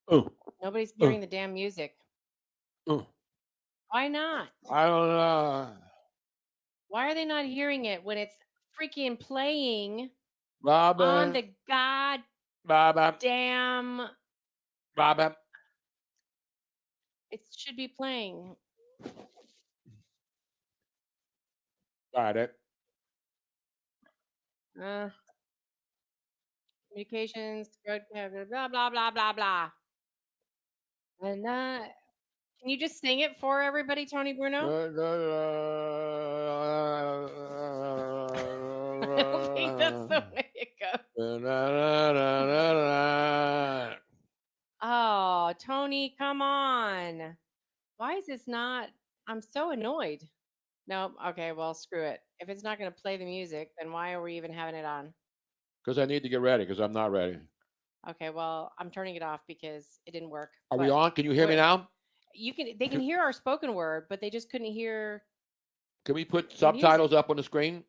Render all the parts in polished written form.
Oh, Nobody's oh, hearing the damn music. oh. Why not? I don't know. Why are they not hearing it when it's freaking playing on Robin, the Robin, goddamn? Robin. It should be playing. Got it. Uh, Communications, blah blah blah blah blah. And can you just sing it for everybody, Tony Bruno? I don't think that's the way it goes. Oh, Tony, come on. Why is this not? I'm so annoyed. Nope. Okay, well, screw it. If it's not going to play the music, then why are we even having it on? Because I need to get ready because I'm not ready. Okay, well, I'm turning it off because it didn't work. Are we But on? Can you hear me what now? they can hear our spoken word, but they just couldn't hear Can we put the music. subtitles up on the screen?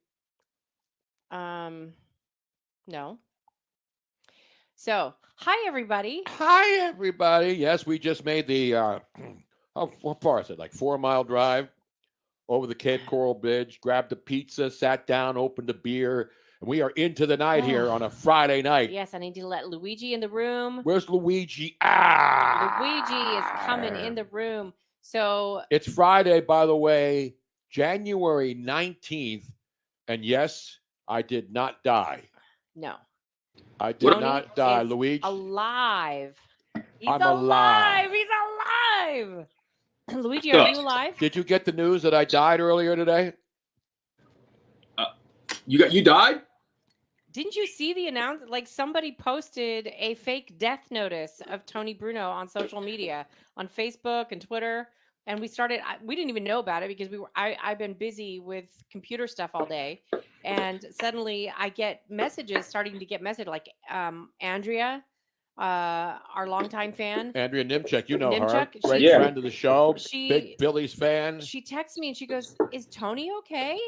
Um, no. So, hi everybody. Hi, everybody. Yes, we just made the, how far is it? Like 4 mile drive over the Cape Coral Bridge, grabbed a pizza, sat down, opened a beer, and we are into the night here on a Friday night. Yes, I need to let Luigi in the room. Where's Luigi? Luigi is coming in the room. So, It's Friday, by the way, January 19th. And yes, I did not die. no. I did Tony not die, is Luigi. alive. He's I'm alive. alive. He's alive. Luigi, are Duh. you alive? Did you get the news that I died earlier today? You died? Didn't you see the announcement? Like somebody posted a fake death notice of Tony Bruno on social media, on Facebook and Twitter, and we didn't even know about it because I've been busy with computer stuff all day, and suddenly I get messages starting to get messaged like Andrea, our longtime fan, Andrea Nimchek, you know her. Nimchuk. Great Yeah. friend of the show. Big She Billy's fan. she texts me and she goes, "Is Tony okay?"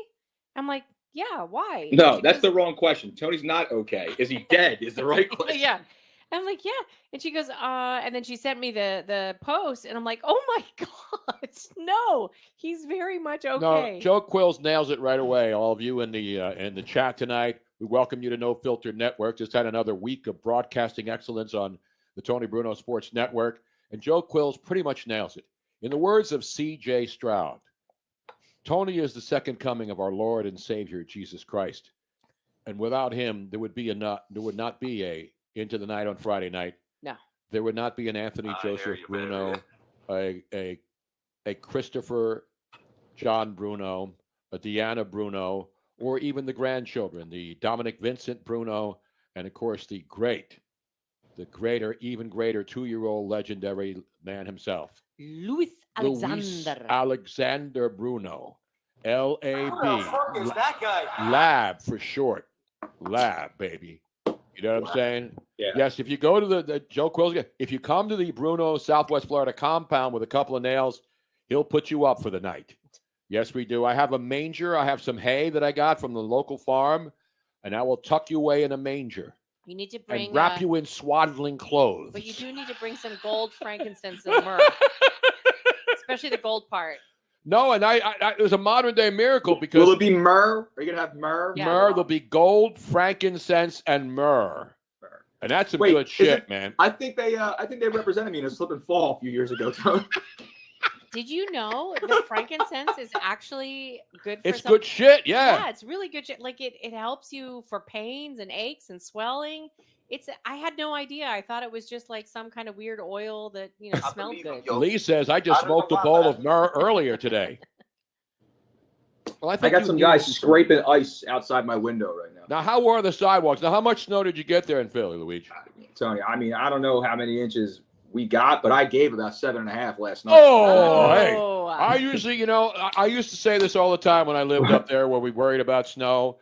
I'm like, "Yeah, why?" And No, she that's goes, the wrong question. Tony's not okay. Is he dead? Is the right question. "Yeah." I'm like, "Yeah." And she goes, and then she sent me the post and I'm like, "Oh my god. No. He's very much No, okay." Joe Quills nails it right away. All of you in the chat tonight, we welcome you to No Filter Network. Just had another week of broadcasting excellence on the Tony Bruno Sports Network, and Joe Quills pretty much nails it. In the words of C.J. Stroud, Tony is the second coming of our Lord and Savior Jesus Christ, and without him, there would not be a Into the Night on Friday night. No. There would not be an Anthony Joseph Bruno, a a a Christopher John Bruno, a Deanna Bruno, or even the grandchildren, the Dominic Vincent Bruno, and of course the greater, even greater 2 year old legendary man himself, Louis Luis Alexander. Alexander Bruno, Who the LAB, fuck is that guy? Lab for short. Lab, baby. You know what I'm saying? Yeah. Yes, if you go to the Joe Quills, if you come to the Bruno Southwest Florida compound with a couple of nails, he'll put you up for the night. Yes, we do. I have a manger. I have some hay that I got from the local farm, and I will tuck you away in a manger You need to and bring wrap you in swaddling clothes. but you do need to bring some gold, frankincense, and myrrh. Especially the gold part. No, and it was a modern day miracle Will because it be myrrh? Are you gonna have myrrh? Yeah. myrrh, there'll be gold, frankincense, and myrrh. And that's some Wait, good is shit, it- man. I think they represented me in a slip and fall a few years ago, Tony. Did you know that frankincense is actually good for It's some good shit, Yeah, yeah. it's really good shit. Like it helps you for pains and aches and swelling. I had no idea. I thought it was just like some kind of weird oil that, I smelled believe him, good. yo. Lee says I just I don't know smoked a why, bowl but of myrrh earlier today. Well, I think got you some need guys some- scraping ice outside my window right now. Now, how are the sidewalks? Now, how much snow did you get there in Philly, Luigi? Tony, I mean, I don't know how many inches we got, but I gave about 7.5 last night. Oh, hey. Oh. I usually, I used to say this all the time when I lived up there where we worried about snow.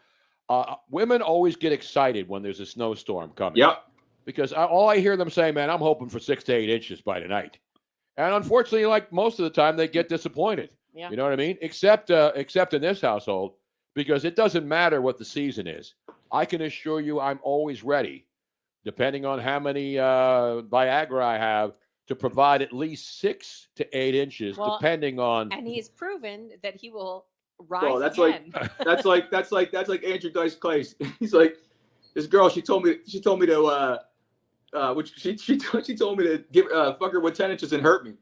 Women always get excited when there's a snowstorm coming. Yep. Because all I hear them say, man, I'm hoping for 6 to 8 inches by tonight. And unfortunately, like most of the time, they get disappointed. Yeah. You know what I mean? Except in this household, because it doesn't matter what the season is. I can assure you I'm always ready depending on how many Viagra I have, to provide at least 6 to 8 inches, Well, depending on. And he has proven that he will rise Well, that's again. that's like Andrew Dice Clay. He's like, this girl. She told me to she told me to give fuck her with 10 inches and hurt me.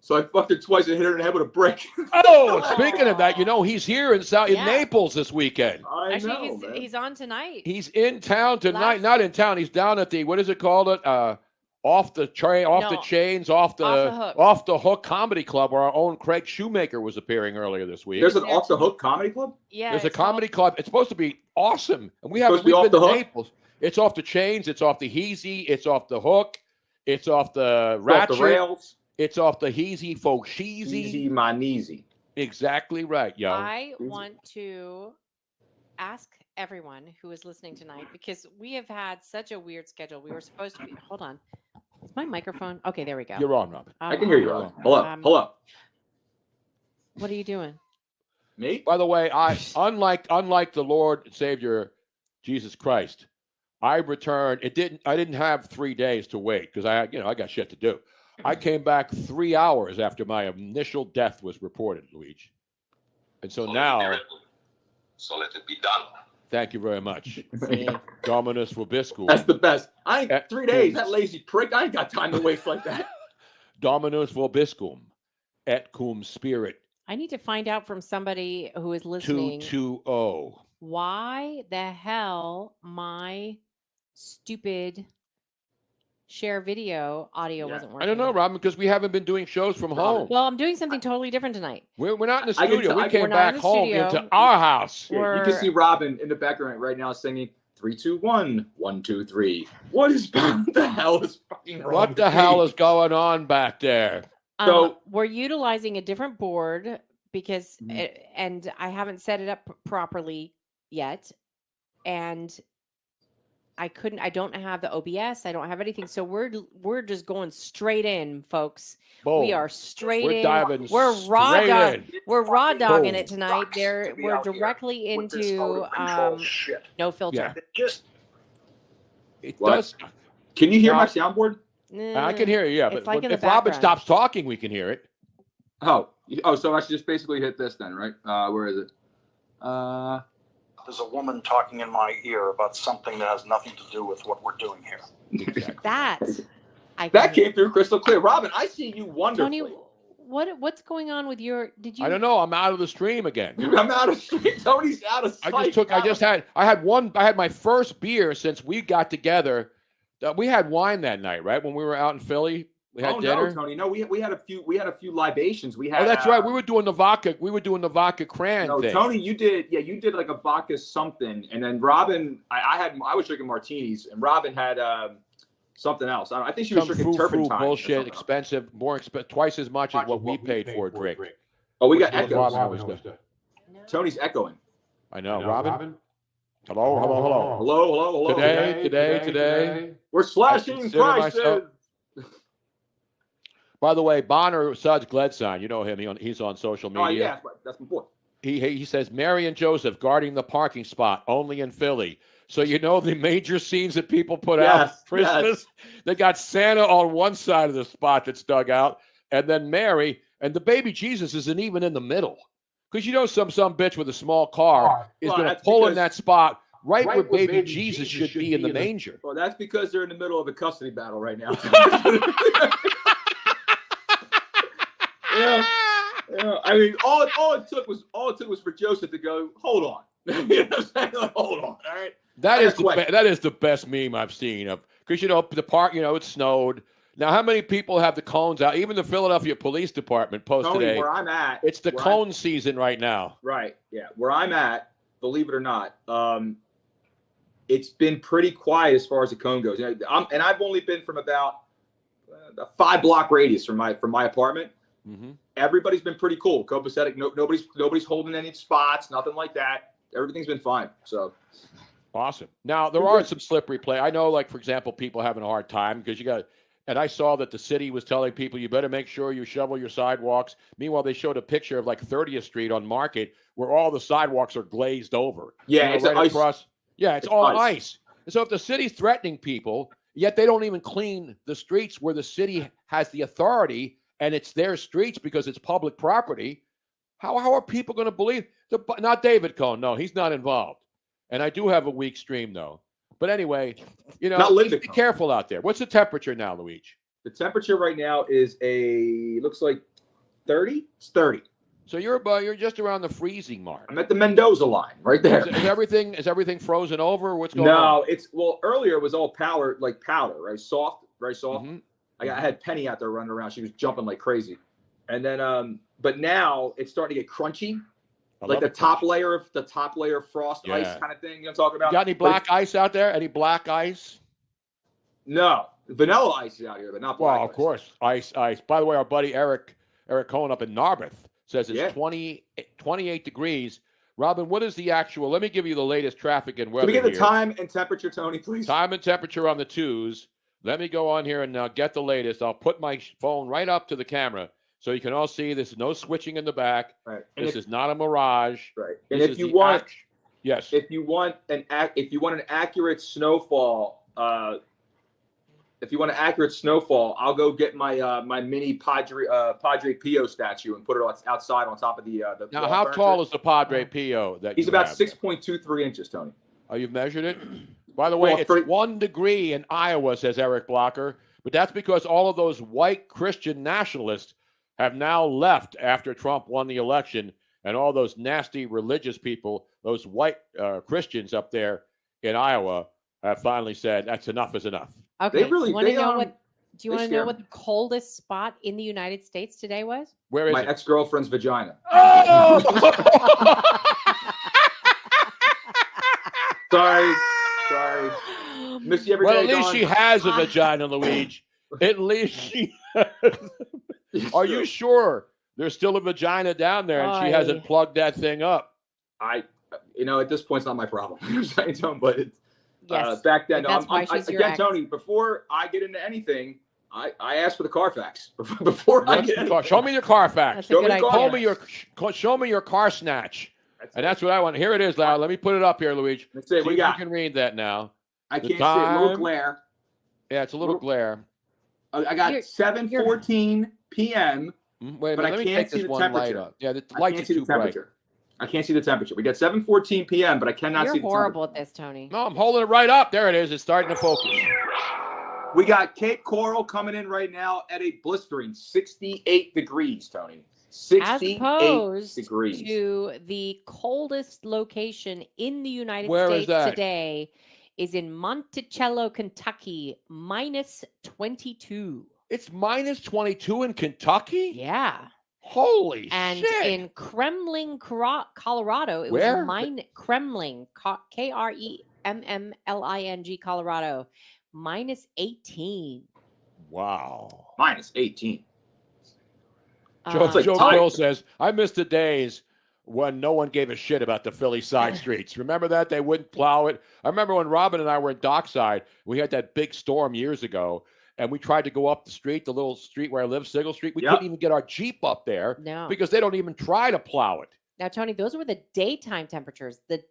So I fucked her twice and hit her in the head with a brick. Oh, speaking of that, he's here in Yeah. Naples this weekend. Actually, he's on tonight. He's in town tonight. Not in town. He's down at the, what is it called? Off the train, off the chains, off the hook comedy club where our own Craig Shoemaker was appearing earlier this week. There's an off the hook comedy club? Yeah. There's a comedy club. It's supposed to be awesome. And we've off been the to hook? Naples. It's off the chains. It's off the heezy. It's off the hook. It's off the Off ratchet. the rails. It's off the heezy fo sheezy. Easy my kneesy. Exactly right, yo. I want to ask everyone who is listening tonight, because we have had such a weird schedule. We were supposed to be. Hold on. Is my microphone? Okay, there we go. You're on, Robin. I can hear you, Robin. Hello. What are you doing? Me? By the way, I unlike the Lord and Savior Jesus Christ, I returned. I didn't have 3 days to wait because I got shit to do. I came back 3 hours after my initial death was reported, Luigi. And so now, so let it be done. thank you very much. See? Dominus vobiscum. That's the best. I ain't 3 days. That lazy prick. I ain't got time to waste like that. Dominus vobiscum et cum spirit I need to find out from somebody who is listening 220. why the hell my stupid share video audio wasn't working. I don't know, Robin, because we haven't been doing shows from home. Well, I'm doing something totally different tonight. We're not in the I can studio. tell- We came we're not back in the home studio. into our house. Yeah, you can see Robin in the background right now singing 3, 2, 1, 1, 2, 3. What the hell is fucking wrong? What the hell is going on back there? So- we're utilizing a different board because, and I haven't set it up properly yet, and I don't have the OBS. I don't have anything, so we're just going straight in, folks. Boom. We are straight We're in. diving We're raw straight dog. in. We're raw dogging Boom. it tonight. We're directly into no filter. Yeah. It What? does. Can you hear my soundboard? I can hear you, yeah. It's But like in the if Robin background. stops talking, we can hear it. Oh, so I should just basically hit this then, right? Where is it? There's a woman talking in my ear about something that has nothing to do with what we're doing here. Exactly. That came through crystal clear. Robin, I see you wonderfully. Tony, what's going on with your? Did you? I don't know. I'm out of the stream again. I'm out of Tony's out of sight. I had my first beer since we got together. We had wine that night, right? When we were out in Philly. We had dinner. No, Tony. No, we had a few libations. We had. Oh, that's right. We were doing the vodka cran thing. Tony, you did like a vodka something, and then Robin, I was drinking martinis, and Robin had something else. I think she was drinking turpentine. Bullshit, expensive, twice as much as what we paid for a drink. Oh, we got Robin echoes. always does. Tony's echoing. I know, Robin. Hello. Today. We're slashing prices. By the way, Bonner Suds Gledson, you know him. He's on social media. Oh, yeah, that's my boy. He says, Mary and Joseph guarding the parking spot, only in Philly. So you know the major scenes that people put out Christmas? They got Santa on one side of the spot that's dug out, and then Mary, and the baby Jesus isn't even in the middle. Because you know some bitch with a small car is going to pull in that spot right where baby Jesus should be in the manger. Well, that's because they're in the middle of a custody battle right now. Yeah. I mean, all it took was for Joseph to go, hold on. You know what I'm saying? Like, hold on. All right. That is the best meme I've seen of, because the park, it snowed. Now, how many people have the cones out? Even the Philadelphia Police Department posted Tony, where I'm at, it's the cone season right now. Right. Yeah. Where I'm at, believe it or not, it's been pretty quiet as far as the cone goes. And I've only been from about a 5-block radius from my apartment. Mm-hmm. Everybody's been pretty cool, copacetic. Nobody's holding any spots, nothing like that. Everything's been fine. So awesome. Now there are some slippery play. I know, like for example, people having a hard time because and I saw that the city was telling people you better make sure you shovel your sidewalks. Meanwhile, they showed a picture of like 30th Street on Market where all the sidewalks are glazed over. Yeah, it's right ice. across. Yeah, it's all ice. And so if the city's threatening people, Yet they don't even clean the streets where the city has the authority, and it's their streets because it's public property. How are people going to believe? Not David Cohn. No, he's not involved. And I do have a weak stream, though. But anyway, Not Linda be Cohn. careful out there. What's the temperature now, Luigi? The temperature right now is looks like 30. It's 30. So you're just around the freezing mark. I'm at the Mendoza line right there. Is everything frozen over? What's going on? No, earlier it was all powder, right? Soft, very soft. Mm-hmm. I had Penny out there running around. She was jumping like crazy. And then, but now it's starting to get crunchy. Like the top layer of frost ice kind of thing. You know what I'm talking about? You got any black ice out there? Any black ice? No. Vanilla ice is out here, but not black Well, of course. Ice. By the way, our buddy Eric Cohen up in Narberth says it's 28 degrees. Robin, what is the actual? Let me give you the latest traffic and weather. Can we get the here. time and temperature, Tony, please? Time and temperature on the twos. Let me go on here and get the latest. I'll put my phone right up to the camera so you can all see. This is no switching in the back. Right. This is not a mirage. Right. And if you want an accurate snowfall, I'll go get my my mini Padre Pio statue and put it outside on top of the. Now, how tall is the Padre Pio? He's about 6.23 inches, Tony. Oh, you've measured it? By the way, it's 1 degree in Iowa, says Eric Blocker, but that's because all of those white Christian nationalists have now left after Trump won the election, and all those nasty religious people, those white Christians up there in Iowa, have finally said that's enough is enough. Okay. Do you want to know what the coldest spot in the United States today was? Where is my ex-girlfriend's vagina? Oh! Sorry. Miss you every day. Well, at least she has a vagina, Luigi. At least she has. Are you sure there's still a vagina down there and she hasn't plugged that thing up? At this point, it's not my problem. But it's, yes, back then, again, Tony, before I get into anything, I ask for the Carfax before I get into Show me your Carfax. Show me your car snatch. That's what I want. Here it is, Lau. Let me put it up here, Luigi. Let's see. You can read that now. I can't see it. A little glare. Yeah, it's a little glare. I got 7:14 p.m. Wait a minute, let me take this one light up. Yeah, the lights are too bright. I can't see the temperature. We got 7:14 p.m., but I cannot see the temperature. You're horrible at this, Tony. No, I'm holding it right up. There it is. It's starting to focus. We got Cape Coral coming in right now at a blistering 68 degrees, Tony. 68 as opposed degrees. To the coldest location in the United States today is in Monticello, Kentucky, -22. It's -22 in Kentucky? Yeah. Holy shit. And in Kremlin, Colorado, it was Kremlin, Kremling, Colorado, -18. Wow. -18. Joe Bill says, I miss the days when no one gave a shit about the Philly side streets. Remember that? They wouldn't plow it. I remember when Robin and I were in Dockside, we had that big storm years ago, and we tried to go up the street, the little street where I live, Sigel Street. We couldn't even get our Jeep up there because they don't even try to plow it. Now, Tony, those were the daytime temperatures. The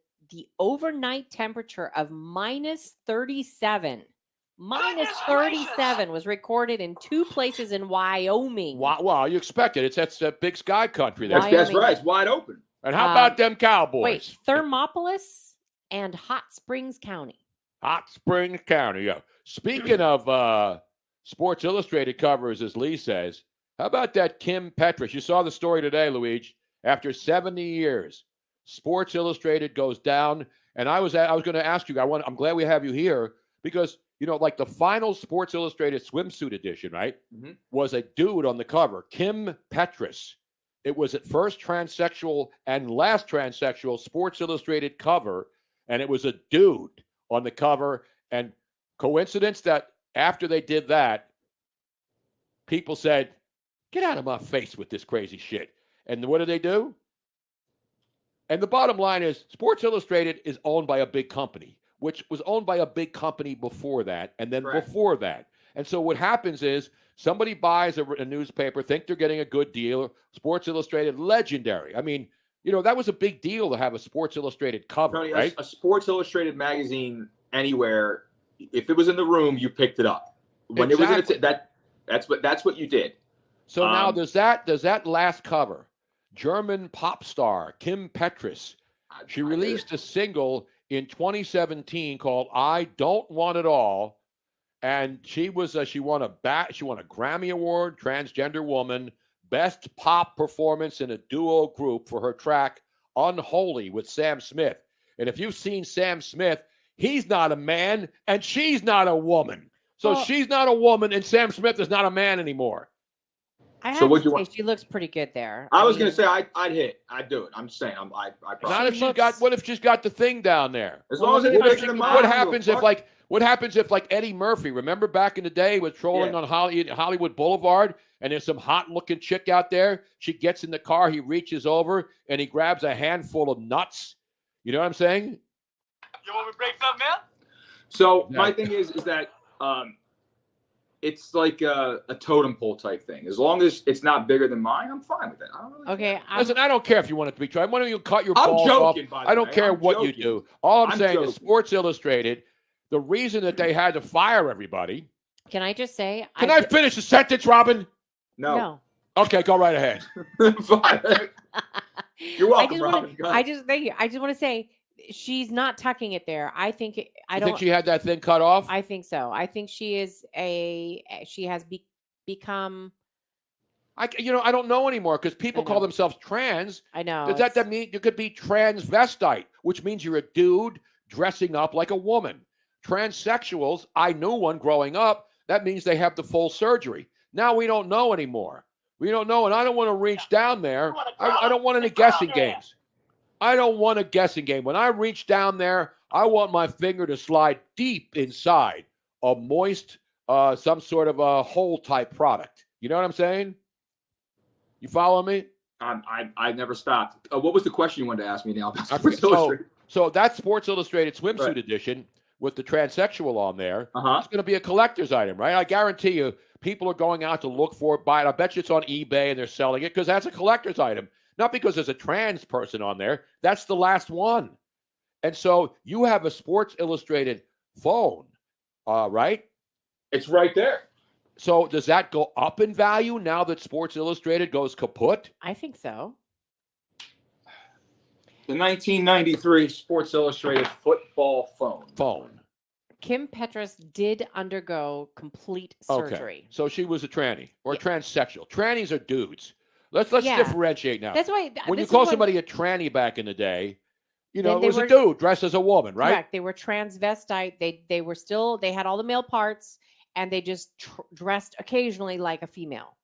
overnight temperature of -37. -37 was recorded in 2 places in Wyoming. Wow, you expect it. That's Big Sky country there. That's right. It's wide open. And how about them Cowboys? Wait, Thermopolis and Hot Springs County. Hot Springs County, yeah. Speaking of Sports Illustrated covers, as Lee says, how about that Kim Petras? You saw the story today, Luigi. After 70 years, Sports Illustrated goes down. And I was going to ask you, I'm glad we have you here because, like the final Sports Illustrated swimsuit edition, right, was a dude on the cover, Kim Petras. It was at first transsexual and last transsexual Sports Illustrated cover, and it was a dude on the cover. And coincidence that after they did that, people said, get out of my face with this crazy shit. And what did they do? And the bottom line is Sports Illustrated is owned by a big company, which was owned by a big company before that, and then before that. And so what happens is somebody buys a newspaper, think they're getting a good deal. Sports Illustrated, legendary. I mean, that was a big deal to have a Sports Illustrated cover, right? A Sports Illustrated magazine anywhere if it was in the room, you picked it up. When Exactly. it was in that's what you did. So now does that last cover, German pop star Kim Petras, she released a single in 2017 called "I Don't Want It All," and she won a Grammy Award, transgender woman, best pop performance in a duo group for her track "Unholy" with Sam Smith. And if you've seen Sam Smith, he's not a man and she's not a woman. So she's not a woman and Sam Smith is not a man anymore. I So have what'd to you say want? she looks pretty good there. I was gonna say I'd hit. I'd do it. I'm just saying. I Not probably. if she's got. What if she's got the thing down there? As long as it What, ain't if bigger than she- mine. what I don't happens give a if fuck. what happens if Eddie Murphy? Remember back in the day he was trolling on Hollywood Boulevard, and there's some hot looking chick out there. She gets in the car, he reaches over and he grabs a handful of nuts. You know what I'm saying? You want me to break something out? So my thing is that it's like a totem pole type thing. As long as it's not bigger than mine, I'm fine with it. I don't really Okay. Listen, I don't care if you want it to be tried. Why don't you cut your I'm balls joking, off? by the I don't way. care I'm what joking. you do. All I'm I'm saying joking. is Sports Illustrated, the reason that they had to fire everybody. Can I just say? Can I finish the sentence, Robin? No. Okay, go right ahead. Fine. You're welcome, Robin. Go ahead. Thank you. I just want to say she's not tucking it there. I think You think she had that thing cut off? I think so. I think she has become. I don't know anymore because people call themselves trans. I know. Does that mean you could be transvestite, which means you're a dude dressing up like a woman? Transsexuals, I knew one growing up. That means they have the full surgery. Now we don't know anymore. We don't know, and I don't want to reach down there. I don't want any guessing games. I don't want a guessing game. When I reach down there, I want my finger to slide deep inside a moist, some sort of a hole type product. You know what I'm saying? You follow me? I never stopped. What was the question you wanted to ask me now? I forget. So that's Sports Illustrated swimsuit edition with the transsexual on there. It's going to be a collector's item, right? I guarantee you, people are going out to look for it, buy it. I bet you it's on eBay and they're selling it because that's a collector's item. Not because there's a trans person on there. That's the last one. And so you have a Sports Illustrated phone, right? It's right there. So does that go up in value now that Sports Illustrated goes kaput? I think so. The 1993 Sports Illustrated football phone. Kim Petras did undergo complete surgery. Okay. So she was a tranny or a transsexual. Trannies are dudes. Let's differentiate now. That's why when you call somebody a tranny back in the day, it was a dude dressed as a woman, right? Correct. They were transvestite. They had all the male parts, and they just dressed occasionally like a female.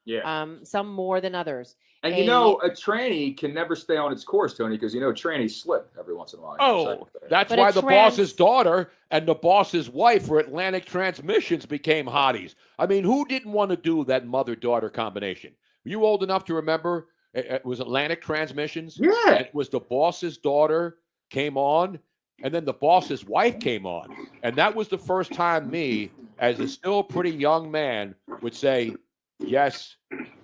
Yeah. Some more than others. And a tranny can never stay on its course, Tony, because trannies slip every once in a while. That's why the boss's daughter and the boss's wife for Atlantic Transmissions became hotties. I mean, who didn't want to do that mother-daughter combination? Were you old enough to remember it was Atlantic Transmissions? Yeah. It was the boss's daughter came on, and then the boss's wife came on. And that was the first time me, as a still pretty young man, would say, yes,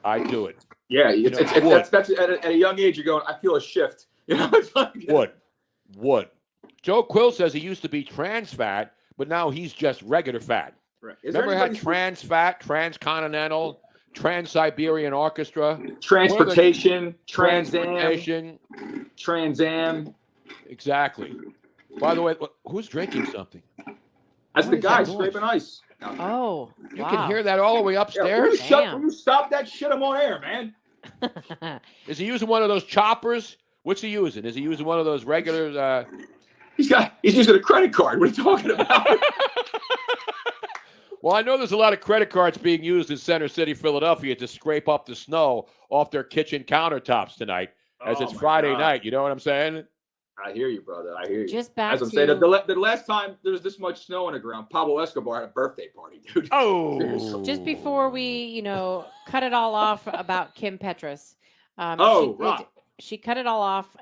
I do it. Yeah, that's at a young age. You're going, I feel a shift. It's like, Would. Joe Quill says he used to be trans fat, but now he's just regular fat. Right. Remember how trans fat, transcontinental, Trans-Siberian Orchestra, transportation, Trans Am. Exactly. By the way, who's drinking something? That's the guy scraping ice. Oh, you can hear that all the way upstairs. Will you stop that shit? I'm on air, man. Is he using one of those choppers? What's he using? Is he using one of those regular? He's using a credit card. What are you talking about? Well, I know there's a lot of credit cards being used in Center City, Philadelphia, to scrape up the snow off their kitchen countertops tonight, as it's Friday night. You know what I'm saying? I hear you, brother. I hear you. Just back As I'm saying, the last time there was this much snow on the ground, Pablo Escobar had a birthday party, dude. Oh. Just before we, cut it all off about Kim Petras. She cut it all off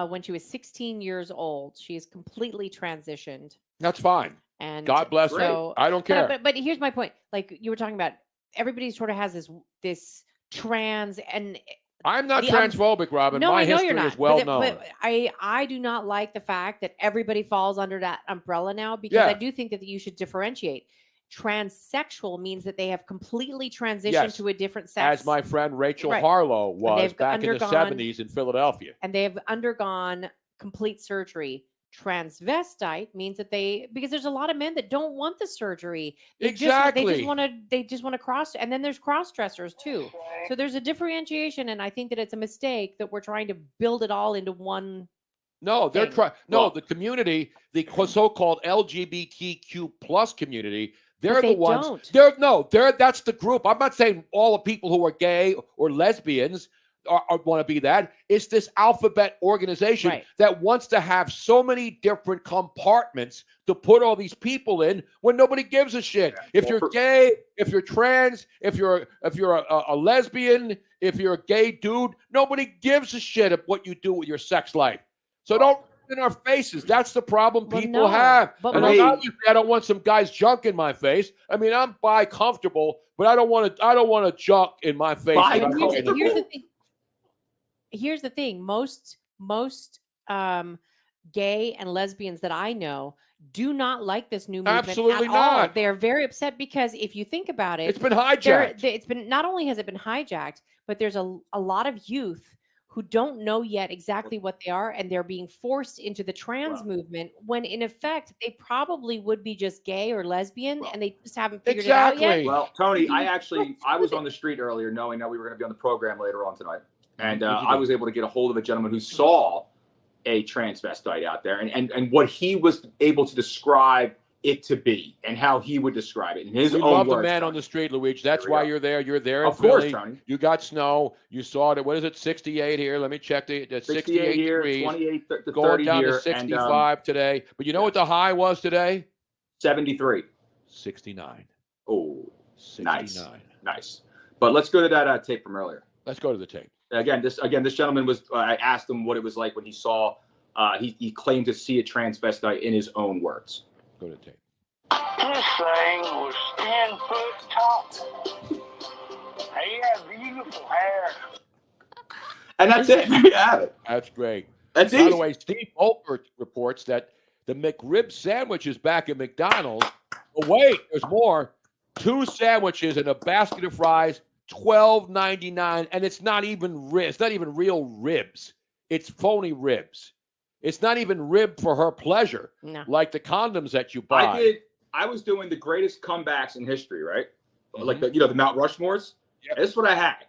when she was 16 years old. She is completely transitioned. That's fine. And God bless her. I don't care. But here's my point. Like you were talking about, everybody sort of has this trans, and I'm not The, transphobic, Robin. No, My I know history you're not. is well but, known. but I do not like the fact that everybody falls under that umbrella now, because I Yeah. do think that you should differentiate. Transsexual means that they have completely transitioned Yes. to a different sex, As my friend Rachel Right. Harlow was they've back in the undergone- 70s in Philadelphia. and they have undergone complete surgery. Transvestite means that because there's a lot of men that don't want the surgery. Exactly. They just want to cross, and then there's cross dressers too. So there's a differentiation, and I think that it's a mistake that we're trying to build it all into one. No, they're thing. trying. No, Well- the community, the so-called LGBTQ plus community, they're But the they ones. don't. That's the group. I'm not saying all the people who are gay or lesbians want to be that. It's this alphabet organization Right. that wants to have so many different compartments to put all these people in when nobody gives a shit. If Well, you're gay, if you're trans, if you're a lesbian, if you're a gay dude, nobody gives a shit of what you do with your sex life. So don't in our faces. That's the problem Well, people no, have. but And most- obviously, I don't want some guy's junk in my face. I mean, I'm bi comfortable, but I don't want to junk in my face. Bi- when I'm But fucking- here's the thing. Most gay and lesbians that I know do not like this new movement Absolutely at all. not. They are very upset because if you think about it, It's been hijacked. it's been, not only has it been hijacked, but there's a lot of youth who don't know yet exactly what they are, and they're being forced into the trans movement when in effect they probably would be just gay or lesbian, and they just haven't figured it out yet. Exactly. Well, Tony, I was on the street earlier knowing that we were going to be on the program later on tonight. And What'd you I do? was able to get a hold of a gentleman who saw a transvestite out there and what he was able to describe it to be and how he would describe it in his We own love words. the man Tony. on the street, Luigi. That's There we why go. you're there. You're there in Of course, Philly. Tony. You got snow. You saw it. What is it? 68 here. Let me check the 68 here, degrees. 28 to Going 30 down here, to 65 today. But you know what the high was today? and 73. 69. Oh, 69. nice. But let's go to that tape from earlier. Let's go to the tape. This gentleman was. I asked him what it was like when he saw. He claimed to see a transvestite in his own words. Go to the tape. This thing was 10 foot tall. He had beautiful hair. And that's it. There you have it. That's great. That's By easy. the way, Steve Olpert reports that the McRib sandwich is back at McDonald's. Oh, wait, there's more. 2 sandwiches and a basket of fries, $12.99, and it's not even ribs. It's not even real ribs. It's phony ribs. It's not even rib for her pleasure, No. like the condoms that you buy. I was doing the greatest comebacks in history, right? Mhm. Like the Mount Rushmores. Yep. This is what I had.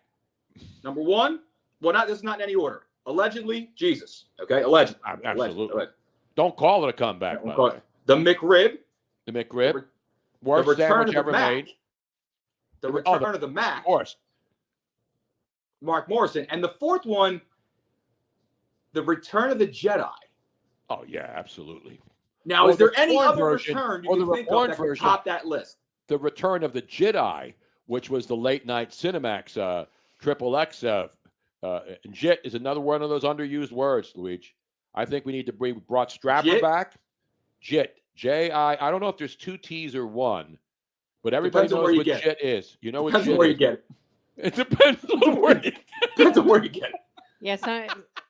Number one, this is not in any order. Allegedly, Jesus. Okay, allegedly. Absolutely. Allegedly. Don't call it a comeback, by the way. The McRib. The The McRib, re- worst the return sandwich of the ever Mac. made. The Oh, return of the Mac. Of course. Mark Morrison. And the fourth one, the return of the Jedi. Oh, yeah, absolutely. Now, Or is there the any porn other version, return you or the can think of porn that could version. top that list? The Return of the Jedi, which was the late night Cinemax Triple X. Jit is another one of those underused words, Luigi. I think we need to bring brought Strapper Jit? back. Jit, J-I. I don't know if there's 2 T's or 1, but everybody Depends on knows where you what get it. Jit is. You know what Depends Jit on where you is. get it. It depends on where you Depends on where you get it. Yeah, so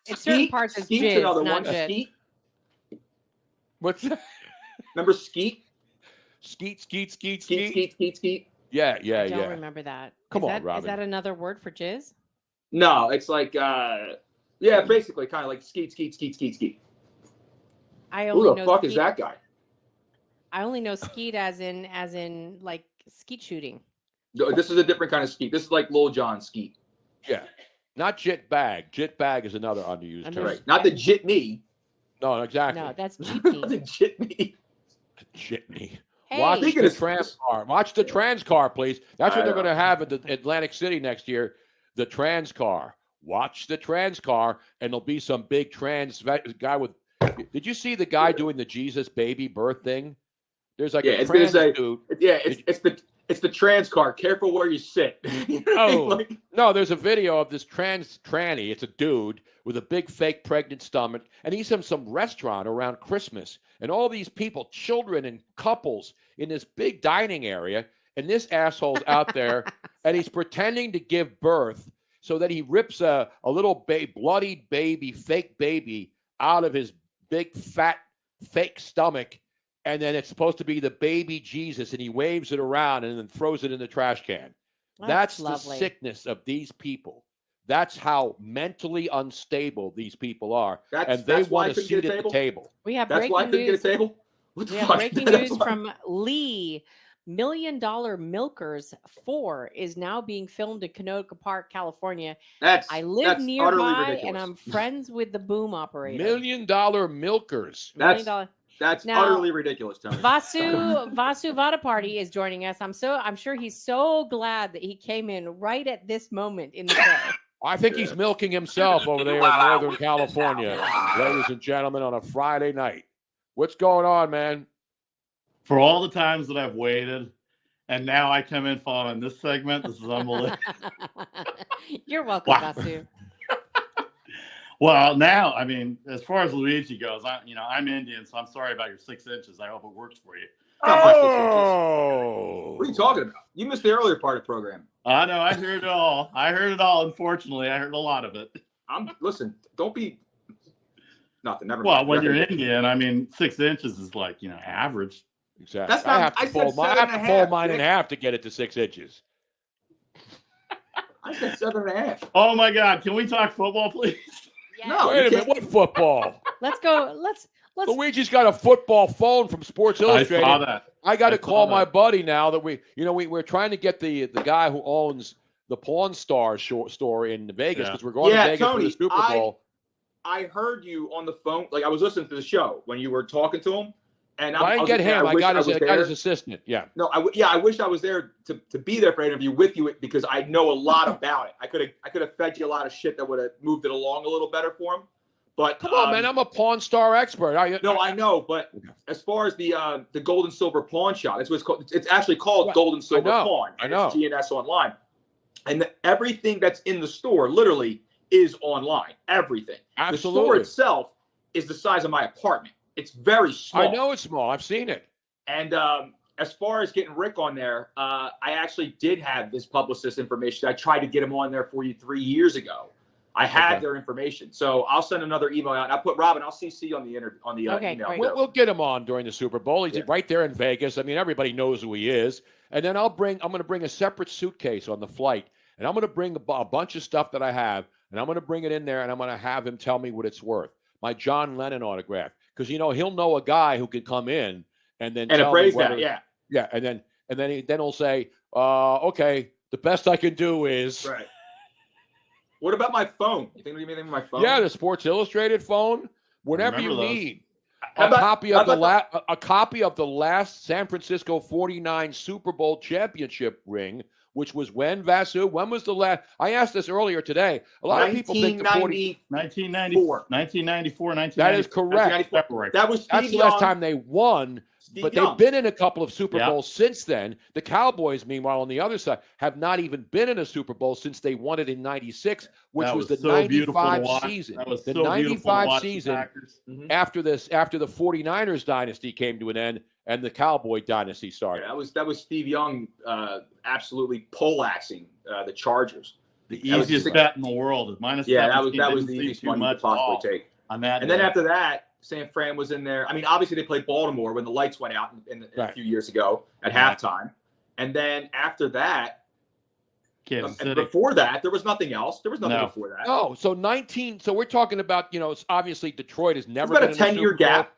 in certain parts it's Skeet's jizz, another not one. jit. Skeet. What's that? Remember Skeet? Skeet, skeet, skeet, Skeet, skeet. Skeet, Skeet, Skeet. Yeah, yeah, I don't yeah. remember that. Come on, Is Robin. that another word for jizz? No, it's like, basically kind of like Skeet, Skeet, Skeet, Skeet, Skeet. I Who only the know fuck skeet, is that guy? I only know skeet as in like skeet shooting. This is a different kind of Skeet. This is like Lil Jon Skeet. Yeah. Not Jit Bag. Jit Bag is another underused And term. there's- Right. Not the Jitney. No, exactly. No, that's Not jeepney. the Jitney. Jitney. Hey, Watch Speaking the of- trans car. Watch the trans car, please. That's what I they're know. going to have at the Atlantic City next year. The trans car. Watch the trans car, and there'll be some big trans guy with. Did you see the guy doing the Jesus baby birth thing? There's like Yeah, a it's gonna trans say- dude. Yeah, it's the trans car. Careful where you sit. You know what I mean? Oh. Like, No, there's a video of this tranny. It's a dude with a big fake pregnant stomach, and he's in some restaurant around Christmas, and all these people, children and couples, in this big dining area, and this asshole's out there, and he's pretending to give birth, So that he rips a little bloodied baby, fake baby, out of his big, fat, fake stomach. And then it's supposed to be the baby Jesus, and he waves it around and then throws it in the trash can. That's lovely. the sickness of these people. That's how mentally unstable these people are. And they want a seat at the table. We have That's why I breaking couldn't news. get a table? What the We have fuck? breaking news from Lee. $1 Million Milkers 4 is now being filmed in Canoga Park, California. I live utterly nearby, ridiculous. and I'm friends with the boom operator. $1 Million Milkers. $1 Million. That's Now, utterly ridiculous, Tony. Vasu Vadaparty is joining us. I'm sure he's so glad that he came in right at this moment in the show. I think he's milking himself over there in Northern California, ladies and gentlemen, on a Friday night. What's going on, man? For all the times that I've waited, and now I come in following this segment, this is unbelievable. You're welcome, Wow. Vasu. Well, now, I mean, as far as Luigi goes, I'm Indian, so I'm sorry about your 6 inches. I hope it works for you. Oh! What are you talking about? You missed the earlier part of the program. I know, I heard it all. Unfortunately, I heard a lot of it. Listen, don't be nothing. Never Well, mind. when you're Indian, I mean, 6 inches is like, average. Exactly. That's not, I have to fold mine in half to get it to 6 inches. I said 7.5. Oh my God! Can we talk football, please? Yes. No. Wait a minute. What football? Let's go. Let's. Luigi's got a football phone from Sports Illustrated. I saw that. I got to call saw my that. buddy now that we're trying to get the guy who owns the Pawn Stars store in Vegas because we're going to Vegas Tony, for the Super Bowl. I heard you on the phone. Like I was listening to the show when you were talking to him, and I didn't get him. I got his assistant. Yeah. No, I wish I was there to be there for an interview with you because I know a lot about it. I could have fed you a lot of shit that would have moved it along a little better for him. But come on, man, I'm a Pawn Star expert. I know, but as far as the gold and silver pawn shop, that's what it's called. It's actually called Gold and Silver Pawn. I know. It's GNS online, and everything that's in the store literally is online. Everything. Absolutely. The store itself is the size of my apartment. It's very small. I know it's small. I've seen it. And as far as getting Rick on there, I actually did have this publicist information. I tried to get him on there for you 3 years ago. I had their information, so I'll send another email out. And I'll put Robin. I'll CC on the email. We'll get him on during the Super Bowl. He's right there in Vegas. I mean, everybody knows who he is. And then I'm going to bring a separate suitcase on the flight, and I'm going to bring a bunch of stuff that I have, and I'm going to bring it in there, and I'm going to have him tell me what it's worth. My John Lennon autograph, because he'll know a guy who could come in and then tell appraise me whether, that, and then he'll say, okay, the best I can do is right. What about my phone? You think they'll give me anything with my phone? Yeah, the Sports Illustrated phone. Whatever you need. A copy of the last San Francisco 49 Super Bowl championship ring, which was when, Vasu? When was the last? I asked this earlier today. A lot of people think the 1994. 1994, That is correct. That's the last time they won. But they've been in a couple of Super Bowls since then. The Cowboys, meanwhile, on the other side, have not even been in a Super Bowl since they won it in '96, which was the '95 season. That was the so '95 season after the 49ers dynasty came to an end and the Cowboy dynasty started. Yeah, that was Steve Young absolutely poleaxing the Chargers. The easiest bet in the world. Minus that was the easiest money you could possibly take. On that, and then after that, San Fran was in there. I mean, obviously they played Baltimore when the lights went out in a few years ago at halftime. And then after that, Kansas City. Before that, there was nothing else. There was nothing before that. No, so 19. So we're talking about, it's obviously Detroit has never been been a 10-year gap.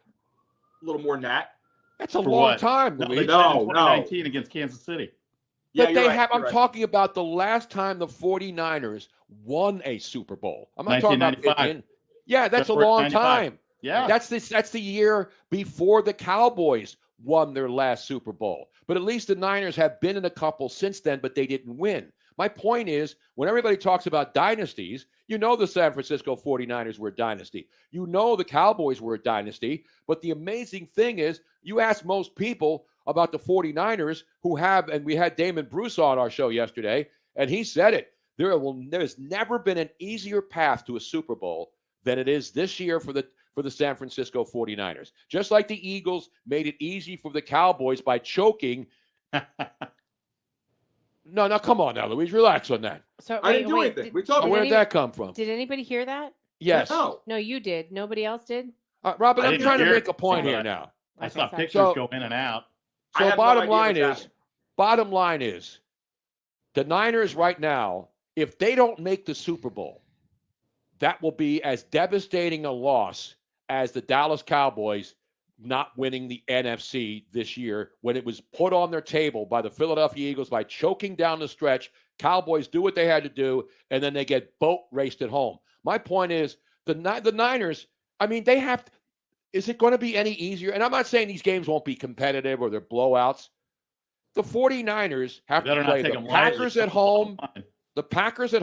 A little more than that. That's a long time. No, Luigi. 2019 against Kansas City. But I'm talking about the last time the 49ers won a Super Bowl. I'm not talking about that's a long time. Yeah. That's the year before the Cowboys won their last Super Bowl. But at least the Niners have been in a couple since then, but they didn't win. My point is, when everybody talks about dynasties, the San Francisco 49ers were a dynasty. The Cowboys were a dynasty. But the amazing thing is, you ask most people about the 49ers and we had Damon Bruce on our show yesterday, and he said it. There has never been an easier path to a Super Bowl than it is this year for the San Francisco 49ers. Just like the Eagles made it easy for the Cowboys by choking No, come on now, Louise. Relax on that. So I didn't do anything. We talked. Where did that come from? Did anybody hear that? Yes. No, you did. Nobody else did? Robin, I I'm didn't trying to hear make it, a point so here I- now. I Okay, saw sorry. pictures So- go in and out. I So have no bottom idea line what's is, happening. the Niners right now, if they don't make the Super Bowl, that will be as devastating a loss as the Dallas Cowboys not winning the NFC this year when it was put on their table by the Philadelphia Eagles by choking down the stretch. Cowboys do what they had to do, and then they get boat raced at home. My point is, the Niners, I mean, they have to, is it going to be any easier? And I'm not saying these games won't be competitive or they're blowouts. The 49ers have to Better not play take the them lightly. Packers at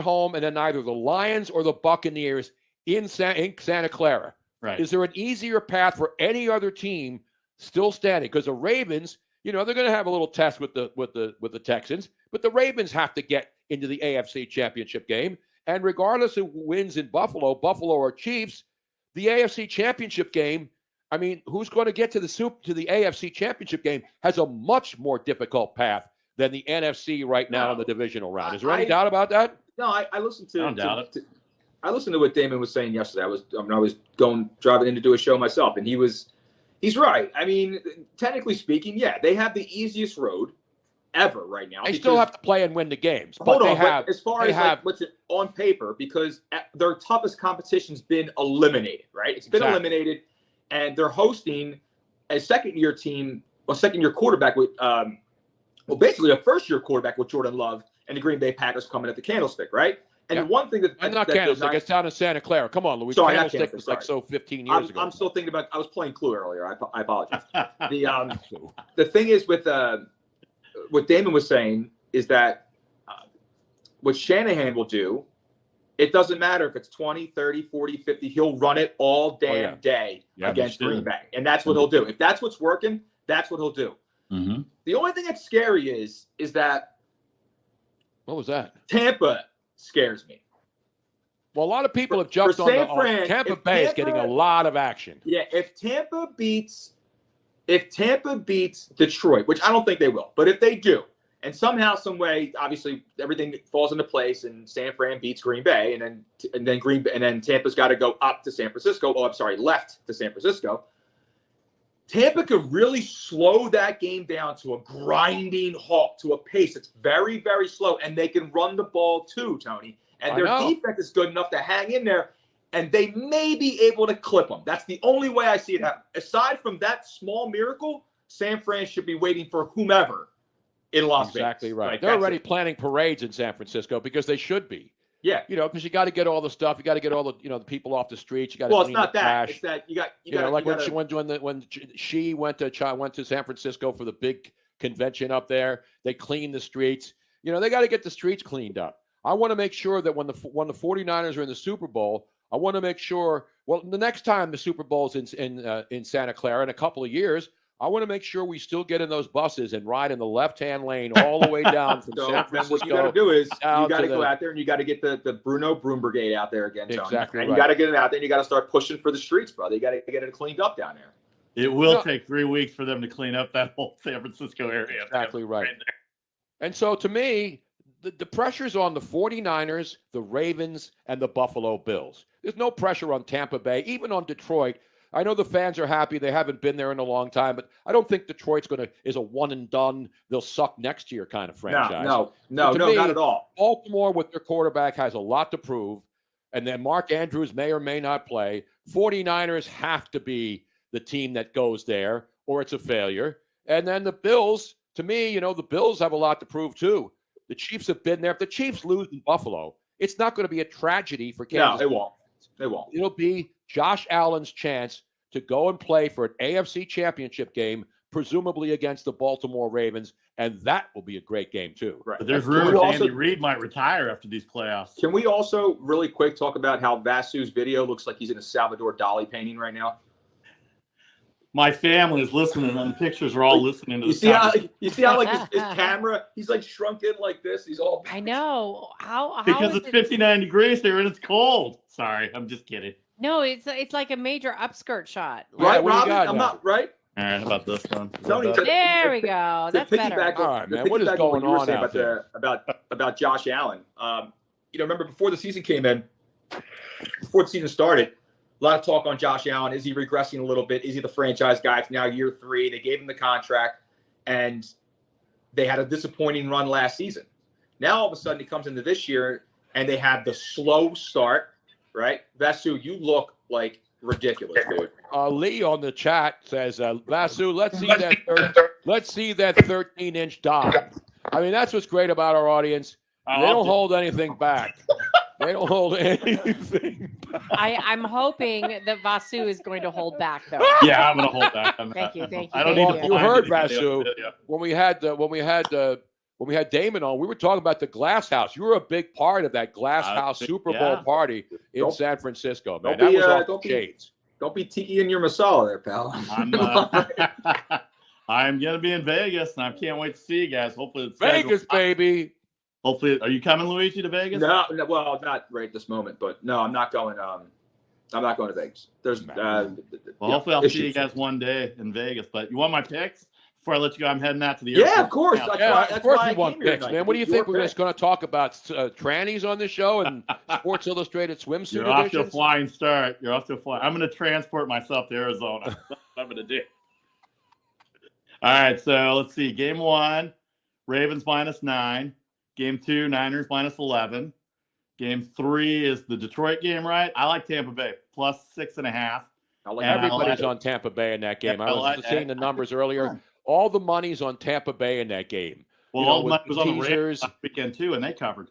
home, and then either the Lions or the Buccaneers in Santa Clara. Right. Is there an easier path for any other team still standing? Because the Ravens, they're going to have a little test with the Texans, but the Ravens have to get into the AFC Championship game. And regardless of who wins in Buffalo or Chiefs, the AFC Championship game, I mean, who's going to get to the AFC Championship game has a much more difficult path than the NFC right now in the divisional round. Is there any doubt about that? No, I listened to. I don't doubt it. I listened to what Damon was saying yesterday. I was driving in to do a show myself, and he's right. I mean, technically speaking, yeah, they have the easiest road ever right now. They still have to play and win the games. Hold but on, they have, but as far as like what's it on paper, because their toughest competition's been eliminated, right? It's been eliminated, and they're hosting a second-year team, a second-year quarterback with, basically a first-year quarterback with Jordan Love and the Green Bay Packers coming at the Candlestick, right? And the one thing and not Candlestick, it's down in Santa Clara. Come on, Louis. Sorry, Candlestick was like 15 years ago. I'm still thinking about. I was playing Clue earlier. I apologize. The thing is with what Damon was saying is that what Shanahan will do, it doesn't matter if it's 20, 30, 40, 50. He'll run it all damn day against Green Bay, and that's what he'll do. If that's what's working, that's what he'll do. Mm-hmm. The only thing that's scary is that. What was that? Tampa scares me. Well, a lot of people have jumped on Tampa Bay is getting a lot of action. Yeah, if Tampa beats Detroit, which I don't think they will, but if they do, and somehow, some way, obviously everything falls into place, and San Fran beats Green Bay, and then Tampa's got to go up to San Francisco. Oh, I'm sorry, left to San Francisco. Tampa could really slow that game down to a grinding halt, to a pace that's very, very slow, and they can run the ball too, Tony. And their defense is good enough to hang in there, and they may be able to clip them. That's the only way I see it happen. Aside from that small miracle, San Fran should be waiting for whomever in Las Vegas. Exactly right. Like, they're already planning parades in San Francisco because they should be. Yeah, because you got to get all the stuff. You got to get all the the people off the streets. You got to clean the trash. It's that you got like when she went to San Francisco for the big convention up there. They cleaned the streets. They got to get the streets cleaned up. I want to make sure that when the 49ers are in the Super Bowl, I want to make sure. Well, the next time the Super Bowl's in Santa Clara in a couple of years, I want to make sure we still get in those buses and ride in the left-hand lane all the way down from San Francisco. What you got to do is you got to go out there and you got to get the Bruno Broom Brigade out there again, Tony. Exactly. And you got to get it out there and you got to start pushing for the streets, brother. You got to get it cleaned up down there. It will take 3 weeks for them to clean up that whole San Francisco area. Exactly right. And so to me, the pressure's on the 49ers, the Ravens, and the Buffalo Bills. There's no pressure on Tampa Bay, even on Detroit. I know the fans are happy. They haven't been there in a long time, but I don't think Detroit's is a one and done. They'll suck next year kind of franchise. No, not at all. Baltimore with their quarterback has a lot to prove, and then Mark Andrews may or may not play. 49ers have to be the team that goes there, or it's a failure. And then the Bills, to me, the Bills have a lot to prove too. The Chiefs have been there. If the Chiefs lose in Buffalo, it's not going to be a tragedy for Kansas. No, it won't. It won't. It'll be Josh Allen's chance to go and play for an AFC Championship game, presumably against the Baltimore Ravens, and that will be a great game too. Right. But there's rumors Andy Reid might retire after these playoffs. Can we also really quick talk about how Vasu's video looks like he's in a Salvador Dali painting right now? My family is listening, and the pictures are all listening to you see how like his camera, he's like shrunk in like this. He's all. I know how because it's 59 degrees here and it's cold. Sorry, I'm just kidding. No, it's like a major upskirt shot. Right, Robin? I'm not right. All right, how about this one? Tony, There we go. to That's better. piggyback All on- right, to man. What is piggyback on going you were on saying out there? about Josh Allen. Remember before the season came in, before the season started, a lot of talk on Josh Allen. Is he regressing a little bit? Is he the franchise guy? It's now year 3. They gave him the contract, and they had a disappointing run last season. Now all of a sudden he comes into this year, and they have the slow start, right? Vasu, you look like ridiculous, dude. Lee on the chat says, Vasu, let's see that 13-inch dog. I mean, that's what's great about our audience. They don't hold anything back. They don't hold anything back. I'm hoping that Vasu is going to hold back, though. Yeah, I'm gonna hold back on that. Thank you. I don't thank need you. to You heard find anything Vasu. on the video. When we had Damon on, we were talking about the Glass House. You were a big part of that Glass House Super Bowl party in Don't- San Francisco, man. don't That be, was off don't the be- shades. Don't be tiki in your masala there, pal. I'm gonna be in Vegas, and I can't wait to see you guys. Hopefully, it's Vegas, baby. Hopefully, are you coming, Luigi, to Vegas? No, well, not right this moment, but no, I'm not going. I'm not going to Vegas. There's Well, hopefully, I'll see you guys one day in Vegas. But you want my picks before I let you go? I'm heading out to the airport. Yeah, of course. now. That's Of course why we I want came here picks, tonight. man. What do you Your think? We're pick. just going to talk about trannies on the show and Sports Illustrated swimsuit You're off to a editions? flying start. You're off to a flying. I'm going to transport myself to Arizona. That's what I'm going to do. All right, so let's see. Game 1, Ravens -9. Game 2, Niners -11. Game 3 is the Detroit game, right? I like Tampa Bay +6.5. I like And Everybody's I on Tampa Bay in that game. Yeah, I was I like seeing the numbers earlier. All the money's on Tampa Bay in that game. Well, You know, all the with money was on the Ravens teasers. last weekend too, and they covered.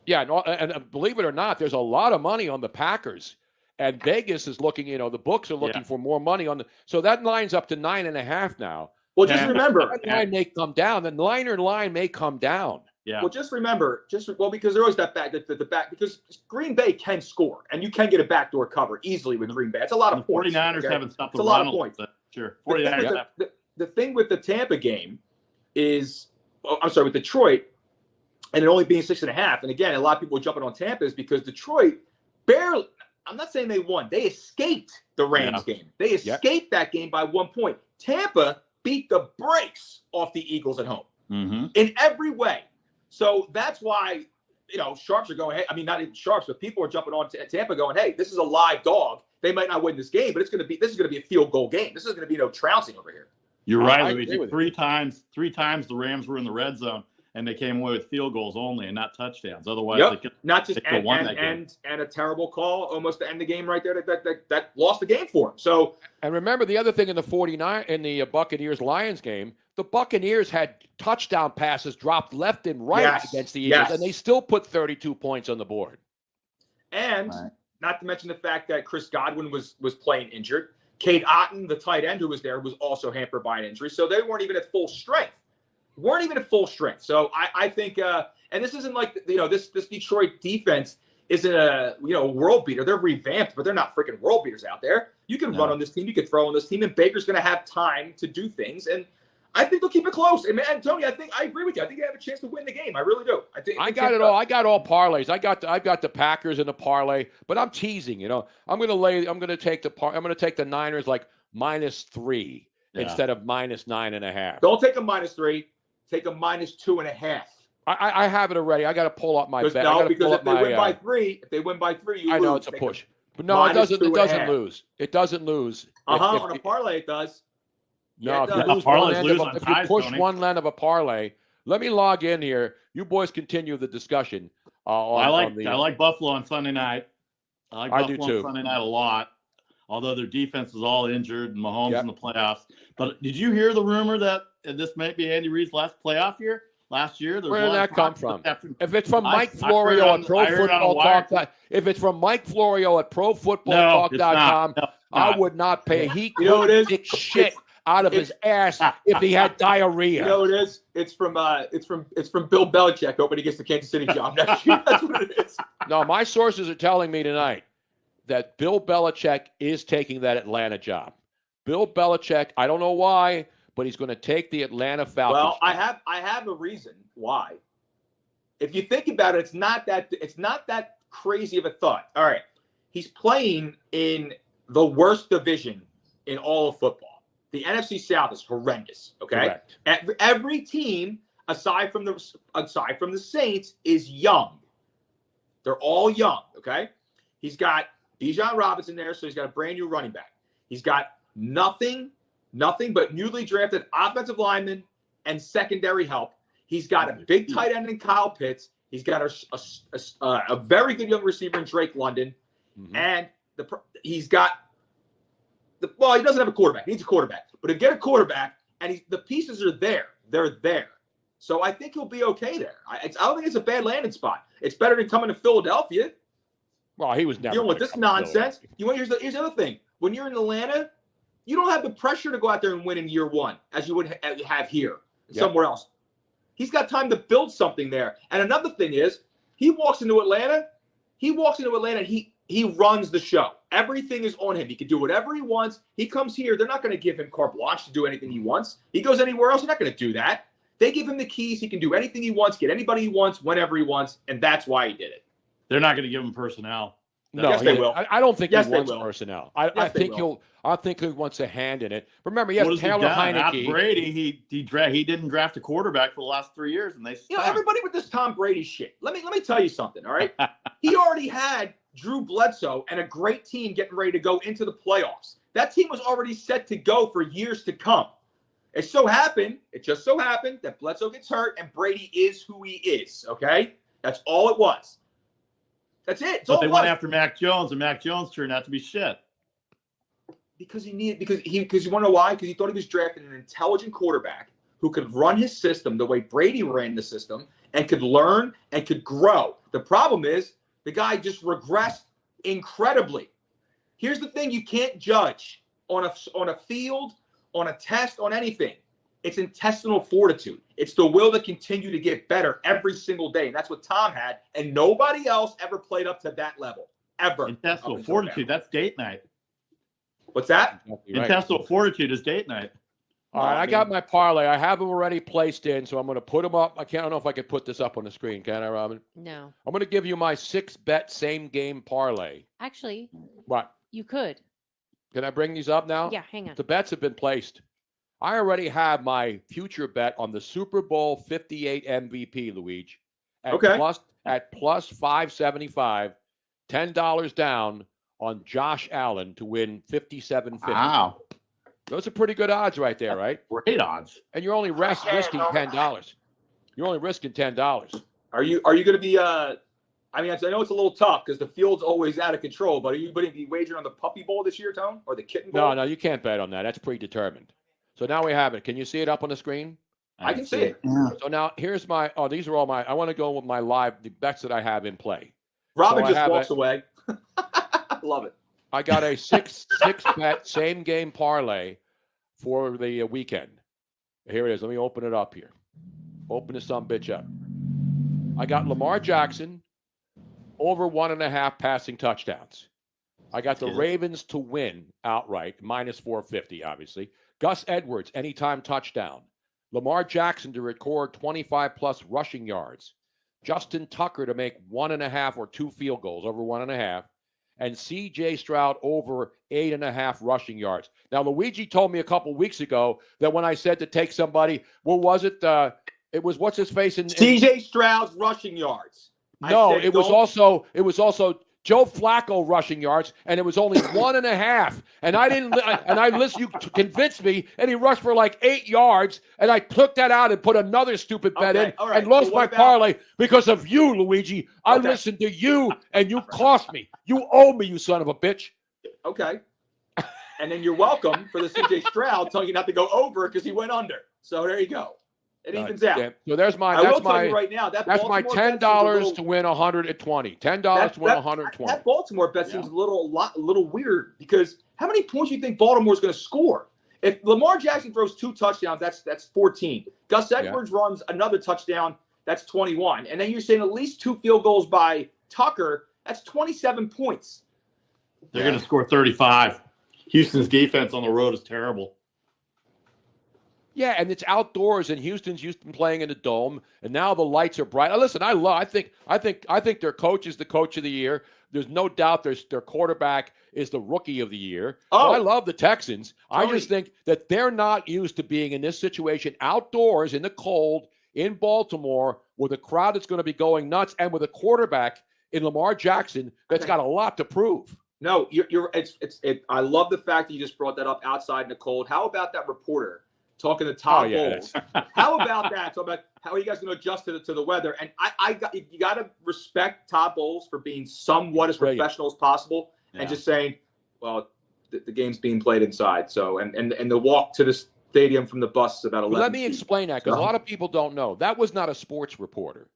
Yeah, and believe it or not, there's a lot of money on the Packers. And Vegas is looking, the books are looking for more money on the. So that line's up to 9.5 now. Well, just Yeah. remember. That line may come down. The Niner line may come down. Yeah. Well, just remember. Because there was that back, the back, because Green Bay can score, and you can get a backdoor cover easily with Green Bay. It's a lot And of the points. 49ers okay? haven't stopped It's the a lot run of points. bit. Sure. The thing 49ers with have. the thing with the Tampa game is, with Detroit, and it only being 6.5. And again, a lot of people are jumping on Tampa is because Detroit barely. I'm not saying they won. They escaped the Rams game. They escaped that game by 1 point. Tampa beat the brakes off the Eagles at home in every way. So that's why, sharps are going, hey, I mean, not even sharps, but people are jumping on Tampa going, hey, this is a live dog. They might not win this game, but this is going to be a field goal game. This is going to be no trouncing over here. You're right, I Luigi. agree with Three times the Rams were in the red zone, and they came away with field goals only and not touchdowns. Otherwise, they could Not just they could've won that game. and a terrible call almost to end the game right there that lost the game for him. So And remember the other thing in the Buccaneers Lions game, the Buccaneers had touchdown passes dropped left and right against the Eagles, and they still put 32 points on the board. And not to mention the fact that Chris Godwin was playing injured. Cade Otton, the tight end who was there, was also hampered by an injury. So they weren't even at full strength. So I think, and this isn't like, this Detroit defense isn't a, world beater. They're revamped, but they're not freaking world beaters out there. You can run on this team. You can throw on this team, and Baker's going to have time to do things. And I think they'll keep it close. And Tony, I agree with you. I think they have a chance to win the game. I really do. I got it all. I got all parlays. I got the Packers in the parlay, but I'm teasing. I'm going to take the Niners like -3 instead of -9.5. Don't take a -3. Take a -2.5. I have it already. I got to pull up my bet. No, because if they win by three, you I lose. know it's a push, but no, it doesn't. It doesn't -2.5. lose. It doesn't lose. On a parlay, it does. No, Yeah, if no. you lose Parlays one end lose of on if you ties, push Tony. one end of a parlay, let me log in here. You boys continue the discussion. I like Buffalo on Sunday night. I like I do Buffalo too. on Sunday night a lot. Although their defense is all injured and Mahomes in the playoffs. But did you hear the rumor that this might be Andy Reid's last playoff year? Last year, Where did that come from? If it's from Mike Florio at I heard it on a wire. if it's from Mike Florio at ProFootballTalk.com, I would not pay. He couldn't pick shit out of his ass if he had diarrhea. You know what it is? It's from Bill Belichick hoping he gets the Kansas City job next year. That's what it is. No, my sources are telling me tonight that Bill Belichick is taking that Atlanta job. Bill Belichick, I don't know why, but he's going to take the Atlanta Falcons. Well, I have a reason why. If you think about it, it's not that crazy of a thought. All right, he's playing in the worst division in all of football. The NFC South is horrendous. Okay, Correct. every team aside from the Saints is young. They're all young. Okay, he's got Bijan Robinson there, so he's got a brand new running back. He's got nothing but newly drafted offensive linemen and secondary help. He's got a big tight end in Kyle Pitts. He's got a very good young receiver in Drake London, and he doesn't have a quarterback. He needs a quarterback, but he'll get a quarterback, and the pieces are there. They're there. So I think he'll be okay there. I don't think it's a bad landing spot. It's better than coming to Philadelphia. Well, he was never dealing with this nonsense. Here's the other thing. When you're in Atlanta, you don't have the pressure to go out there and win in year one as you would have here somewhere else. He's got time to build something there. And another thing is, he walks into Atlanta, and he runs the show. Everything is on him. He can do whatever he wants. He comes here. They're not going to give him carte blanche to do anything he wants. He goes anywhere else, they're not going to do that. They give him the keys. He can do anything he wants, get anybody he wants, whenever he wants, and that's why he did it. They're not going to give him personnel. No, yes, they will. I don't think yes, he wants personnel. I think he wants a hand in it. Remember, he has Taylor Heineke. Brady, he didn't draft a quarterback for the last 3 years, and they. Everybody with this Tom Brady shit. Let me tell you something. All right, he already had Drew Bledsoe and a great team getting ready to go into the playoffs. That team was already set to go for years to come. It just so happened that Bledsoe gets hurt and Brady is who he is. Okay, that's all it was. That's it. But they went after Mac Jones, and Mac Jones turned out to be shit. Because you want to know why? Because he thought he was drafting an intelligent quarterback who could run his system the way Brady ran the system and could learn and could grow. The problem is the guy just regressed incredibly. Here's the thing: you can't judge on a field, on a test, on anything. It's intestinal fortitude. It's the will to continue to get better every single day. And that's what Tom had. And nobody else ever played up to that level. Ever. Intestinal fortitude. That's date night. What's that? Exactly right. Intestinal fortitude is date night. All right, I got my parlay. I have them already placed in, so I'm going to put them up. I don't know if I can put this up on the screen. Can I, Robin? No. I'm going to give you my 6-bet same game parlay. Actually. What? You could. Can I bring these up now? Yeah, hang on. The bets have been placed. I already have my future bet on the Super Bowl 58 MVP, Luigi. At plus 575, $10 down on Josh Allen to win 57.50. Wow. Those are pretty good odds right there, right? Great odds. And you're only risking $10. You're only risking $10. Are you going to be I know it's a little tough because the field's always out of control, but are you going to be wagering on the Puppy Bowl this year, Tone? Or the Kitten Bowl? No, you can't bet on that. That's predetermined. So now we have it. Can you see it up on the screen? I can see it. Yeah. So now here's these are all my, I want to go with the bets that I have in play. Robin just walks away. I love it. I got a six bet same game parlay for the weekend. Here it is. Let me open it up here. Open this bitch up. I got Lamar Jackson over 1.5 passing touchdowns. I got the Ravens to win outright, minus 450, obviously. Gus Edwards, anytime touchdown. Lamar Jackson to record 25-plus rushing yards. Justin Tucker to make 1.5 or 2 field goals, over 1.5. And C.J. Stroud over 8.5 rushing yards. Now, Luigi told me a couple weeks ago that when I said to take somebody, what was it? It was what's his face? C.J. Stroud's rushing yards. No, it was also Joe Flacco rushing yards, and it was only 1.5. And I didn't. And I listened. You convinced me, and he rushed for like 8 yards. And I took that out and put another stupid bet in, and lost my parlay because of you, Luigi. I listened to you, and you cost me. You owe me, you son of a bitch. Okay. And then you're welcome for the C.J. Stroud telling you not to go over because he went under. So there you go. It evens out. Yeah. So there's my. I will tell you right now. That's my $10 to win 120. $10 to win 120. That Baltimore bet seems a little weird because how many points do you think Baltimore's going to score? If Lamar Jackson throws 2 touchdowns, that's 14. Gus Edwards runs another touchdown, that's 21. And then you're saying at least 2 field goals by Tucker, that's 27 points. They're going to score 35. Houston's defense on the road is terrible. Yeah, and it's outdoors, and Houston's used to playing in the dome, and now the lights are bright. Listen, I think their coach is the coach of the year. There's no doubt their quarterback is the rookie of the year. So I love the Texans. I just think that they're not used to being in this situation outdoors in the cold in Baltimore with a crowd that's going to be going nuts and with a quarterback in Lamar Jackson that's got a lot to prove. No, I love the fact that you just brought that up outside in the cold. How about that reporter talking to Todd Bowles? How about that? Talking about how are you guys going to adjust to the weather? And you got to respect Todd Bowles for being somewhat as professional as possible and just saying, well, the game's being played inside. So and the walk to the stadium from the bus is about 11 Let me explain that, because a lot of people don't know. That was not a sports reporter.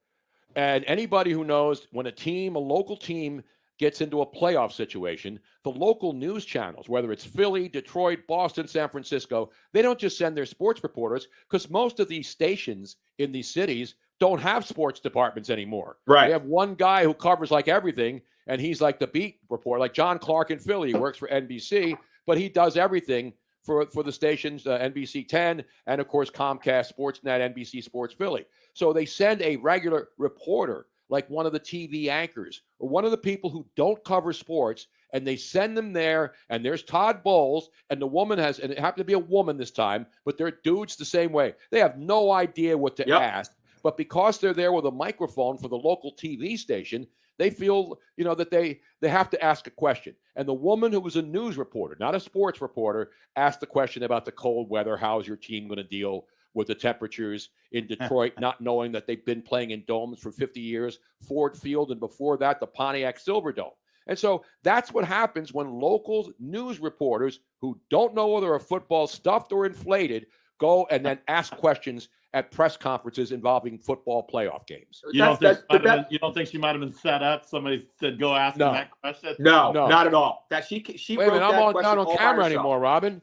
And anybody who knows, when a local team gets into a playoff situation, the local news channels, whether it's Philly, Detroit, Boston, San Francisco, they don't just send their sports reporters, because most of these stations in these cities don't have sports departments anymore. Right. They have one guy who covers like everything, and he's like the beat reporter, like John Clark in Philly. He works for NBC, but he does everything for the stations, NBC 10, and of course Comcast, Sportsnet, NBC Sports Philly. So they send a regular reporter, like one of the TV anchors or one of the people who don't cover sports, and they send them there, and there's Todd Bowles, and the woman and it happened to be a woman this time, but they're dudes the same way. They have no idea what to ask, but because they're there with a microphone for the local TV station, they feel, that they have to ask a question. And the woman, who was a news reporter, not a sports reporter, asked the question about the cold weather. How's your team going to deal with the temperatures in Detroit, not knowing that they've been playing in domes for 50 years, Ford Field, and before that, the Pontiac Silverdome. And so that's what happens when local news reporters who don't know whether a football's stuffed or inflated go and then ask questions at press conferences involving football playoff games. You don't think she might have been set up? Somebody said, "Go ask him that question." No, not at all. That she Wait a minute, I'm not on camera anymore, Robin.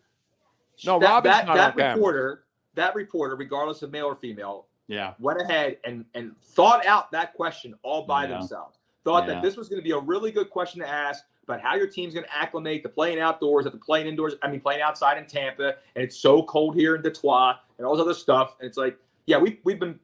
No, Robin's not on camera. That reporter, regardless of male or female, yeah, went ahead and thought out that question all by themselves. Thought that this was going to be a really good question to ask about how your team's going to acclimate to playing outdoors, to playing indoors. Playing outside in Tampa, and it's so cold here in Detroit, and all this other stuff. And it's like, yeah, we're going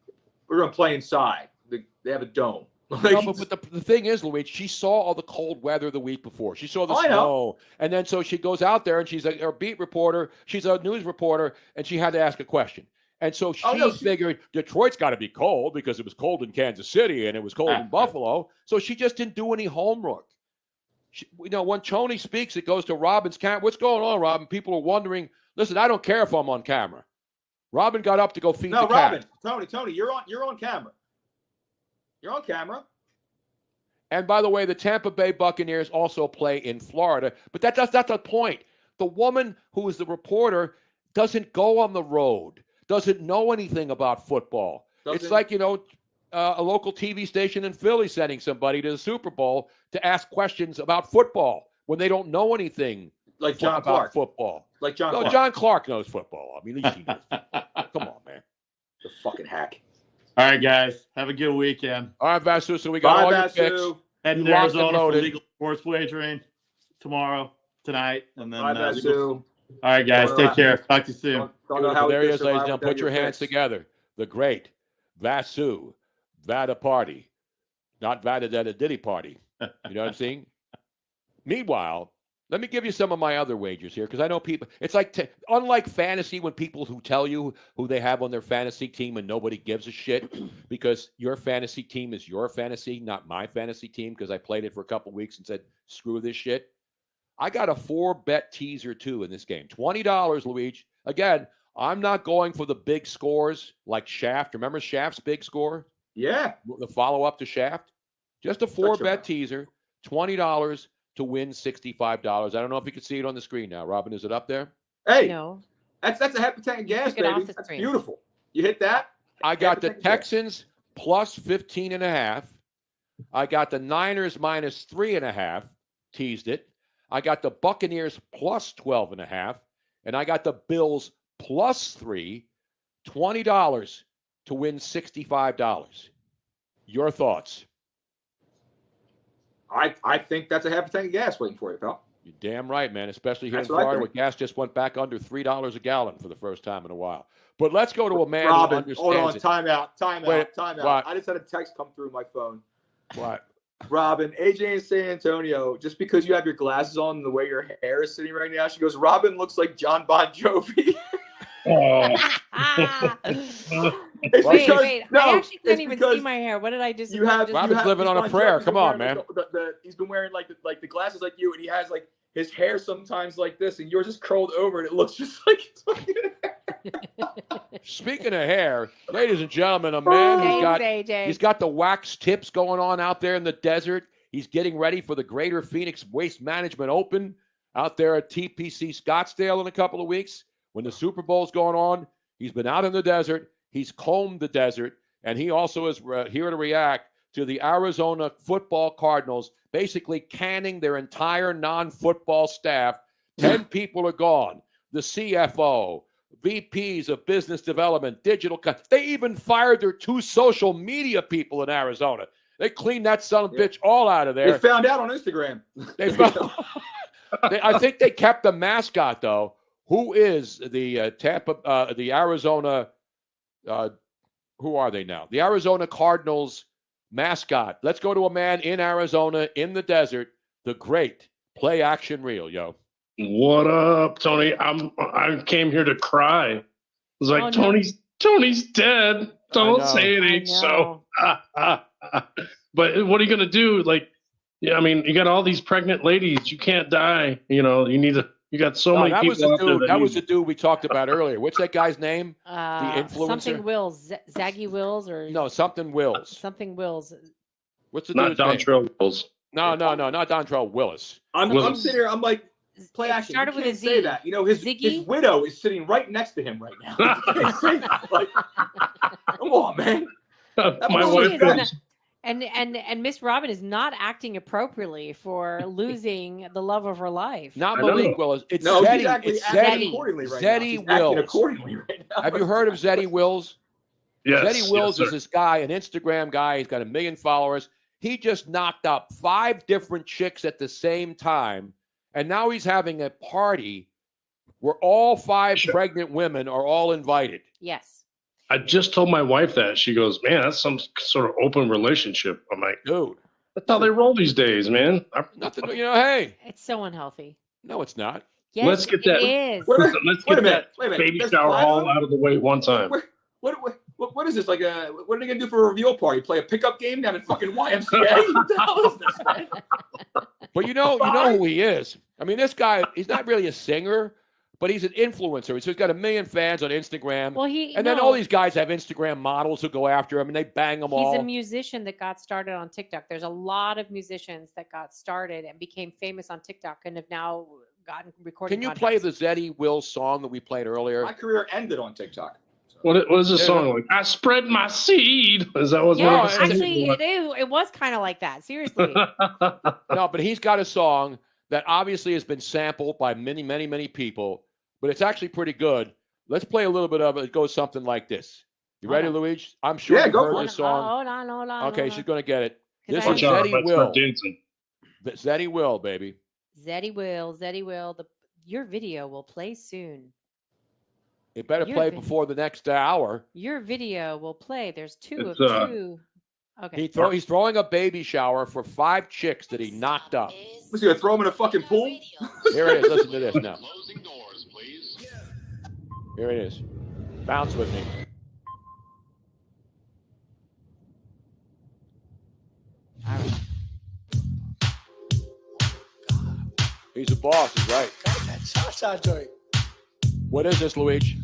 to play inside. They have a dome. No, but the thing is, Luigi, she saw all the cold weather the week before. She saw the snow. And then so she goes out there, and she's a beat reporter. She's a news reporter, and she had to ask a question. And so she figured Detroit's got to be cold because it was cold in Kansas City and it was cold in Buffalo. So she just didn't do any homework. When Tony speaks, it goes to Robin's camera. What's going on, Robin? People are wondering. Listen, I don't care if I'm on camera. Robin got up to go feed the cat. Tony, you're on camera. You're on camera. And by the way, the Tampa Bay Buccaneers also play in Florida, but that's not the point. The woman who is the reporter doesn't go on the road, doesn't know anything about football. It's like, a local TV station in Philly sending somebody to the Super Bowl to ask questions about football when they don't know anything about football. Like John Clark. John Clark knows football. At least he knows. Come on, man. The fucking hack. All right, guys. Have a good weekend. All right, Vasu. So we got all your picks. Heading to Arizona for legal sports wagering tonight. And then, bye, Vasu. All right, guys. Take care. Talk to you soon. There he is, ladies and gentlemen. Put your hands together. The great Vasu Vada Party. Not Vada Diddy Party. You know what I'm saying? Meanwhile, let me give you some of my other wagers here, because I know people, it's like, unlike fantasy, when people who tell you who they have on their fantasy team and nobody gives a shit, because your fantasy team is your fantasy, not my fantasy team, because I played it for a couple weeks and said, screw this shit. I got a 4-bet teaser, too, in this game. $20, Luigi. Again, I'm not going for the big scores like Shaft. Remember Shaft's big score? Yeah. The follow-up to Shaft? Just a 4-bet teaser, $20 to win $65. I don't know if you can see it on the screen now. Robin, is it up there? Hey, no. That's a half a tank of gas, baby. That's beautiful. You hit that? I got the Texans plus 15.5. I got the Niners minus 3.5. Teased it. I got the Buccaneers plus 12.5. And I got the Bills plus 3. $20 to win $65. Your thoughts? I think that's a half a tank of gas waiting for you, pal. You're damn right, man. Especially here That's in what I Florida, where think. gas just went back under $3 a gallon for the first time in a while. But let's go to a man who Robin, understands hold on. it. Time out. Wait, Time out. what? I just had a text come through my phone. What? Robin, AJ in San Antonio, just because you have your glasses on and the way your hair is sitting right now, she goes, Robin looks like John Bon Jovi. It's wait, because- I no, actually can't it's even because see my hair. What did I just? You have Robin's living he's on a Bon prayer. Jovi's Come been on, wearing man. He's been wearing like the glasses like you, and he has like his hair sometimes like this, and yours is curled over, and it looks just like it's fucking Speaking of hair, ladies and gentlemen, a man who's got AJ. he's got the wax tips going on out there in the desert. He's getting ready for the Greater Phoenix Waste Management Open out there at TPC Scottsdale in a couple of weeks. When the Super Bowl's going on, he's been out in the desert. He's combed the desert, and he also is here to react to the Arizona Football Cardinals basically canning their entire non-football staff. 10 people are gone. The CFO, VPs of business development, digital. They even fired their 2 social media people in Arizona. They cleaned that son of a bitch all out of there. They found out on Instagram. I think they kept the mascot, though. Who is the the Arizona, who are they now? The Arizona Cardinals mascot. Let's go to a man in Arizona, in the desert, the great play action reel, yo. What up, Tony? I came here to cry. I was like, Oh, no. Tony's dead. Don't know. say it I ain't so. know. But what are you gonna do? Like, yeah, I mean, you got all these pregnant ladies. You can't die. You know, you got so many that people was the out there dude. That was need- the dude we talked about earlier. What's that guy's name? influencer? Something Wills, Zaggy Wills, or No, something Wills. something Wills. What's the not dude's name? Dontrell Wills. No, not Dontrell Willis. I'm Willis. sitting here. I'm like, play It action. started You with can't a say Z. that. You know, his Ziggy? widow is sitting right next to him right now. You can't say that. Like, come on, man. My was wife weird. goes, And Miss Robin is not acting appropriately for losing the love of her life. Not I know. Malik Willis. It's No, Zeddy. she's acting, It's acting Zeddy. accordingly right now. Zeddy She's acting Wills. accordingly right now. Have you heard of Zeddy Wills? yes, Zeddy Wills yes, is sir. this guy, an Instagram guy. He's got 1 million followers. He just knocked up 5 different chicks at the same time. And now he's having a party where all 5 pregnant women are all invited. Yes. I just told my wife that. She goes, man, that's some sort of open relationship. I'm like, Dude, that's how they roll these days, man. nothing, hey, It's so unhealthy. no, it's not. Yes, Let's get that- it is. Wait a Let's minute. get that Wait a minute. baby There's shower 5 all of them? out of the way one time. What is this? Like what are they gonna do for a reveal party? Play a pickup game down in fucking YMCA? What the hell is this, man? But you know who he is. I mean, this guy, he's not really a singer, but he's an influencer. He's got 1 million fans on Instagram. Well, then all these guys have Instagram models who go after him, and they bang them all. He's a musician that got started on TikTok. There's a lot of musicians that got started and became famous on TikTok and have now gotten recording. Can you play contracts. the Zeddy Wills song that we played earlier? My career ended on TikTok. What is this Yeah. song like? I spread my seed. Is that what Yeah, one of the songs actually, was? it was kind of like that. Seriously. No, but he's got a song that obviously has been sampled by many, many, many people, but it's actually pretty good. Let's play a little bit of it. It goes something like this. You ready, Okay. Luigi? I'm sure Yeah, you've go heard for this it. song. Hold on. Okay, she's going to get it. 'Cause This I- is Watch out, Zeddy let's start Will. dancing. Zeddy Will, baby. Zeddy Will. Your video will play soon. It better You're play big. before the next hour. Your video will play. There's 2 It's, of 2. Okay. He's throwing a baby shower for 5 chicks that he knocked up. Was he gonna throw him in a fucking pool? Here it is. Listen to this now. Here it is. Bounce with me. All right. He's a boss, he's right. Cha-cha joint. What is this, Luigi?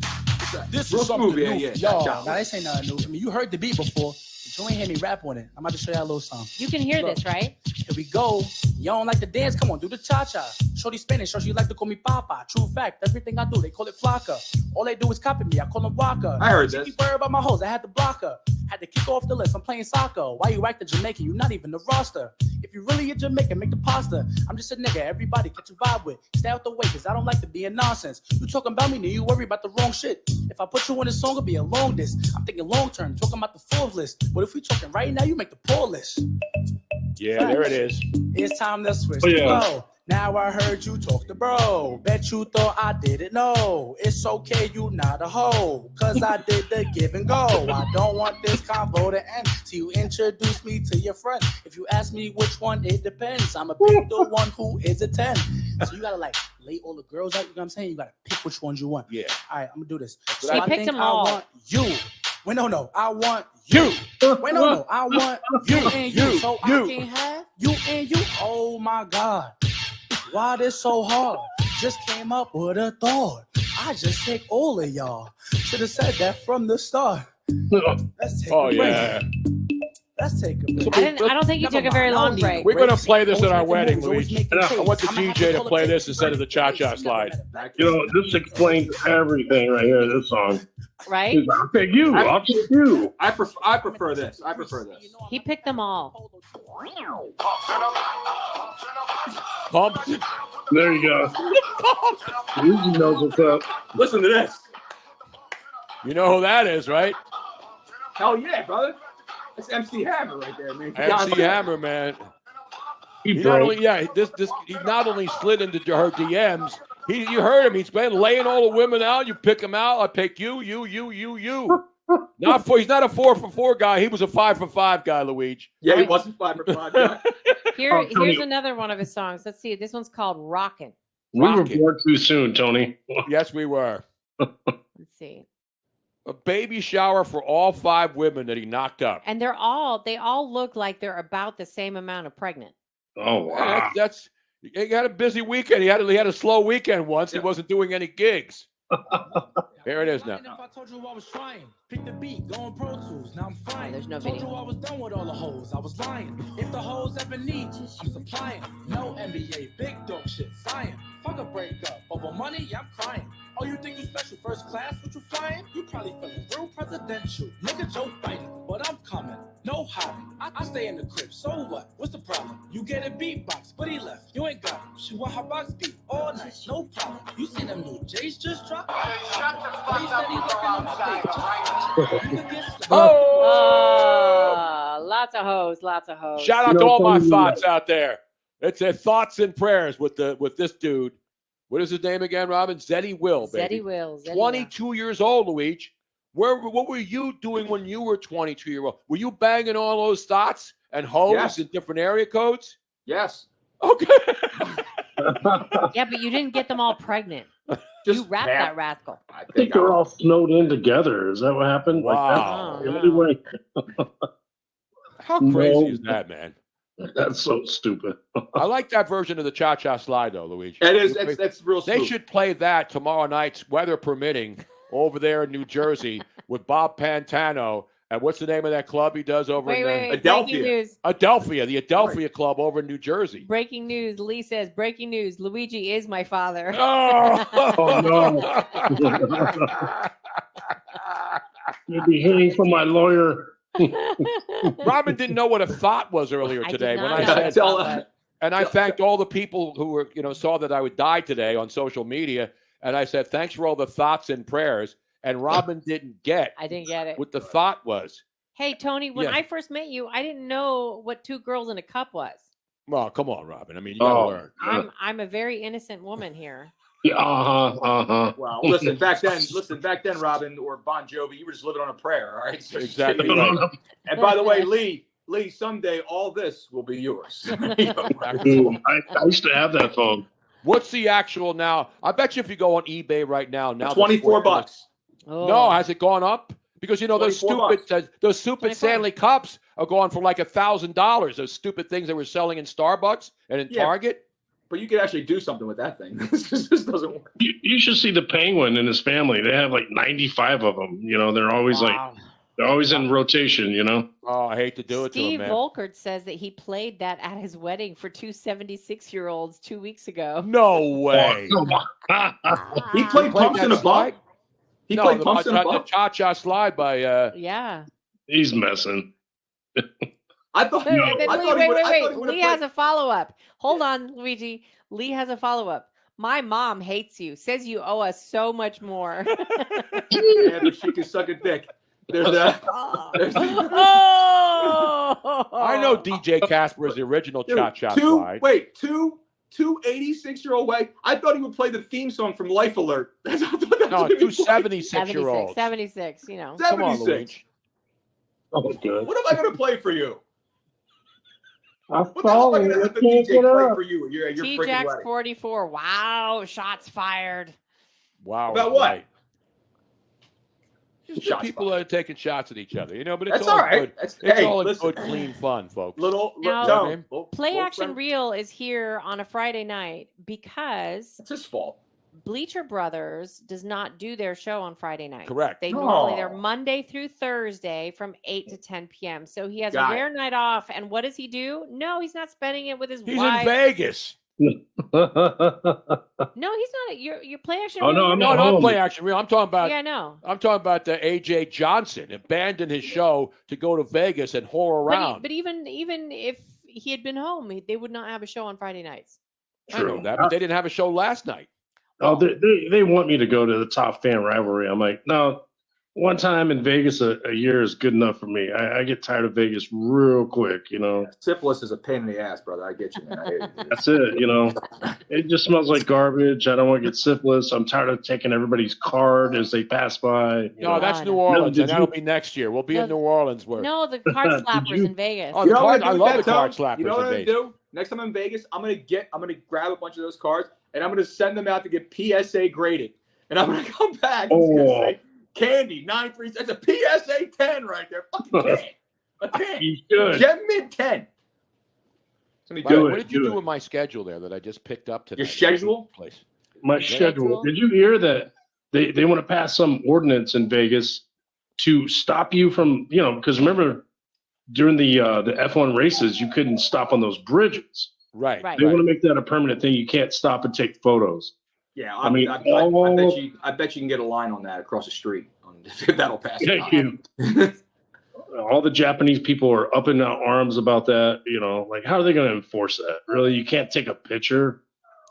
This Real is something smooth, yeah, new. yeah. Yo, Cha-cha. now this ain't nothing new to me. You heard the beat before, but you ain't hear me rap on it. I'm about to show y'all a little something. You can hear Look. this, right? Here we go. You don't like to dance? Come on, do the cha-cha. Shorty Spanish, so she like to call me Papa. True fact, everything I do, they call it Flocka. All they do is copy me, I call them Waka. I heard She this. keep worried about my hoes, I had to block her. Had to kick off the list, I'm playing soccer. Why you acting Jamaican? You not even the roster. If you really a Jamaican, make the pasta. I'm just a nigga, everybody catch a vibe with. Stay out the way, cause I don't like to be in nonsense. You talking about me, then you worry about the wrong shit. If I put you in a song, it'll be a long disc. I'm thinking long term, talking about the full list. But if we talking right now, you make the pull list. Yeah, there it is. It's time to switch. Oh, yeah. Flow. Now I heard you talk to bro. Bet you thought I didn't know. It's okay, you not a hoe. Cause I did the give and go. I don't want this convo to end till you introduce me to your friend. If you ask me which one, it depends. I'ma pick the one who is a 10. So you gotta like lay all the girls out, you know what I'm saying? You gotta pick which ones you want. Yeah. All right, I'm gonna do this. He picked them all. I want you. Wait, no, I want you. Wait, no, I want you and you. So I can have you and you. Oh my God. Why this so hard? Just came up with a thought. I just take all of y'all. Should have said that from the start. Let's take a break. Let's take a break. I don't think you took a very long break. We're going to play this at our wedding, Luigi. I want the DJ to play this instead of the cha-cha slide. You know, this explains everything right here. This song, right? I'll take you. I'll take you. I prefer this. He picked them all. Pump. There you go. Luigi knows what's up. Listen to this. You know who that is, right? Hell yeah, brother. That's MC Hammer right there, man. MC Hammer, man. He not only he not only slid into her DMs. You heard him. He's been laying all the women out. You pick him out. I pick you. He's not a 4-for-4 guy. He was a 5-for-5 guy, Luigi. Yeah, he wasn't 5-for-5 guy. Here's another one of his songs. Let's see. This one's called Rockin'. We were born too soon, Tony. Yes, we were. Let's see. A baby shower for all 5 women that he knocked up. And they all look like they're about the same amount of pregnant. Oh wow! He had a busy weekend. He had a slow weekend once. He wasn't doing any gigs. Here it is now. If I told you I was trying, pick the beat, going Pro Tools. Now I'm flying. There's no told video. you I was done with all the hoes. I was lying. If the hoes ever need, I'm supplying. No NBA, big dog shit, science. Fuck a breakup over money, I'm crying. Oh, you think you special first class? What you flying? You probably feeling real presidential. Nigga Joe Biden, but I'm coming. No hiding. I stay in the crib. So what? What's the problem? You get a beatbox, but he left. You ain't got him. She want her box beat all night. No problem. You see them new J's just dropped? Oh, lots of hoes. Shout out to all my thoughts out there. It's a thoughts and prayers with this dude. What is his name again, Robin? Zeddy Will, baby. Zeddy Will. 22 years old, Luigi. What were you doing when you were 22 years old? Were you banging all those thoughts and hoes in different area codes? Yes. Okay. Yeah, but you didn't get them all pregnant. You wrapped that rascal. I think they're all snowed in together. Is that what happened? Wow. Like that? Anyway. How crazy is that, man? That's so stupid. I like that version of the cha-cha slide, though, Luigi. It is. That's real smooth. They should play that tomorrow night, weather permitting, over there in New Jersey with Bob Pantano. And what's the name of that club he does over in Adelphia? Adelphia, the Adelphia Club over in New Jersey. Breaking news. Lee says, breaking news. Luigi is my father. Oh, no. You'll be hearing from my lawyer. Robin didn't know what a thought was earlier today when I said, and I thanked all the people who were, saw that I would die today on social media. And I said, thanks for all the thoughts and prayers. And Robin didn't get. I didn't get it. What the thought was. Hey, Tony, when I first met you, I didn't know what 2 girls in a cup was. Well, come on, Robin. I mean, you gotta learn. I'm a very innocent woman here. Yeah, Wow. Listen, back then, Robin or Bon Jovi, you were just living on a prayer, all right? Exactly. Right. And by the way, Lee, someday all this will be yours. Dude, I used to have that phone. What's the actual now? I bet you if you go on eBay right now $24. Oh. No, has it gone up? Because those stupid Stanley cups are going for like $1,000. Those stupid things they were selling in Starbucks and in Target. But you could actually do something with that thing. This just doesn't work. You should see the Penguin and his family. They have like 95 of them. They're always they're always in rotation. Oh, I hate to do it to him, Steve man. Volkert says that he played that at his wedding for 2 76-year-olds 2 weeks ago. No way. He played Pumps in a Buck. He played Pumps in a Buck. The cha-cha slide by. Yeah. He's messing. I thought. Wait. Lee has a follow-up. Hold on, Luigi. Lee has a follow-up. My mom hates you. Says you owe us so much more. Yeah, but she can suck a dick. There's that. Oh! I know DJ Casper is the original cha-cha slide. Two two 86-year-old way. I thought he would play the theme song from Life Alert. I thought that's No, what he two would play. 76-year-olds. 76, you know. Come on, 76. Luigi. Oh, good. What am I going to play for you? I'm What the hell am I falling. going to I have the can't DJ get play up. for you at your freaking T-Jax wedding? 44. Wow, shots fired. Wow. About what? right. Just the Shots people that are taking shots at each other, but it's That's all all right. good. That's, It's hey, all in listen, good, clean fun, folks. Now, no, Play Action Reel is here on a Friday night because It's his fault. Bleacher Brothers does not do their show on Friday nights. Correct. They normally they're No. Monday through Thursday from 8 to 10 p.m. So he has Got a rare night off. And what does he do? No, he's not spending it with his He's wife. in Vegas. No, he's not. Your Play Action Oh, Reel. no, you're I'm not- at No, home. not Play Action Real. I'm talking about. Yeah, no. I'm talking about AJ Johnson abandoned his show to go to Vegas and whore around. But even if he had been home, they would not have a show on Friday nights. I know that, but they didn't have a show last night. Oh, they want me to go to the top fan rivalry. I'm like, no, one time in Vegas a year is good enough for me. I get tired of Vegas real quick, Syphilis is a pain in the ass, brother. I get you, man. I hear you. That's it, It just smells like garbage. I don't want to get syphilis. I'm tired of taking everybody's card as they pass by. No, that's God. New Orleans, did and that'll you- be next year. We'll be No, in New Orleans. No, the card Did slappers you- in Vegas. Oh, You the know what card, I'm I gonna do love with the that, card Tom? slappers You know what in I'm Vegas. gonna do? Next time I'm in Vegas, I'm gonna grab a bunch of those cards and I'm gonna send them out to get PSA graded. And I'm gonna come back and it's gonna Oh. say Candy 9-3. That's a PSA 10 right there. Fucking 10. A 10. You should. Gem mid 10. Somebody By the do way, it. what did you do do it. with my schedule there that I just picked up today? Your schedule? Place. My schedule. Did you hear that they want to pass some ordinance in Vegas to stop you from, because remember during the F1 races, you couldn't stop on those bridges. Right. Right. They want to make that a permanent thing. You can't stop and take photos. Yeah, I mean, I all- bet you can get a line on that across the street. That'll pass. it Thank by. you. All the Japanese people are up in arms about that. Like, how are they going to enforce that? Really? You can't take a picture?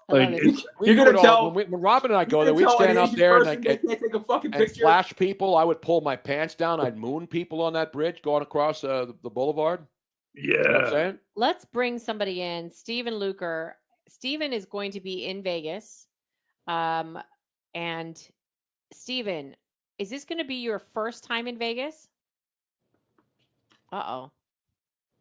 I love Like, it. it's, We You're do gonna it all. tell- When Robin and I go You there, can we'd tell an stand up Asian there person they can't take a fucking and picture. flash people. I would pull my pants down. I'd moon people on that bridge going across the boulevard. You know what I'm yeah. saying? Let's bring somebody in. Steven Luker. Steven is going to be in Vegas. And Steven, is this going to be your first time in Vegas? Uh-oh.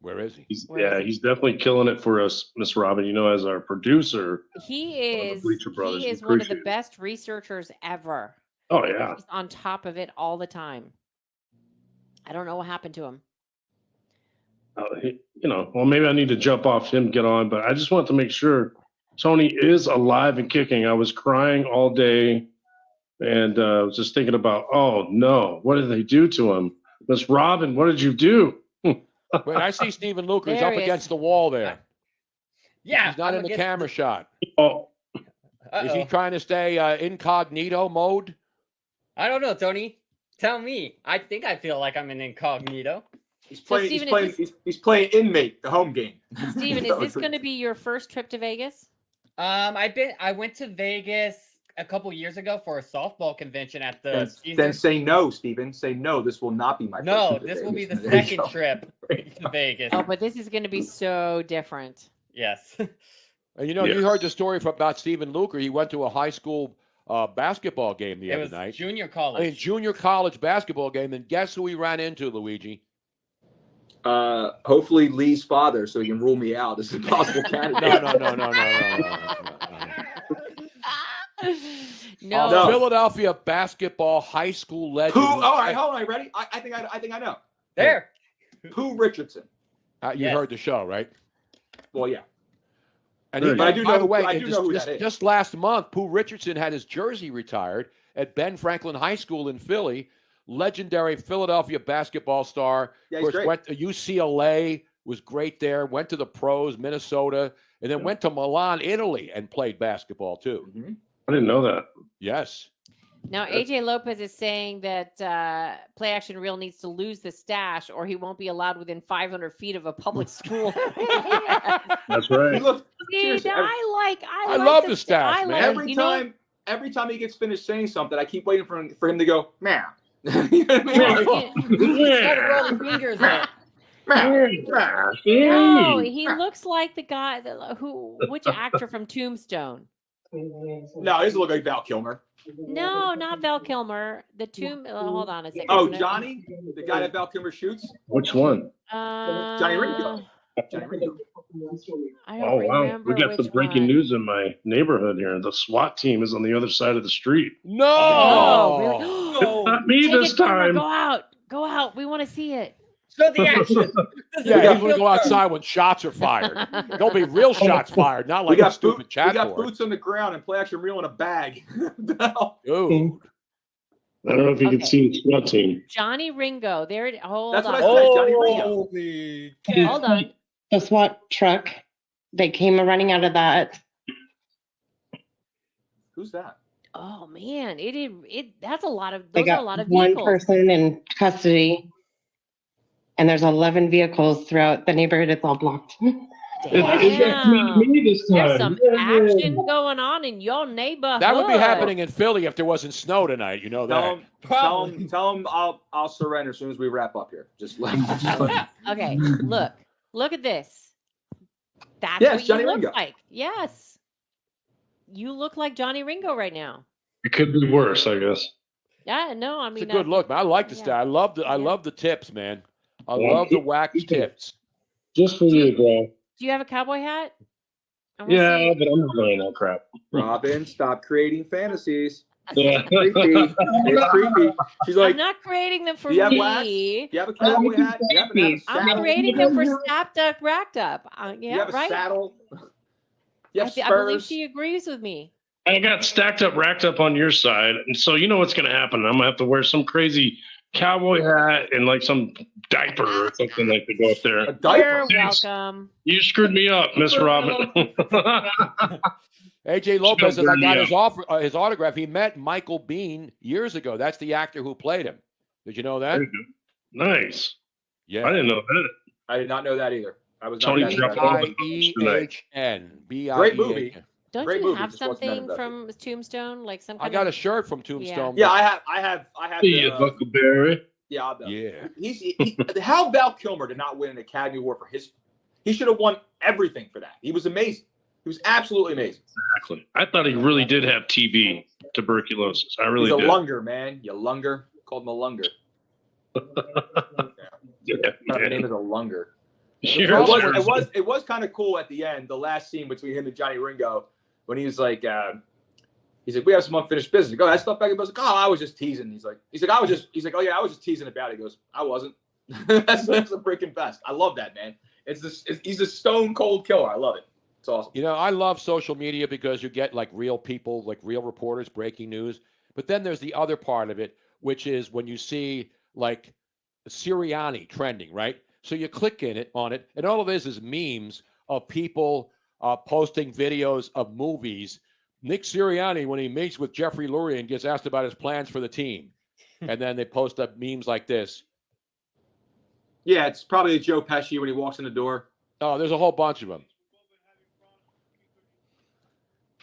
Where is he? He's definitely killing it for us, Miss Robin. As our producer. He One of the is Bleacher Brothers. he We is one of the appreciate it. best researchers ever. Oh yeah. He's on top of it all the time. I don't know what happened to him. Well, maybe I need to jump off him, get on, but I just want to make sure Tony is alive and kicking. I was crying all day and was just thinking about, oh no, what did they do to him? Miss Robin, what did you do? Wait, I see Stephen Luker. He's There up he is. against the wall there. Yeah. He's not I'm in the against camera shot. Oh, Is he Uh-oh. trying to stay incognito mode? I don't know, Tony. Tell me. I think I feel like I'm in incognito. He's So, playing. Steven, He's playing inmate, the home game. Steven, is this going to be your first trip to Vegas? I went to Vegas a couple years ago for a softball convention at the Then say no, Steven. Say no. This will not be my. No, first trip to this will be the Vegas. There you second go. trip to Vegas. Oh, but this is going to be so different. Yes. And you heard the story about Stephen Luker. He went to a high school basketball game the It other was night. junior I mean, college. junior college basketball game. And guess who he ran into, Luigi? Hopefully Lee's father, so he can rule me out as a possible candidate. No. No. Philadelphia basketball high school legend. Who? All right, hold on. Ready? I think I know. There. Pooh Richardson. You Yes. heard the show, right? Well, yeah. And But I do by know- the way, I do know who that is. just last month, Pooh Richardson had his jersey retired at Ben Franklin High School in Philly. Legendary Philadelphia basketball star. Yeah, Of he's course, great. went to UCLA, was great there, went to the pros, Minnesota, and then went to Milan, Italy, and played basketball too. Mhm. I didn't know that. Yes. Now, AJ Lopez is saying that Play Action Reel needs to lose the stash or he won't be allowed within 500 feet of a public school. That's right. Look, See, seriously, I love like the stash, I man. like- every you know- time, every time he gets finished saying something, I keep waiting for him to go, man. You know what I mean? Like, Gotta roll the fingers. No, he looks like the guy which actor from Tombstone? No, he doesn't look like Val Kilmer. No, not Val Kilmer. Hold on a second. Oh, Johnny, the guy that Val Kilmer shoots. Which one? Johnny Ringo. Johnny Ringo. I don't remember we got some breaking news in my neighborhood here. The SWAT team is on the other side of the street. No, Oh, really? It's not me this time. Go out. We want to see it. Show the action. Yeah, he's going to go outside when shots are fired. There'll be real shots fired, not like a stupid chat We got board. boots on the ground and play action reel in a bag. Dude. I don't know if you can see the SWAT team. Johnny Ringo. There it. Hold That's on. what I said, Johnny Ringo. Hold on. The SWAT truck. They came running out of that. Who's that? Oh man, that's a lot of. They Those are a got lot of one vehicles. person in custody, and there's 11 vehicles throughout the neighborhood. It's all blocked. It's not me this time. There's some action going on in your neighborhood. That would be happening in Philly if there wasn't snow tonight. You know that. Tell him I'll surrender as soon as we wrap up here. Just let Okay, look at this. That's Yes, what Johnny you look Ringo. like. Yes, you look like Johnny Ringo right now. It could be worse, I guess. Yeah, no, I It's mean a good look, man. I like the style. I love the tips, man. I love the wax tips. Just for you, bro. Do you have a cowboy hat? I wanna Yeah, see it. but I'm not wearing that crap. Robin, stop creating fantasies. Yeah. Creepy. It's creepy. She's like, I'm not creating them for do you have me. wax? Do you have a cowboy hat? Do you have a I'm saddle? creating them for Snapped Up, Racked Up. Do Yeah, you have a right. saddle? You have I believe spurs? she agrees with me. I got stacked up, racked up on your side. And so you know what's going to happen. I'm going to have to wear some crazy cowboy hat and like some diaper or something like to go up there. A diaper? You're welcome. You screwed me up, Miss Robin. AJ Lopez, as I got Yeah. his autograph, he met Michael Biehn years ago. That's the actor who played him. Did you know that? Nice. Yeah. I didn't know that. I did not know that either. I was Tony not that dropped all the B-I-E-H-N. Great movie. Don't Great you movie, have just wasn't that something invested. from Tombstone, like some I kind got a of? shirt from Tombstone. Yeah, I have. See you, Huckleberry. Yeah, I'll know. Yeah. How Val Kilmer did not win an Academy Award for his? He should have won everything for that. He was amazing. He was absolutely amazing. Exactly. I thought he really did have TB, tuberculosis. I really He's a did. lunger, man. You lunger. Called him a lunger. Yeah, His name is a lunger. Sure. It was kind of cool at the end, the last scene between him and Johnny Ringo, when he was like, we have some unfinished business. He goes, that stuff back in. I was like, oh, I was just teasing. He's like, oh yeah, I was just teasing about it. He goes, I wasn't. that's the freaking best. I love that, man. He's a stone cold killer. I love it. It's awesome. You know, I love social media because you get like real people, like real reporters breaking news. But then there's the other part of it, which is when you see like Sirianni trending, right? So you click on it, and all of this is memes of people posting videos of movies. Nick Sirianni, when he meets with Jeffrey Lurie and gets asked about his plans for the team, and then they post up memes like this. Yeah, it's probably Joe Pesci when he walks in the door. Oh, there's a whole bunch of them.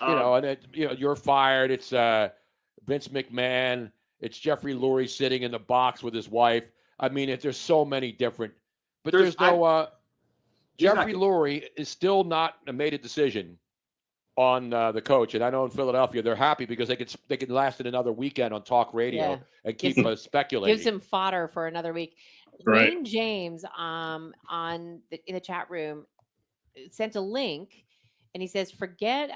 You know, and you're fired. It's Vince McMahon. It's Jeffrey Lurie sitting in the box with his wife. I mean, there's so many different. But there's no. Jeffrey Lurie is still not made a decision on the coach, and I know in Philadelphia they're happy because they can last it another weekend on talk radio and keep speculating. Gives him fodder for another week. Right. Wayne James in the chat room sent a link, and he says, forget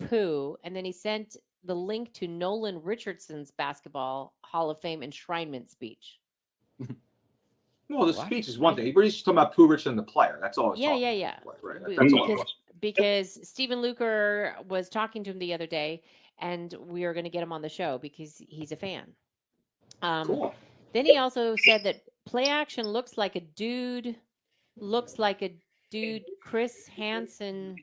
poo, and then he sent the link to Nolan Richardson's basketball Hall of Fame enshrinement speech. Well, the speech is one thing. We're just talking about Pooh Richardson, the player. That's all. Yeah. Right. That's all. Because Stephen Luker was talking to him the other day, and we are going to get him on the show because he's a fan. Cool. Then he also said that play action looks like a dude. Chris Hansen.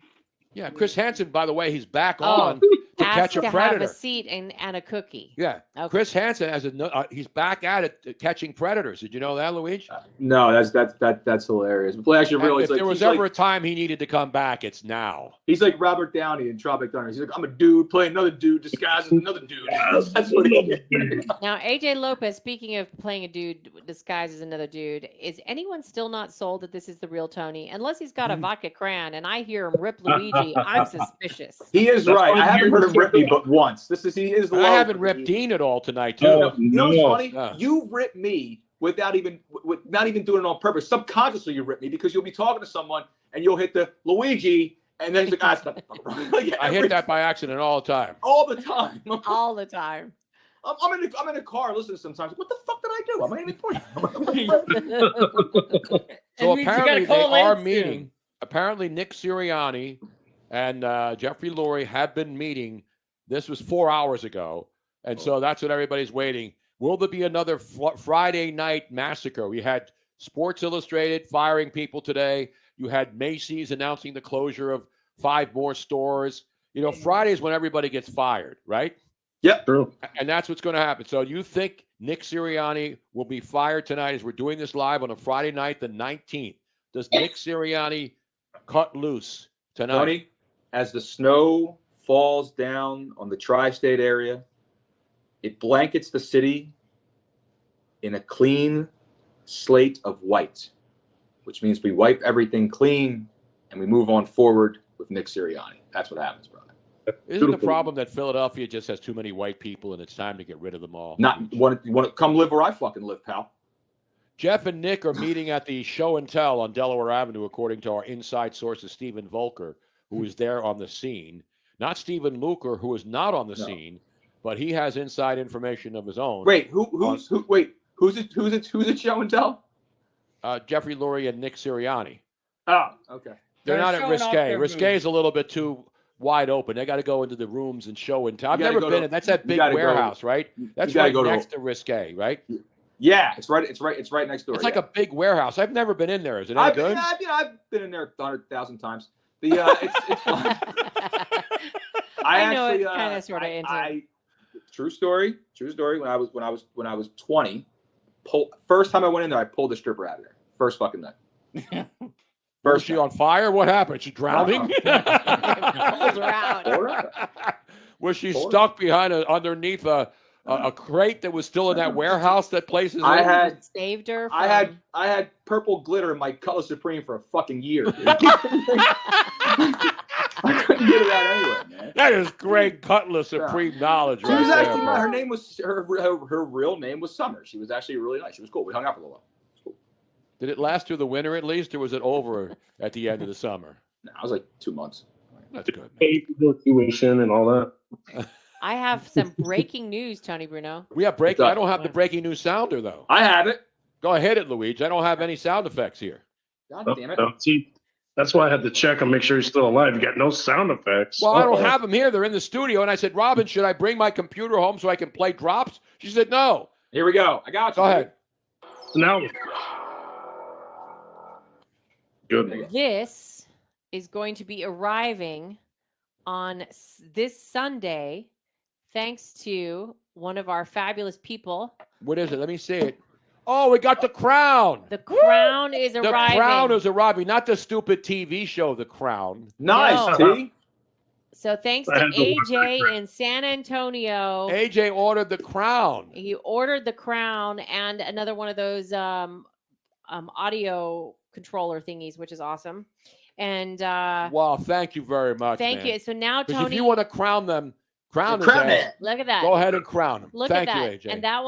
Yeah, Chris Hansen, by the way, he's back on. to Asked catch a to have predator. a seat and a cookie. Yeah. Okay. Chris Hansen has he's back at it catching predators. Did you know that, Luigi? No, that's hilarious. But actually, And really, if there was ever a time he needed to come back, it's now. He's like Robert Downey in Tropic Thunder. He's like, I'm a dude playing another dude disguised as another dude. That's what he is. Now, AJ Lopez, speaking of playing a dude disguised as another dude, is anyone still not sold that this is the real Tony? Unless he's got a vodka cran and I hear him rip Luigi, I'm suspicious. He is right. I haven't heard him rip me but once. He is. I haven't ripped Dean at all tonight, too. You know what's funny? You rip me without even not even doing it on purpose. Subconsciously, you rip me because you'll be talking to someone and you'll hit the Luigi, and then he's like, "Ah, like, I hit that by accident all the time. All the time. All the time. I'm in a car listening sometimes. What the fuck did I do? I'm not even pointing. So apparently they are meeting. Apparently Nick Sirianni and Jeffrey Lurie have been meeting. This was 4 hours ago. And so that's what everybody's waiting. Will there be another Friday night massacre? We had Sports Illustrated firing people today. You had Macy's announcing the closure of 5 more stores. You know, Friday is when everybody gets fired, right? Yep. True. And that's what's going to happen. So you think Nick Sirianni will be fired tonight as we're doing this live on a Friday night, the 19th? Does Nick Sirianni cut loose tonight? Tony, as the snow falls down on the tri-state area, it blankets the city in a clean slate of white, which means we wipe everything clean and we move on forward with Nick Sirianni. That's what happens, brother. Isn't the problem that Philadelphia just has too many white people and it's time to get rid of them all? You want to come live where I fucking live, pal. Jeff and Nick are meeting at the Show and Tell on Delaware Avenue, according to our inside sources, Stephen Volker, who was there on the scene. Not Stephen Luker, who is not on the scene, but he has inside information of his own. Wait, who's it Show and Tell? Jeffrey Lurie and Nick Sirianni. Oh, okay. They're not at Risque. Risque is a little bit too wide open. They got to go into the rooms and show and tell. I've never been in. That's that big warehouse, right? That's right next to Risque, right? Yeah, it's right next door. It's like a big warehouse. I've never been in there. Is it any I've good? I've been in there 100,000 times. It's fun. I know it's kind of sort of into. True story. When I was 20, first time I went in there, I pulled a stripper out of there. First fucking night. Was she on fire? What happened? She drowning? Was she stuck behind underneath a crate that was still in that warehouse that places? I had saved her. I had purple glitter in my Cutlass Supreme for a fucking year. I couldn't get it out anywhere, man. That is great Cutlass Supreme knowledge. She was actually her name was her real name was Summer. She was actually really nice. She was cool. We hung out for a little while. Did it last through the winter at least, or was it over at the end of the summer? No, it was like 2 months. That's good. Tuition and all that. I have some breaking news, Tony Bruno. We have breaking. I don't have the breaking news sounder though. I have it. Go ahead, Luigi. I don't have any sound effects here. God damn it! See, that's why I had to check and make sure he's still alive. You got no sound effects. Well, I don't have them here. They're in the studio, and I said, Robin, should I bring my computer home so I can play drops? She said, no. Here we go. I got you. Go ahead. Now. Good. This is going to be arriving on this Sunday, thanks to one of our fabulous people. What is it? Let me see it. Oh, we got The Crown. The Crown is arriving. The Crown is arriving, not the stupid TV show, The Crown. Nice, T. So thanks to AJ in San Antonio. AJ ordered The Crown. He ordered The Crown and another one of those audio controller thingies, which is awesome. And wow, thank you very much. Thank you. So now, Tony, if you want to crown them, crown it. Look at that. Go ahead and crown them. Look thank at that. you, AJ. And that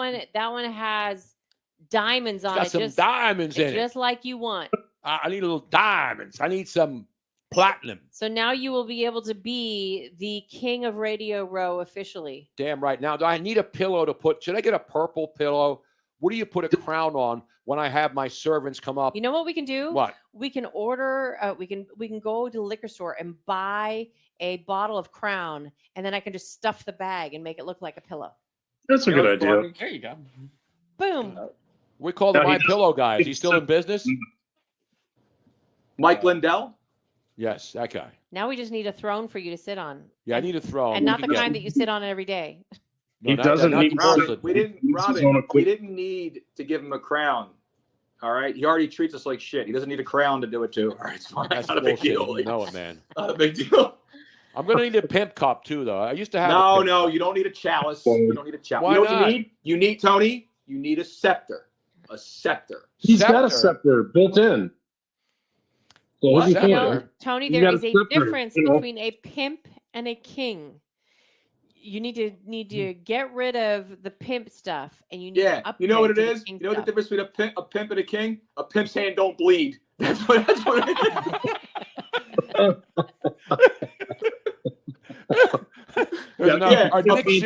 one has diamonds on it. Got some diamonds in it. Just like you want. I need little diamonds. I need some platinum. So now you will be able to be the king of Radio Row officially. Damn right. Now, do I need a pillow to put? Should I get a purple pillow? What do you put a crown on when I have my servants come up? You know what we can do? What? We can order. We can go to the liquor store and buy a bottle of Crown, and then I can just stuff the bag and make it look like a pillow. That's a good idea. There you go. Boom. We call the My Pillow guy. Is he still in business? Mike Lindell? Yes, that guy. Now we just need a throne for you to sit on. Yeah, I need a throne. And We not can the get- kind that you sit on every day. No, He not that- doesn't not need the Robin, person. we didn't. He needs his Robin, own we equipment. didn't need to give him a crown. All right, he already treats us like shit. He doesn't need a crown to do it too. All right, it's fine. That's Not a big bullshit. deal. You know it, man. Not a big deal. I'm gonna need a pimp cup too, though. I used to have. a No, pimp no, cup. you don't need a chalice. You don't need a chalice. Why You know what not? you need? You need, Tony, you need a scepter. A scepter. He's got a scepter built in. So What? he Scepter? can't. Tony, You there got is a a scepter, difference you know? between a pimp and a king. You need to get rid of the pimp stuff, and you need Yeah, to you know what it upgrade to the is? king You know the stuff. difference between a pimp and a king? A pimp's hand don't bleed. That's what it is. Are Nick fucking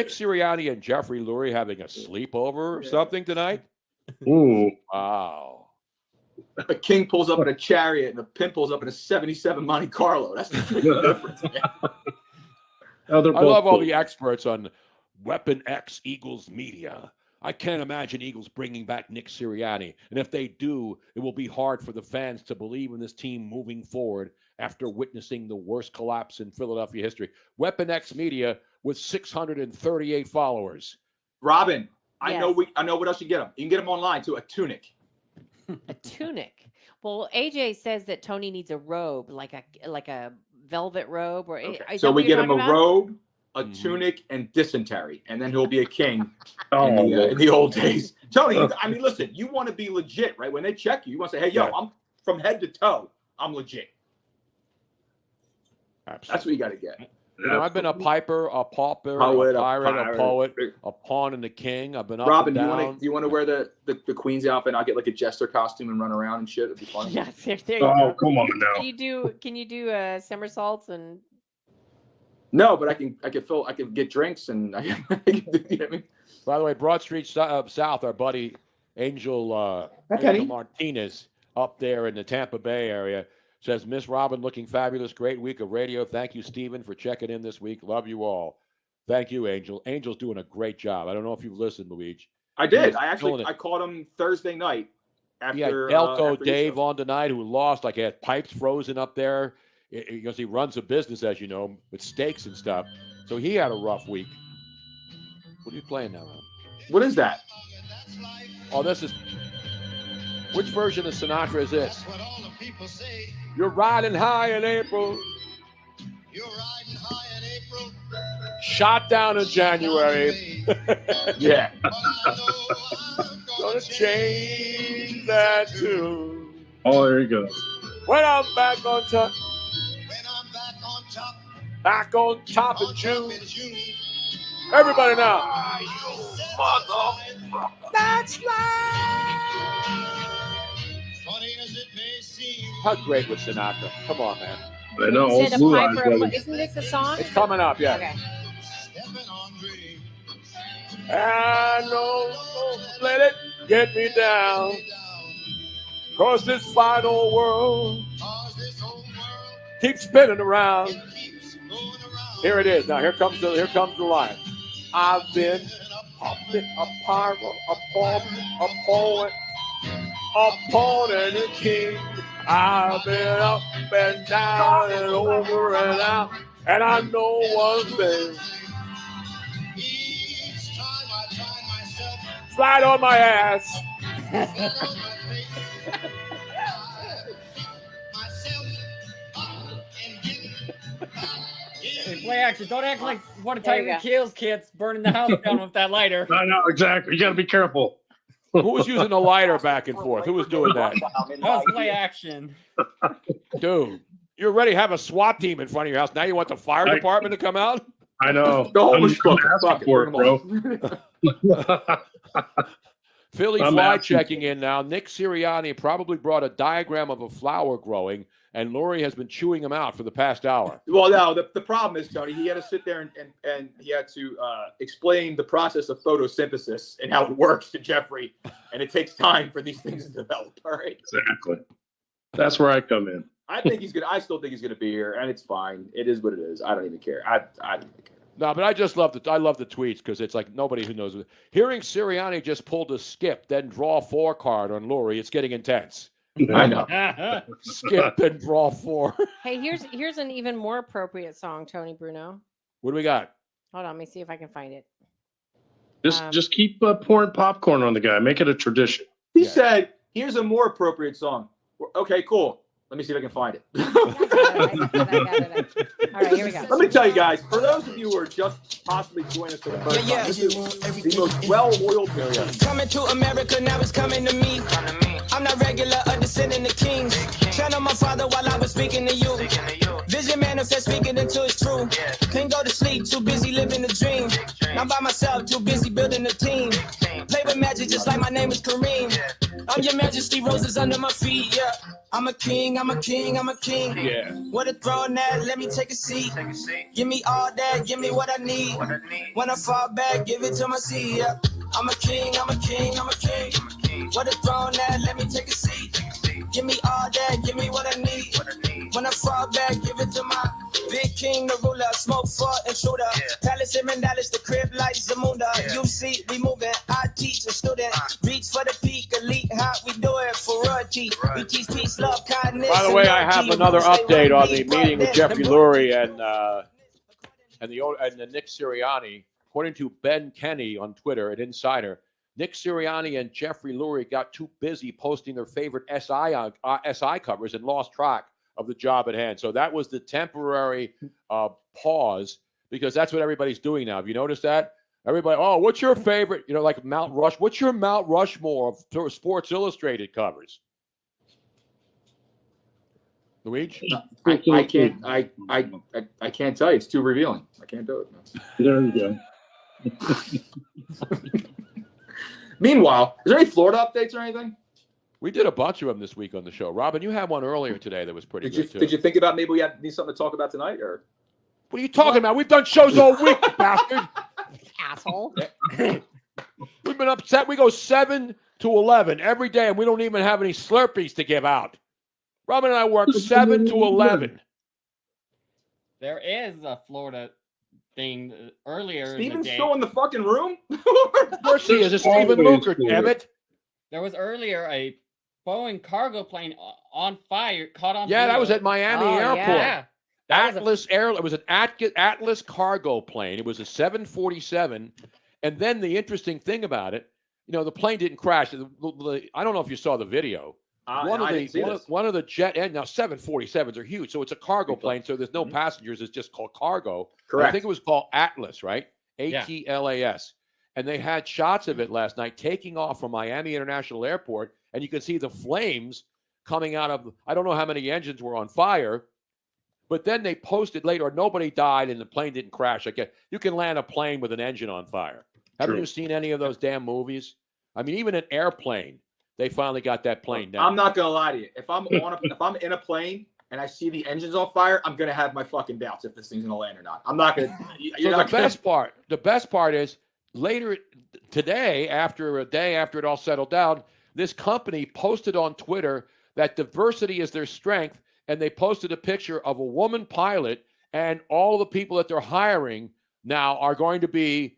Sirianni and Jeffrey Lurie having a sleepover or something tonight? Ooh. Wow. A king pulls up in a chariot and a pimp pulls up in a 77 Monte Carlo. That's the difference, man. Oh, they're I both love all cool. the experts on Weapon X Eagles media. I can't imagine Eagles bringing back Nick Sirianni. And if they do, it will be hard for the fans to believe in this team moving forward after witnessing the worst collapse in Philadelphia history. Weapon X media with 638 followers. Robin, I Yes. know what else you get them. You can get them online too. A tunic. A tunic. Well, AJ says that Tony needs a robe, like a velvet robe, or Okay. is So that we what you're get him a talking about? robe, a tunic, and dysentery, and then he'll be a king Oh, in the old days. Tony, I mean, listen, you want to be legit, right? When they check you, you want to say, "Hey, yo, Yeah. I'm from head to toe. I'm legit." Absolutely. That's what you got to get. You know, I've been a piper, a pauper, Poet, a a pirate, a pirate. poet, a pawn, and a king. I've been up Robin, and do down. you want to wear the queen's outfit? I'll get like a jester costume and run around and shit. It'd be fun. Yes, there you Oh, go. come on now. Can you do somersaults and No, but I can get drinks and I can do, you know what I mean? By the way, Broad Street South, our buddy Angel Kenny. Martinez up there in the Tampa Bay area says, Miss Robin looking fabulous. Great week of radio. Thank you, Stephen, for checking in this week. Love you all. Thank you, Angel. Angel's doing a great job. I don't know if you've listened, Luigi. I did. He's killing it. I caught him Thursday night after He had Delco after Dave your show. on tonight who lost, like he had pipes frozen up there because he runs a business, as you know, with steaks and stuff. So he had a rough week. What are you playing now, man? What is that? Oh, this is. Which version of Sinatra is this? You're riding high in April. Shot down in January. Yeah. Gonna change that too. Oh, there you go. When I'm back on top. Back on top in June. Everybody now. That's right. How great was Sinatra? Come on, man. I know. You Old said a Blue Eyes piper? Brothers. Isn't this a song? It's coming up, yeah. Okay. I know, let it get me down. Cause this fine old world keeps spinning around. Here it is. Now here comes the line. I've been a pirate, a poet, a pawn and a king. I've been up and down and over and out, and I know one thing. Slide on my ass. Hey, play action. Don't act like one of There you Tiger go. Kills kids burning the house down with that lighter. I know, exactly. You got to be careful. Who was using a lighter back and forth? Who was doing that? That was play action. Dude, you already have a SWAT team in front of your house. Now you want the fire department to come out? I know. The whole I'm book. asking Fuck it, for it, bring 'em bro. Philly I'm Fly asking. checking in now. Nick Sirianni probably brought a diagram of a flower growing, and Lurie has been chewing him out for the past hour. Well, no, the problem is, Tony, he had to sit there and he had to explain the process of photosynthesis and how it works to Jeffrey. And it takes time for these things to develop. All right. Exactly. That's where I come in. I still think he's gonna be here, and it's fine. It is what it is. I don't even care. I don't even care. No, but I just love I love the tweets because it's like nobody who knows. Hearing Sirianni just pulled a skip, then draw 4 card on Lurie, it's getting intense. I know. Skip and draw 4. Hey, here's an even more appropriate song, Tony Bruno. What do we got? Hold on, let me see if I can find it. Just keep pouring popcorn on the guy. Make it a tradition. He said, "Here's a more appropriate song." Okay, cool. Let me see if I can find it. All right, here we go. Let me tell you guys, for those of you who are just possibly joining us for the first time, this is the most well-oiled video. Coming to America, now it's coming to me. I'm not regular, a descendant of kings. Channel my father while I was speaking to you. Vision manifest, speaking until it's true. Can't go to sleep, too busy living the dream. Not by myself, too busy building a team. Play with magic just like my name is Kareem. I'm your majesty, roses under my feet, yeah. I'm a king, I'm a king, I'm a king. Yeah. What a throne that, let me take a seat. Give me all that, give me what I need. When I fall back, give it to my seat, yeah. I'm a king, I'm a king, I'm a king. What a throne that, let me take a seat. Give me all that, give me what I need. When I fall back, give it to my big king, the ruler. Smoke for intruder. Palace in Mandalis, the crib like Zamunda. You see, we moving. I teach a student. Reach for the peak, elite hot. We do it for royalty. We teach peace, love, kindness. By the way, I have another update on the meeting with Jeffrey Lurie and Nick Sirianni. According to Ben Kenny on Twitter at Insider, Nick Sirianni and Jeffrey Lurie got too busy posting their favorite SI covers and lost track of the job at hand. So that was the temporary pause, because that's what everybody's doing now. Have you noticed that? Everybody, oh, what's your favorite? You know, like Mount Rush. What's your Mount Rushmore of Sports Illustrated covers? Luigi? I can't tell you. It's too revealing. I can't do it. There you go. Meanwhile, is there any Florida updates or anything? We did a bunch of them this week on the show. Robin, you had one earlier today that was pretty good, too. Did you think about maybe we need something to talk about tonight? Or what are you talking about? We've done shows all week, bastard. Asshole. We've been upset. We go 7 to 11 every day, and we don't even have any Slurpees to give out. Robin and I work 7 to 11. There is a Florida thing earlier. Steven's still in the fucking room? Of course he is. It's Steven Luker, damn it. There was earlier a Boeing cargo plane on fire, caught on Yeah, video. that was at Miami Airport. Yeah. Atlas It was an Atlas cargo plane. It was a 747. And then the interesting thing about it, you know, the plane didn't crash. I don't know if you saw the video. One of the jet end, now 747s are huge, so it's a cargo plane, so there's no passengers. It's just called cargo. Correct. I think it was called Atlas, right? ATLAS. And they had shots of it last night taking off from Miami International Airport, and you could see the flames coming out of, I don't know how many engines were on fire, but then they posted later, nobody died and the plane didn't crash. You can land a plane with an engine on fire. Haven't you seen any of those damn movies? I mean, even an airplane, they finally got that plane down. I'm not gonna lie to you. If I'm in a plane and I see the engines on fire, I'm gonna have my fucking doubts if this thing's gonna land or not. I'm not gonna. The best part is later today, after a day after it all settled down, this company posted on Twitter that diversity is their strength, and they posted a picture of a woman pilot, and all the people that they're hiring now are going to be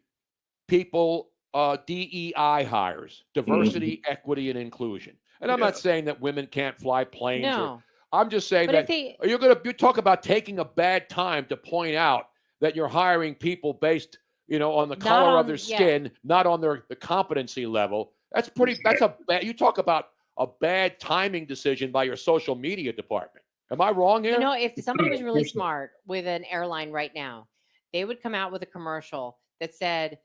people, DEI hires, diversity, equity, and inclusion. And I'm not saying that women can't fly planes. No. I'm just saying that you talk about taking a bad time to point out that you're hiring people based, on the color of their skin, not on the competency level. That's a bad, you talk about a bad timing decision by your social media department. Am I wrong here? If somebody was really smart with an airline right now, they would come out with a commercial that said,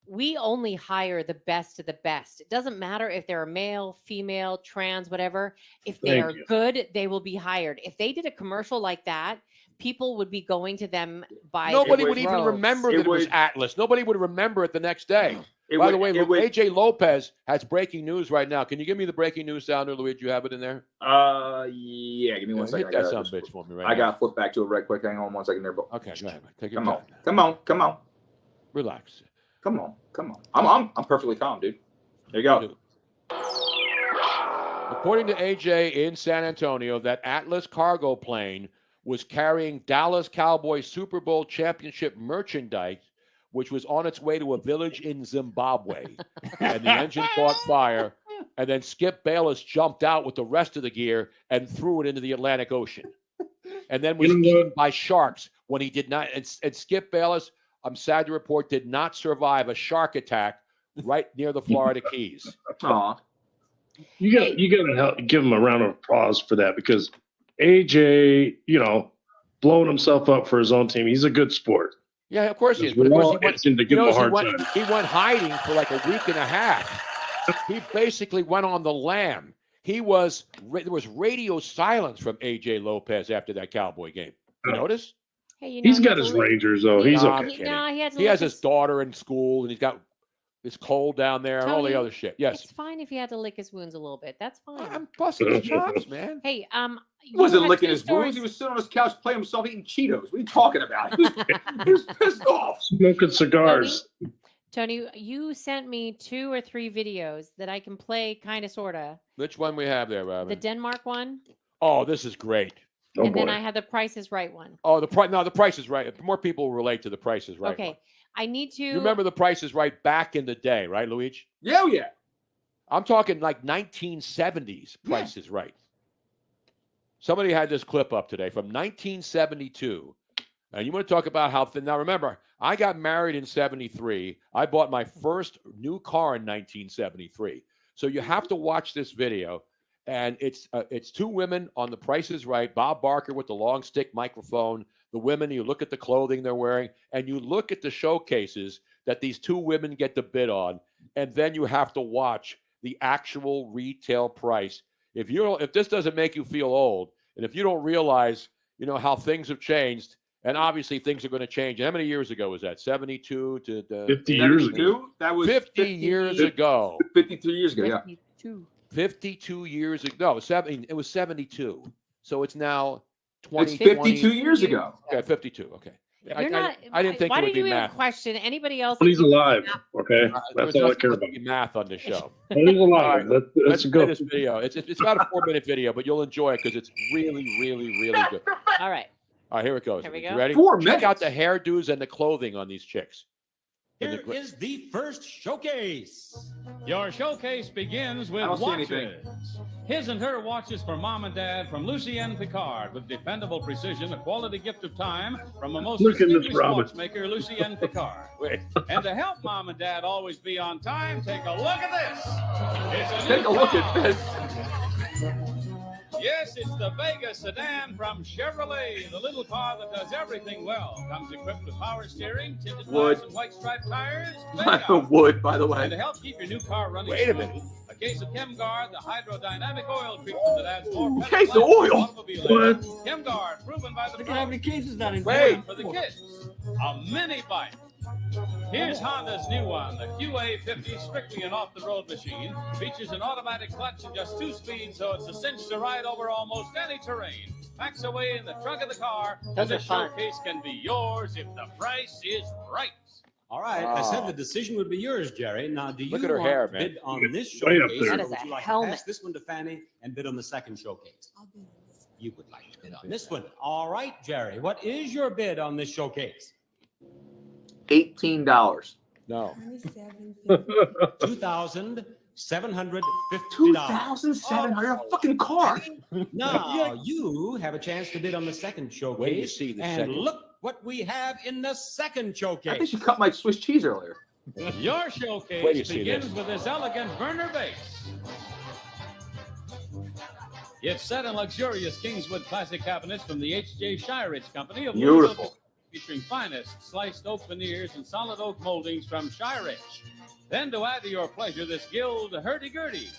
we only hire the best of the best. It doesn't matter if they're male, female, trans, whatever. If they are good, they will be hired. If they did a commercial like that, people would be going to them by Nobody would even remember that it was Atlas. Nobody would remember it the next day. By the way, AJ Lopez has breaking news right now. Can you give me the breaking news sounder, Luigi? You have it in there? Yeah. Give me 1 second. Hit that son of a bitch for me right now. I got to flip back to it right quick. Hang on 1 second there. Okay, go ahead. Take your time. Come on. Relax. Come on. I'm perfectly calm, dude. There you go. According to AJ in San Antonio, that Atlas cargo plane was carrying Dallas Cowboys Super Bowl championship merchandise, which was on its way to a village in Zimbabwe. And the engine caught fire And then Skip Bayless jumped out with the rest of the gear and threw it into the Atlantic Ocean. And then was eaten by sharks when he did not. And Skip Bayless, I'm sad to report, did not survive a shark attack right near the Florida Keys. Aw. You gotta give him a round of applause for that, because AJ, blowing himself up for his own team. He's a good sport. Yeah, of course he is. But of course he went hiding for like a week and a half. He basically went on the lam. There was radio silence from AJ Lopez after that Cowboy game. You notice? Hey, he's got his Rangers though. He's okay. He has his daughter in school, and he's got his cold down there and all the other shit. Yes, it's fine if he had to lick his wounds a little bit. That's fine. I'm busting his chops, man. Hey, he wasn't licking his wounds. He was sitting on his couch playing himself eating Cheetos. What are you talking about? He was pissed off. Smoking cigars. Tony, you sent me 2 or 3 videos that I can play, kind of, sort of. Which one we have there, Robin? The Denmark one. Oh, this is great. And then I had the Price is Right one. Oh, the Price is Right. More people relate to the Price is Right. Okay, one. I need to. You remember the Price is Right back in the day, right, Luigi? Yeah, yeah. I'm talking like 1970s Price is Right. Somebody had this clip up today from 1972. And you want to talk about how thin. Now, remember, I got married in 73. I bought my first new car in 1973. So you have to watch this video. And it's 2 women on The Price is Right. Bob Barker with the long stick microphone. The women, you look at the clothing they're wearing, and you look at the showcases that these 2 women get to bid on. And then you have to watch the actual retail price. If this doesn't make you feel old, and if you don't realize, how things have changed, and obviously things are going to change. How many years ago was that? 72 to 50 years ago. That was 50 years ago. 52 years ago, yeah. 52 years ago. It was 72. So it's now 20. It's 52 years ago. Okay, 52. Okay. You're not. I didn't think why it would do you be even math. question anybody else? When he's alive, okay? That's all I care about. Math on the show. When he's alive, Let's go. play this video. It's about a 4-minute video, but you'll enjoy it because it's really, really, really good. All right. All right, here it goes. Here we go. You ready? 4 Check minutes. out the hairdos and the clothing on these chicks. Here is the first showcase. Your showcase begins with I don't see watches. anything. His and her watches for mom and dad from Lucienne Picard with dependable precision, a quality gift of time from a most Look at this, distinguished Robin. watchmaker, Lucienne Picard. Wait. And to help mom and dad always be on time, take a look at this. It's a Take new a look car. at this. Yes, it's the Vega sedan from Chevrolet, the little car that does everything well. Comes equipped with power steering, tinted Wood. glass, and white striped tires. Wood, by the And way. to help keep your new car running Wait a smooth, minute. a case of ChemGuard, the hydrodynamic oil treatment that adds more Case of life to oil? automobile What? engine. ChemGuard, proven by the Look at how many cases down in Wait. for the kids. A mini bike. Here's Honda's new one, the QA50, strictly an off-the-road machine. Features an automatic clutch and just 2 speeds, so it's a cinch to ride over almost any terrain. Packs away in the trunk of the car, Those and are the fun. showcase can be yours if the price is right. All right, I said the decision would be yours, Jerry. Now, do you Look at her want hair, to man. bid on this Way up showcase, there. or That is would a you like to helmet. pass this one to Fanny and bid on the second showcase? You would like to bid on this one. All right, Jerry, what is your bid on this showcase? $18. No. $2,750. $2,700 a fucking car. Now you have a chance to bid on the second showcase. Wait till you see the and second. look what we have in the second showcase. I think she cut my Swiss cheese earlier. Your Wait till you showcase see begins this. with this elegant burner base. It's set in luxurious Kingswood classic cabinets from the H.J. Shirich Company of Louisville, Beautiful. featuring finest sliced oak veneers and solid oak moldings from Shirich. Then to add to your pleasure, this Guild hurdy-gurdy.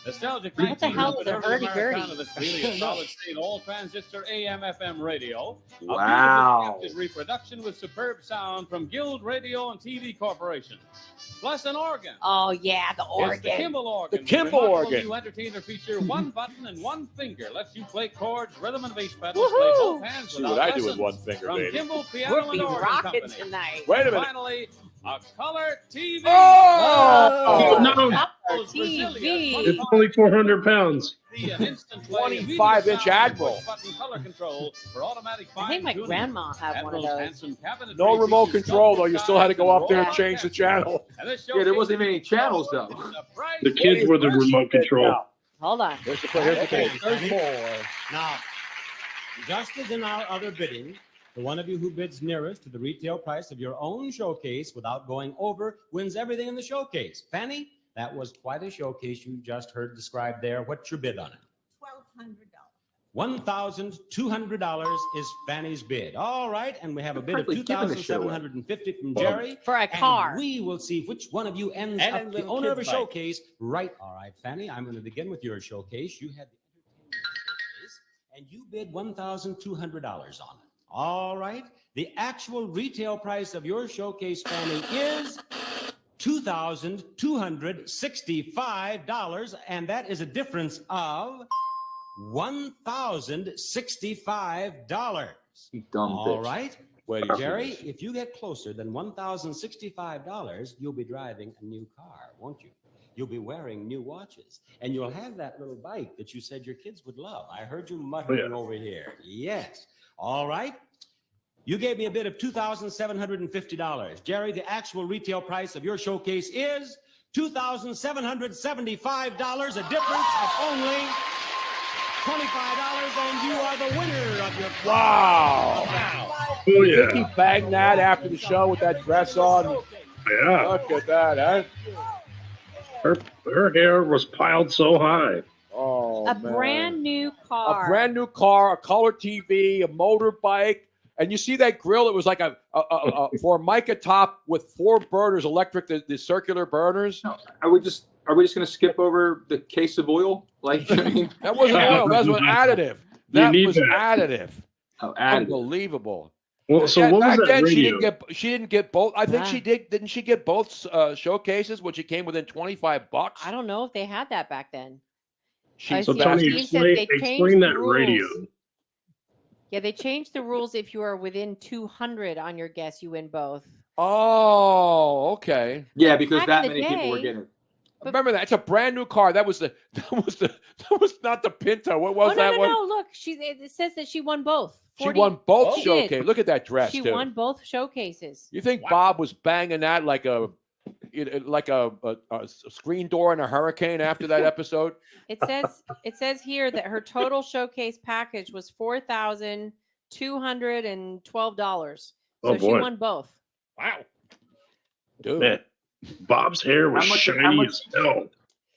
Nostalgic What the hell is a 1970s hurdy-gurdy? Americana that's really a solid-state all-transistor AM/FM radio. A Wow. beautifully crafted reproduction with superb sound from Guild Radio and TV Corporation. Plus an organ. Oh yeah, the It's the organ. Kimball organ. The Kimball Remarkable organ. new entertainer feature, one button and one finger. Lets you play chords, rhythm, and bass pedals. Woohoo! Play both hands See without what I do with lessons. one finger, From baby. Kimball Piano We'll and be Organ rocking Company. tonight. Wait a minute. Finally, A color TV. Oh! No. Those Brazilian It's only 400 pounds. 25-inch Admiral. Color control for automatic I think my fine-tuning. grandma had one of Admiral's those. handsome cabinetry No remote features control, though. double You still had to go up there and size change the channel. and this Yeah, there showcase wasn't even any channels though. The kids were the remote control. Hold on. Here's the case. There's more. Now, just as in our other bidding, the one of you who bids nearest to the retail price of your own showcase without going over wins everything in the showcase. Fanny, that was quite a showcase you just heard described there. What's your bid on it? $1,200. $1,200 is Fanny's bid. All right, and we have a bid of Hardly giving a shit away. $2,750 from Jerry. For a car. And we will see which one of you ends And a up the little owner of a kid's bike. showcase. Right. All right, Fanny, I'm going to begin with your showcase. You had the entertainment showcase, and you bid $1,200 on it. All right. The actual retail price of your showcase, Fanny, is $2,265, and that is a difference of $1,065. You dumb All bitch. right. Wait, you Jerry, see this. if you get closer than $1,065, you'll be driving a new car, won't you? You'll be wearing new watches, and you'll have that little bike that you said your kids would love. I heard you muttering over here. Yes. All right. You gave me a bid of $2,750. Jerry, the actual retail price of your showcase is $2,775, a difference of only $25, and you are the winner of your Wow. Oh, You yeah. think he banged that after the show with that dress on? Yeah. Look at that, huh? Her hair was piled so high. Oh, A man. brand new car. A brand new car, a color TV, a motorbike. And you see that grill? It was like a Formica top with 4 burners, electric, the circular burners. No, are we just gonna skip over the case of oil? Like, I mean, That wasn't oil. That was additive. That need was that. additive. oh, added. Unbelievable. Well, so Yeah, what was back that then radio? she didn't get both. I think Yeah. she did. Didn't she get both showcases when she came within $25? I don't know if they had that back then. She I So see. Tony, Steve said they changed explain the that radio. rules. Yeah, they changed the rules. If you are within 200 on your guess, you win both. Oh, okay. Yeah, because Back that in the many people were day- getting it. Remember that? It's a brand new car. That was not the Pinto. What was Oh, that no, one? no. Look, it says that she won both. She won both She did. showcase. Look at that dress, She too. won both showcases. You think Bob was banging that like a screen door in a hurricane after that episode? It says here that her total showcase package was $4,212. So Oh, she boy. won both. Wow. Dude. Man, Bob's hair was How shiny much- as hell.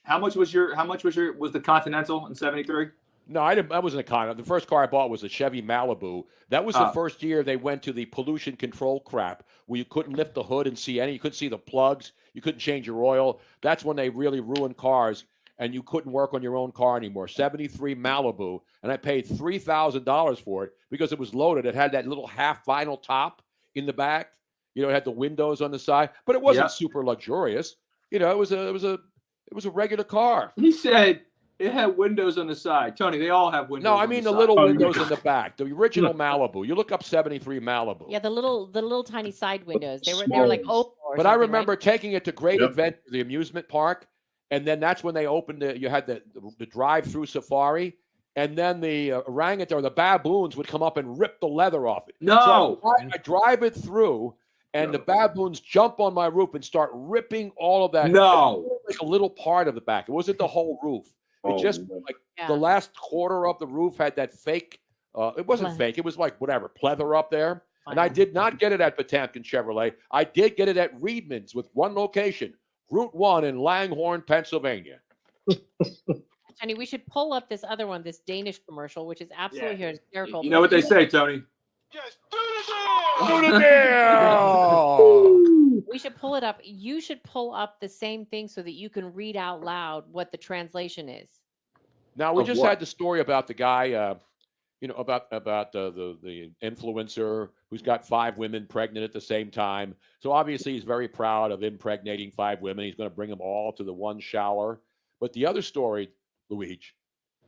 How much was the Continental in '73? No, I didn't. I wasn't a Continental. The first car I bought was a Chevy Malibu. That was the Oh. first year they went to the pollution control crap, where you couldn't lift the hood and see any. You couldn't see the plugs. You couldn't change your oil. That's when they really ruined cars, and you couldn't work on your own car anymore. '73 Malibu, and I paid $3,000 for it because it was loaded. It had that little half vinyl top in the back. You know, it had the windows on the side, but it wasn't Yep. super luxurious. You know, it was a regular car. He said it had windows on the side. Tony, they all have windows. No, I on mean the the side. little Oh, windows yeah. in the back. The original Malibu. You look up '73 Malibu. Yeah, the little tiny side windows. They were like Small oval. Or But I something, remember right? taking it to Great Yep. Adventure, the amusement park, and then that's when they opened it. You had the drive-through safari, and then the orangutan or the baboons would come up and rip the leather off it. No. So I drive it through, and the baboons jump on my roof and start ripping all of that. No. Like a little part of the back. It wasn't the whole roof. It Oh, just man. like Yeah. the last quarter of the roof had that fake. It wasn't Ple- fake. It was like whatever pleather up there. And I Vinyl. did not get it at Potamkin Chevrolet. I did get it at Reedman's with one location, Route 1 in Langhorne, Pennsylvania. Tony, we should pull up this other one, this Danish commercial, which is absolutely hysterical. You know what they say, Tony? Do the deal! We should pull it up. You should pull up the same thing so that you can read out loud what the translation is. Now we Of just what? had the story about the guy, about the influencer who's got 5 women pregnant at the same time. So obviously he's very proud of impregnating 5 women. He's going to bring them all to the one shower. But the other story, Luigi,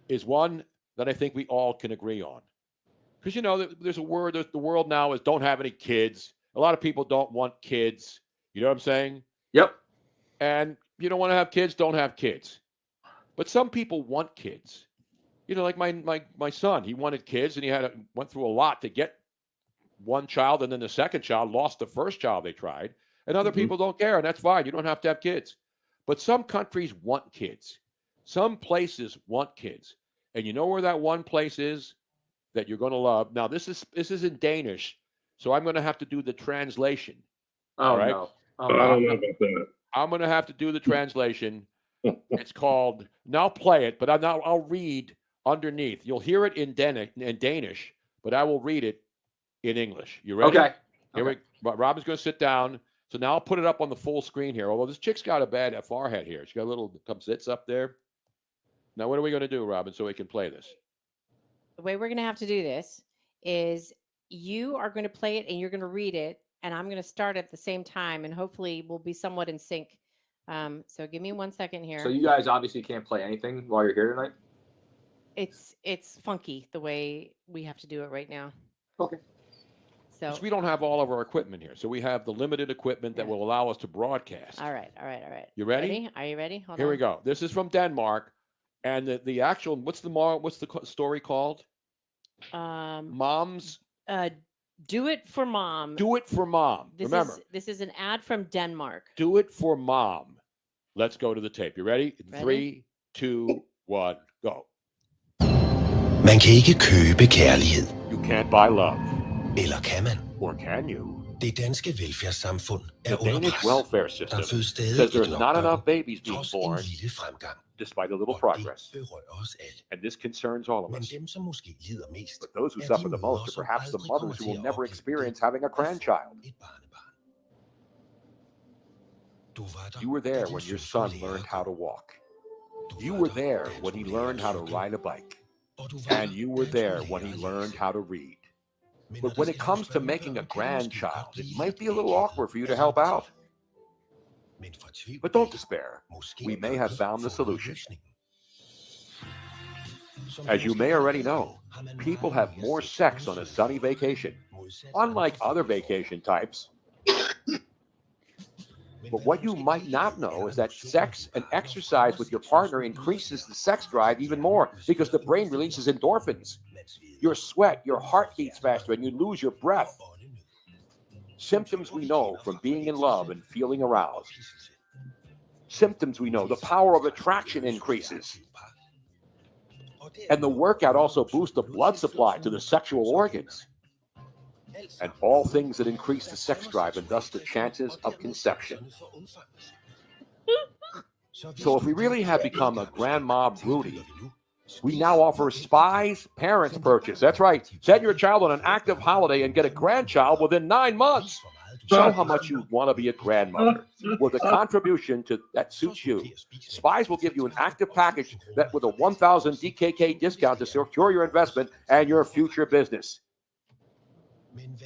is one that I think we all can agree on. Because there's a word. The world now is don't have any kids. A lot of people don't want kids. You know what I'm saying? Yep. And you don't want to have kids, don't have kids. But some people want kids. You know, like my son, he wanted kids, and he went through a lot to get one child, and then the second child lost the first child they tried. And other people don't care, and that's fine. You don't have to have kids. But some countries want kids. Some places want kids. And you know where that one place is that you're going to love? Now, this is in Danish, so I'm going to have to do the translation. Oh, all right? no. I don't know about that. I'm going to have to do the translation. It's called, now play it, but I'll read underneath. You'll hear it in Danish, but I will read it in English. You ready? Okay. Robin's going to sit down. So now I'll put it up on the full screen here. Although this chick's got a forehead here. She's got a little zits up there. Now, what are we going to do, Robin, so we can play this? The way we're going to have to do this is you are going to play it and you're going to read it, and I'm going to start at the same time, and hopefully we'll be somewhat in sync. So give me 1 second here. So you guys obviously can't play anything while you're here tonight? It's funky the way we have to do it right now. Okay. So Because we don't have all of our equipment here. So we have the limited equipment that will allow us to broadcast. All right. You ready? Are you ready? Hold Here on. we go. This is from Denmark. And the actual, what's the story called? Moms. Do it for mom. Do it for mom. Remember, this is an ad from Denmark. do it for mom. Let's go to the tape. You ready? 3, 2, 1, go. Man kan ikke købe kærlighed. You can't buy love. Eller kan man? Or can you? Det danske velfærdssamfund The er under Danish pres. welfare system Der fødes stadig says there's ikke not nok enough børn, babies being trods born, en lille fremgang. despite a little Og progress. det berører os alle. And this concerns all of Men us. dem, som måske lider mest, But those who er suffer de the mødre, most are som perhaps the aldrig mothers kommer who til will at never opleve experience det having a at få grandchild. et barnebarn. Du var der, You were da there din when your søn son lærte learned at how gå. to walk. Du You var were der, there da when he han skulle learned lære how at to cykle. ride a bike. Og du var And der, you da were han skulle there when he lære at learned læse. how to read. Men But når when der it skal comes laves to making a børnebørn, kan det måske godt grandchild, it blive might lidt be a little akavet awkward for you to at help hjælpe out. til. Men fortvivl But don't ikke. despair. Måske We may kan have vi found the få solution. løsningen. Som As you måske may har already hørt, know, har man people meget have mere more sex sex uden on a søn sunny for vacation, modsat unlike andre other familieformer. vacation types. Men But hvad what du you måske might ikke not ved, know er, is at that motion sex hos and partner exercise with your partner increases the sex drive even more because the brain releases endorphins. Your sweat, your heart beats faster, and you lose your breath. Symptoms we know from being in love and feeling aroused. Symptoms we know, the power of attraction increases. And the workout also boosts the blood supply to the sexual organs. And all things that increase the sex drive and thus the chances of conception. So if we really have become a grandma broody, we now offer Spy's Parents Purchase. That's right. Send your child on an active holiday and get a grandchild within 9 months. Show how much you want to be a grandmother with a contribution that suits you. Spies will give you an active package that with a 1,000 DKK discount to secure your investment and your future business.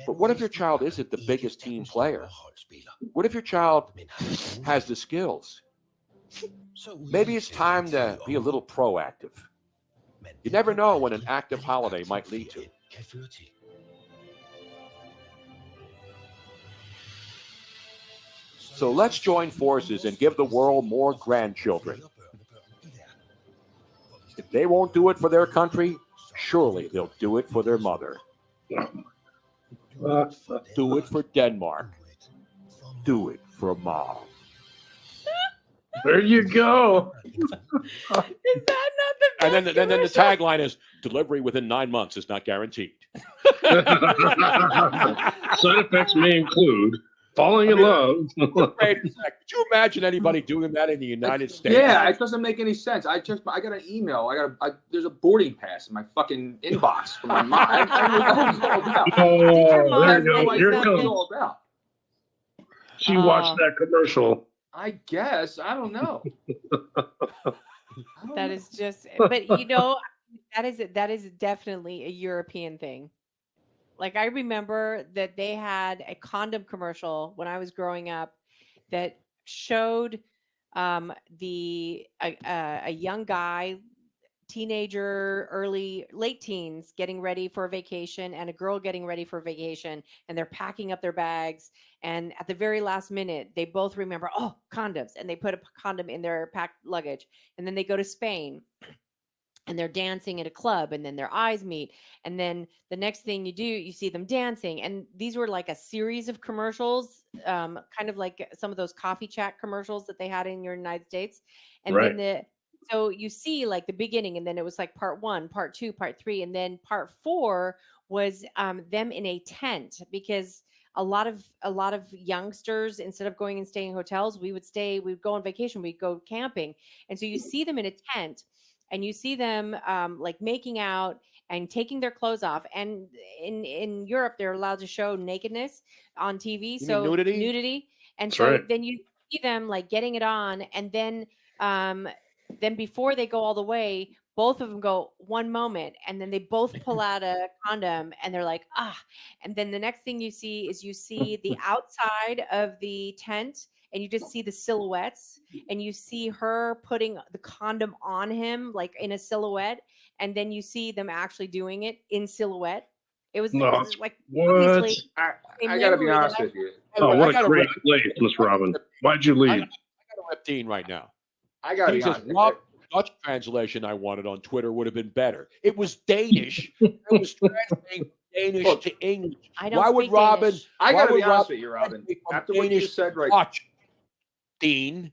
But what if your child isn't the biggest team player? What if your child has the skills? Maybe it's time to be a little proactive. You never know when an active holiday might lead to. So let's join forces and give the world more grandchildren. If they won't do it for their country, surely they'll do it for their mother. Do it for Denmark. Do it for mom. There you go. Is that not the And then the tagline is delivery within 9 months is not guaranteed. Side effects may include falling in love. Wait a sec. Could you imagine anybody doing that in the United States? Yeah, it doesn't make any sense. I got an email. There's a boarding pass in my fucking inbox from my mom. I don't know what it's all about. Oh, there you go. Here it What it's comes. all about. She watched that commercial. I guess. I don't know. That is just, but you know, that is definitely a European thing. Like I remember that they had a condom commercial when I was growing up that showed a young guy teenager, late teens getting ready for a vacation and a girl getting ready for a vacation, and they're packing up their bags. And at the very last minute, they both remember, oh, condoms, and they put a condom in their packed luggage. And then they go to Spain and they're dancing at a club, and then their eyes meet. And then the next thing you do, you see them dancing. And these were like a series of commercials, kind of like some of those coffee chat commercials that they had in your United States. And Right. then so you see like the beginning, and then it was like part 1, part 2, part 3, and then part 4 was them in a tent, because a lot of youngsters, instead of going and staying in hotels, we'd go on vacation, we'd go camping. And so you see them in a tent, and you see them like making out and taking their clothes off. And in Europe, they're allowed to show nakedness on TV. You So mean nudity? nudity. And That's so right. then you see them like getting it on, and then before they go all the way, both of them go one moment, and then they both pull out a condom, and they're like, ah. And then the next thing you see is the outside of the tent, and you just see the silhouettes, and you see her putting the condom on him like in a silhouette, and then you see them actually doing it in silhouette. It was No, like what? obviously a I gotta be memory that honest I- with you. Oh, I what a gotta great rip- place, Miss Robin. Why'd you I leave? got to rip Dean right now. I gotta He be says, honest. Rob, Dutch translation I wanted on Twitter would have been better. It was Danish. It was translating Danish Look, to English. I don't Why would speak Robin? Danish. I why gotta would be honest Robin with you, Robin. translate from After what you Danish just said, to right? Dutch, Dean.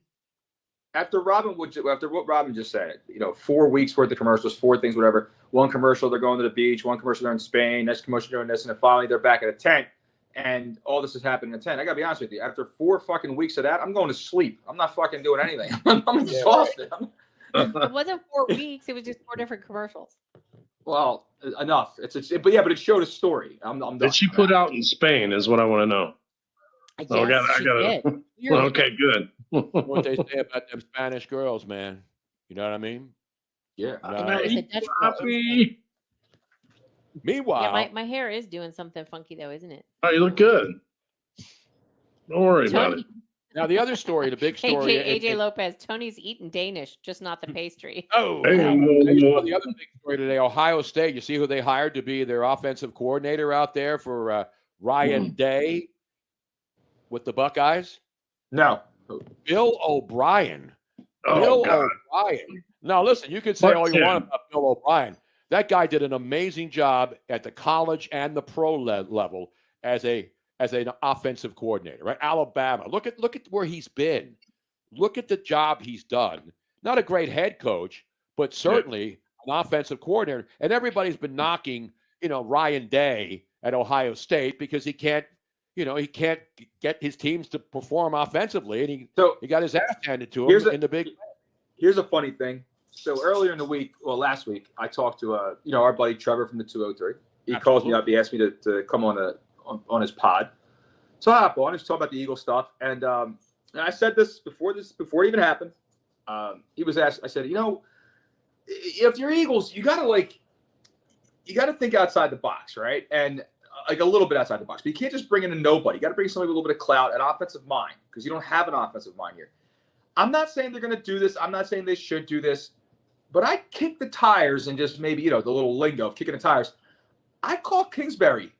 After what Robin just said, 4 weeks worth of commercials, 4 things, whatever. One commercial, they're going to the beach. One commercial, they're in Spain. Next commercial, doing this, and then finally they're back at a tent. And all this is happening in a tent. I gotta be honest with you. After 4 fucking weeks of that, I'm going to sleep. I'm not fucking doing anything. I'm exhausted. It wasn't 4 weeks. It was just 4 different commercials. Well, enough. But it showed a story. I'm done. Did she put out in Spain? Is what I want to know. Yes, Oh, I she got did. Well, okay, good. What they say about them Spanish girls, man. You know what I mean? Yeah. I know, it's a Dutch girl. Happy. Meanwhile, Yeah, my hair is doing something funky though, isn't it? Oh, you look good. Don't worry about it. now the other story, the big story. AJ Lopez, Tony's eating Danish, just not the pastry. Oh, Hey, the other big story today, Ohio State. You see who they hired to be their offensive coordinator out there for Ryan Day with the Buckeyes? No. Bill O'Brien. Oh, Bill God. O'Brien. Now, listen, you can say Fuck all you him. want about Bill O'Brien. That guy did an amazing job at the college and the pro level as an offensive coordinator, right? Alabama. Look at where he's been. Look at the job he's done. Not a great head coach, but certainly an offensive coordinator. And everybody's been knocking, Ryan Day at Ohio State because he can't get his teams to perform offensively, and he got his ass handed to him in the big. Here's a funny thing. So earlier in the week, last week, I talked to our buddy Trevor from the 203. He calls me up. He asked me to come on his pod. So I hop on. He's talking about the Eagle stuff, and I said this before it even happened. He was asked. I said, if you're Eagles, you gotta think outside the box, right? And like a little bit outside the box, but you can't just bring in a nobody. You got to bring somebody with a little bit of clout, an offensive mind, because you don't have an offensive mind here. I'm not saying they're going to do this. I'm not saying they should do this, but I kick the tires and just maybe, the little lingo of kicking the tires. I call Kingsbury,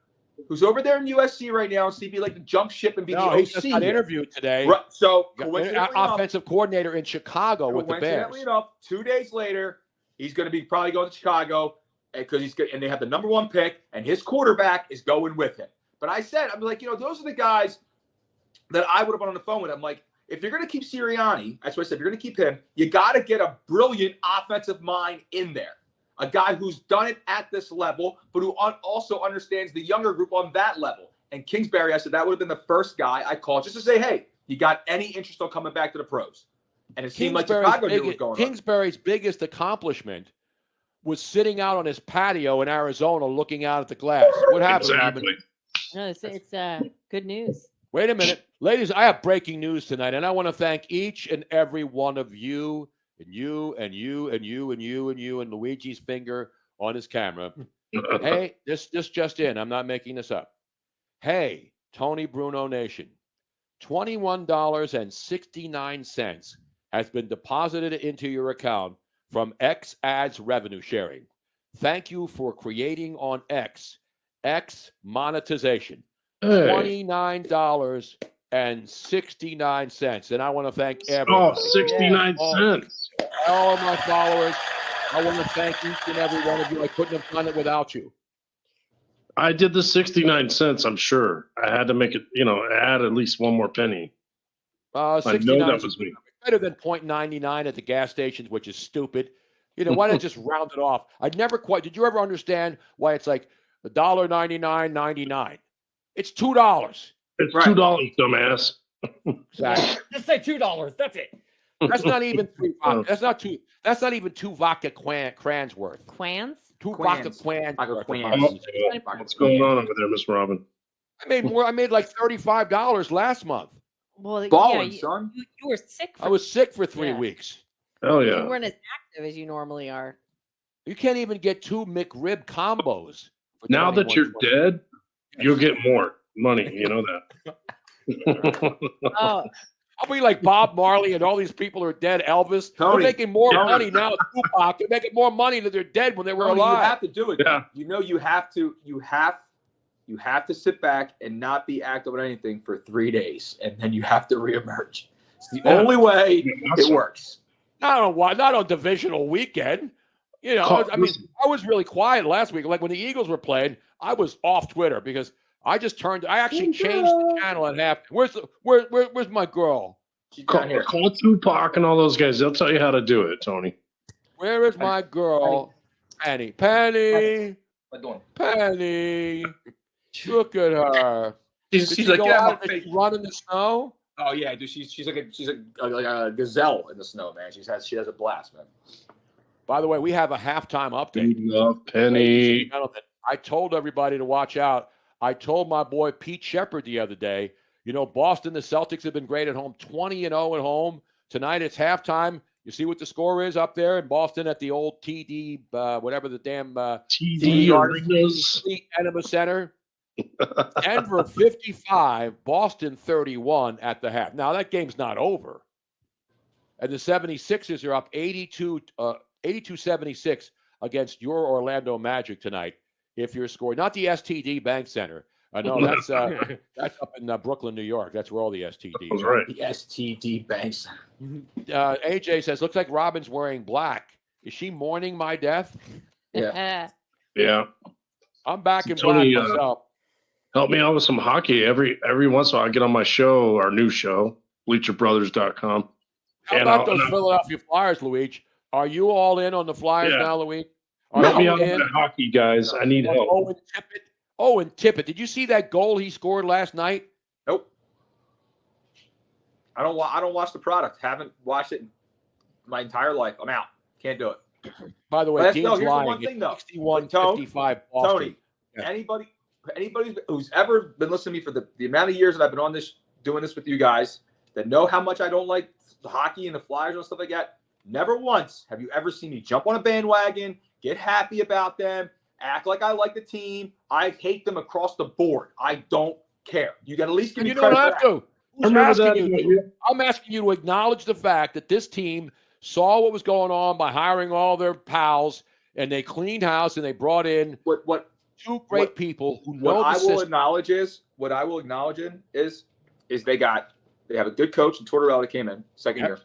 who's over there in USC right now, and see, be like the jump ship and be the OC. He just got interviewed today. Right. So, offensive coordinator in Chicago with the Bears. Coincidentally enough, 2 days later, he's going to be probably going to Chicago. Because they have the number 1 pick, and his quarterback is going with him. But I said, I'm like, those are the guys that I would have been on the phone with. I'm like, if you're going to keep Sirianni, that's what I said, if you're going to keep him, you got to get a brilliant offensive mind in there. A guy who's done it at this level, but who also understands the younger group on that level. And Kingsbury, I said, that would have been the first guy I called just to say, hey, you got any interest on coming back to the pros? And it seemed like Chicago knew what was going on. Kingsbury's biggest accomplishment was sitting out on his patio in Arizona looking out at the glass. What happened, Exactly. Robin? No, it's good news. Wait a minute. Ladies, I have breaking news tonight, and I want to thank each and every one of you, and you, and you, and you, and you, and you, and Luigi's finger on his camera. Hey, this just in. I'm not making this up. Hey, Tony Bruno Nation, $21.69 has been deposited into your account from X Ads Revenue Sharing. Thank you for creating on X monetization. $29.69. And I want to thank everybody. 69 cents. All of my followers. I want to thank each and every one of you. I couldn't have done it without you. I did the 69 cents, I'm sure. I had to make it, add at least one more penny. 69 I know that was me. Better than $0.99 at the gas stations, which is stupid. Why not just round it off? I never quite. Did you ever understand why it's like $1.99.99? It's $2. It's $2, dumbass. Exactly. Just say $2. That's it. That's not even three vodka. That's not two. That's not even two vodka crans worth. Quans? Two vodka quans. What's going on over there, Miss Robin? I made more. I made like $35 last month. Well, Balling, yeah, son. You were sick. I was sick for 3 weeks. Oh yeah. You weren't as active as you normally are. You can't even get 2 McRib combos. Now that you're dead, you'll get more money. You know that. Oh. I'll be like Bob Marley and all these people are dead. Elvis. Tony, they're making more money now. Tupac. They're making more money than they're dead when they were alive. You have to do it. Yeah. You have to sit back and not be active on anything for 3 days, and then you have to reemerge. It's the only way it works. Not on divisional weekend. I was really quiet last week. Like when the Eagles were playing, I was off Twitter because I actually changed the channel at half. Where's my girl? Call Tupac and all those guys. They'll tell you how to do it, Tony. Where is my girl? Penny. Look at her. She's like, did she run in the snow? Oh yeah, dude. She's like a gazelle in the snow, man. She has a blast, man. By the way, we have a halftime update. Love Penny. I told everybody to watch out. I told my boy Pete Shepard the other day, Boston, the Celtics have been great at home, 20-0 at home. Tonight it's halftime. You see what the score is up there in Boston at the old TD, whatever the damn TD Arenas Enema Center. Denver 55, Boston 31 at the half. Now that game's not over. And the 76ers are up 82-76 against your Orlando Magic tonight. If you're scoring, not the STD Bank Center. No, that's up in Brooklyn, New York. That's where all the STDs That's are. right. The STD banks. AJ says, looks like Robin's wearing black. Is she mourning my death? Yeah. Yeah. I'm back in Tony, black myself. Help me out with some hockey. Every once in a while I get on my show, our new show, bleacherbrothers.com. How about those Philadelphia Flyers, Luigi? Are you all in on the Flyers now, Luigi? Help me out with the hockey, guys. I need help. Owen Tippett. Did you see that goal he scored last night? Nope. I don't watch the product. Haven't watched it my entire life. I'm out. Can't do it. By the way, Dean's here's lying. The one thing, though. 61-55 Boston. Tony, anybody who's ever been listening to me for the amount of years that I've been on this, doing this with you guys, that know how much I don't like the hockey and the Flyers and stuff like that, never once have you ever seen me jump on a bandwagon, get happy about them, act like I like the team. I hate them across the board. I don't care. You got to at least give me credit. You don't have to. I'm asking you to acknowledge the fact that this team saw what was going on by hiring all their pals, and they cleaned house and they brought in two great people who know the system. What I will acknowledge is they have a good coach, and Tortorella came in second year,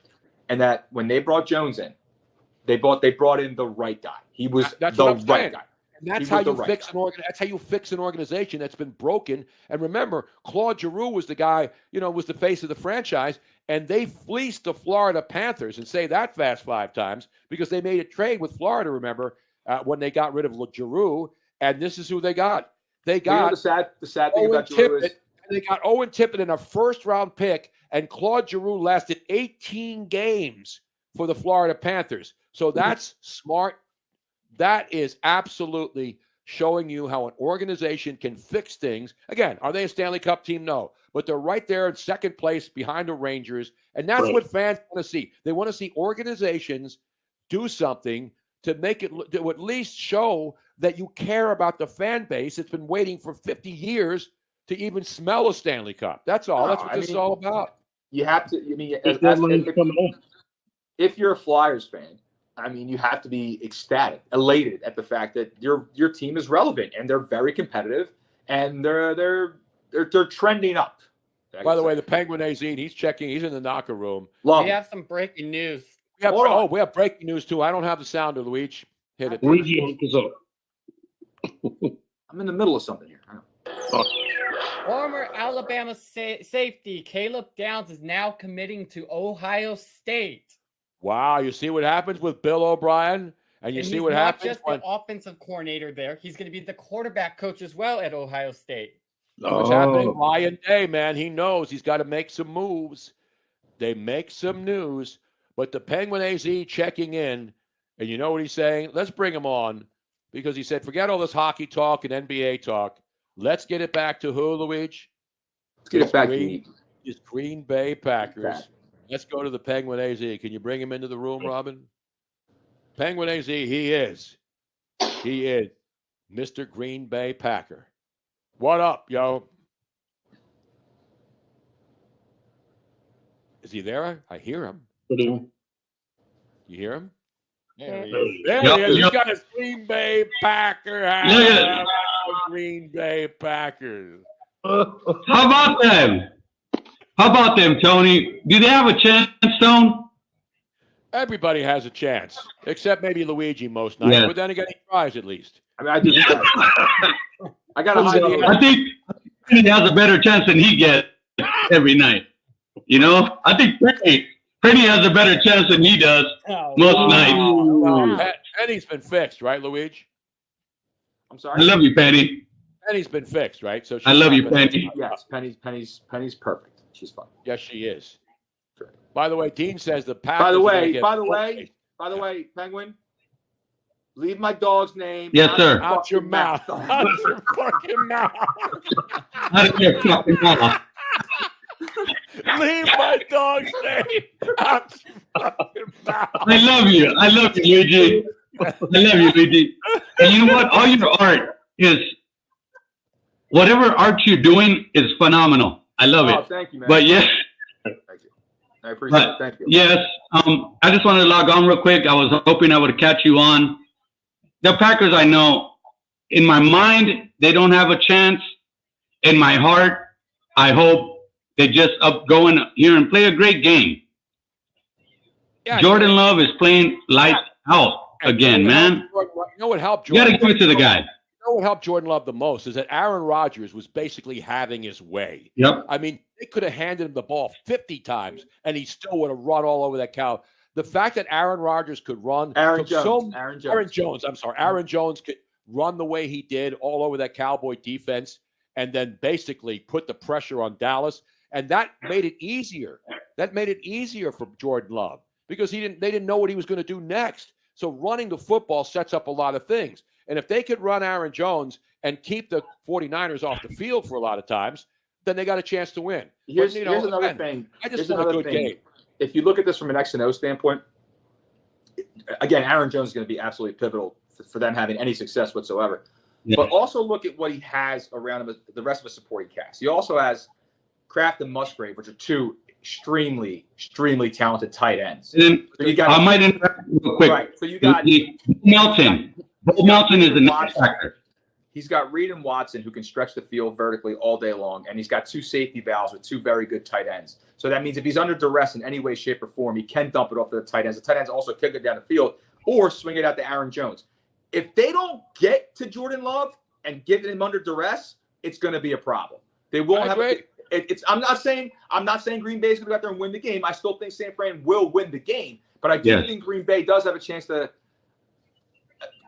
and that when they brought Jones in, they brought in the right guy. He was the right guy. And that's how you fix that's how you fix an organization that's been broken. And remember, Claude Giroux was the guy, was the face of the franchise, and they fleeced the Florida Panthers, and say that fast 5 times, because they made a trade with Florida, remember, when they got rid of Giroux, and this is who they got. They got the sad thing about Giroux is they got Owen Tippett in a first-round pick, and Claude Giroux lasted 18 games for the Florida Panthers. So that's smart. That is absolutely showing you how an organization can fix things. Again, are they a Stanley Cup team? No. But they're right there in second place behind the Rangers. And that's what fans want to see. They want to see organizations do something to make it, to at least show that you care about the fan base. It's been waiting for 50 years to even smell a Stanley Cup. That's all. That's what this is all about. You have to, if you're a Flyers fan, I mean, you have to be ecstatic, elated at the fact that your team is relevant and they're very competitive and they're trending up. By the way, the Penguin AZ, he's checking. He's in the locker room. We have some breaking news. We have breaking news too. I don't have the sounder, Luigi. Hit it. I'm in the middle of something here. Former Alabama safety Caleb Downs is now committing to Ohio State. Wow, you see what happens with Bill O'Brien, and you see what happens when... when the offensive coordinator there. He's going to be the quarterback coach as well at Ohio State. What's happening? Ryan Day, man, he knows he's got to make some moves. They make some news, but the Penguin AZ checking in, and you know what he's saying? Let's bring him on, because he said, forget all this hockey talk and NBA talk. Let's get it back to who, Luigi? Let's get it back to his Green Bay Packers. Let's go to the Penguin AZ. Can you bring him into the room, Robin? Penguin AZ, he is Mr. Green Bay Packer. What up, yo? Is he there? I hear him. You hear him? There he is. There he is. He's got a Green Bay Packer hat. Green Bay Packers. How about them? How about them, Tony? Do they have a chance, Stone? Everybody has a chance, except maybe Luigi most nights. Yeah. But then again, he tries at least. I mean, I got I think he has a better chance than he gets every night. You know, I think Penny has a better chance than he does most nights. No, Penny's been fixed, right, Luigi? I'm sorry. I love you, Penny. Penny's been fixed, right? So I love you, Penny. Yes, Penny's perfect. She's fine. Yes, she is. By the way, Dean says the Packers. By the way, Penguin, leave my dog's name. Yes, sir. Out your mouth. Out your fucking mouth. Out of your fucking mouth. Leave my dog's name out your fucking mouth. I love you. I love you, Luigi. I love you, Luigi. And you know what? All your art is, whatever art you're doing is phenomenal. I love it. Thank you, man. But yes. Thank you. I appreciate it. Thank you. Yes. I just wanted to log on real quick. I was hoping I would catch you on. The Packers, I know, in my mind, they don't have a chance. In my heart, I hope they just go in here and play a great game. Yeah, Jordan Love is playing lights out again, man. You know what helped Jordan? You got to give it to the guy. You know what helped Jordan Love the most is that Aaron Rodgers was basically having his way. Yep. I mean, they could have handed him the ball 50 times, and he still would have run all over that cow. The fact that Aaron Rodgers could run. Aaron Jones could run the way he did all over that Cowboy defense and then basically put the pressure on Dallas. And that made it easier. That made it easier for Jordan Love because they didn't know what he was going to do next. So running the football sets up a lot of things. And if they could run Aaron Jones and keep the 49ers off the field for a lot of times, then they got a chance to win. Here's another thing. I just want a good game. If you look at this from an X and O standpoint, again, Aaron Jones is going to be absolutely pivotal for them having any success whatsoever. Yeah. But also look at what he has around him, the rest of his supporting cast. He also has Kraft and Musgrave, which are two extremely, extremely talented tight ends. And so you got, I might interrupt real quick. Right. So you got Melton. Melton is the next factor. He's got Reed and Watson who can stretch the field vertically all day long, and he's got two safety valves with two very good tight ends. So that means if he's under duress in any way, shape, or form, he can dump it off to the tight ends. The tight ends also can get down the field or swing it out to Aaron Jones. If they don't get to Jordan Love and get him under duress, it's going to be a problem. They won't have it. I'm not saying Green Bay is going to go out there and win the game. I still think San Fran will win the game, but I do think Green Bay does have a chance to,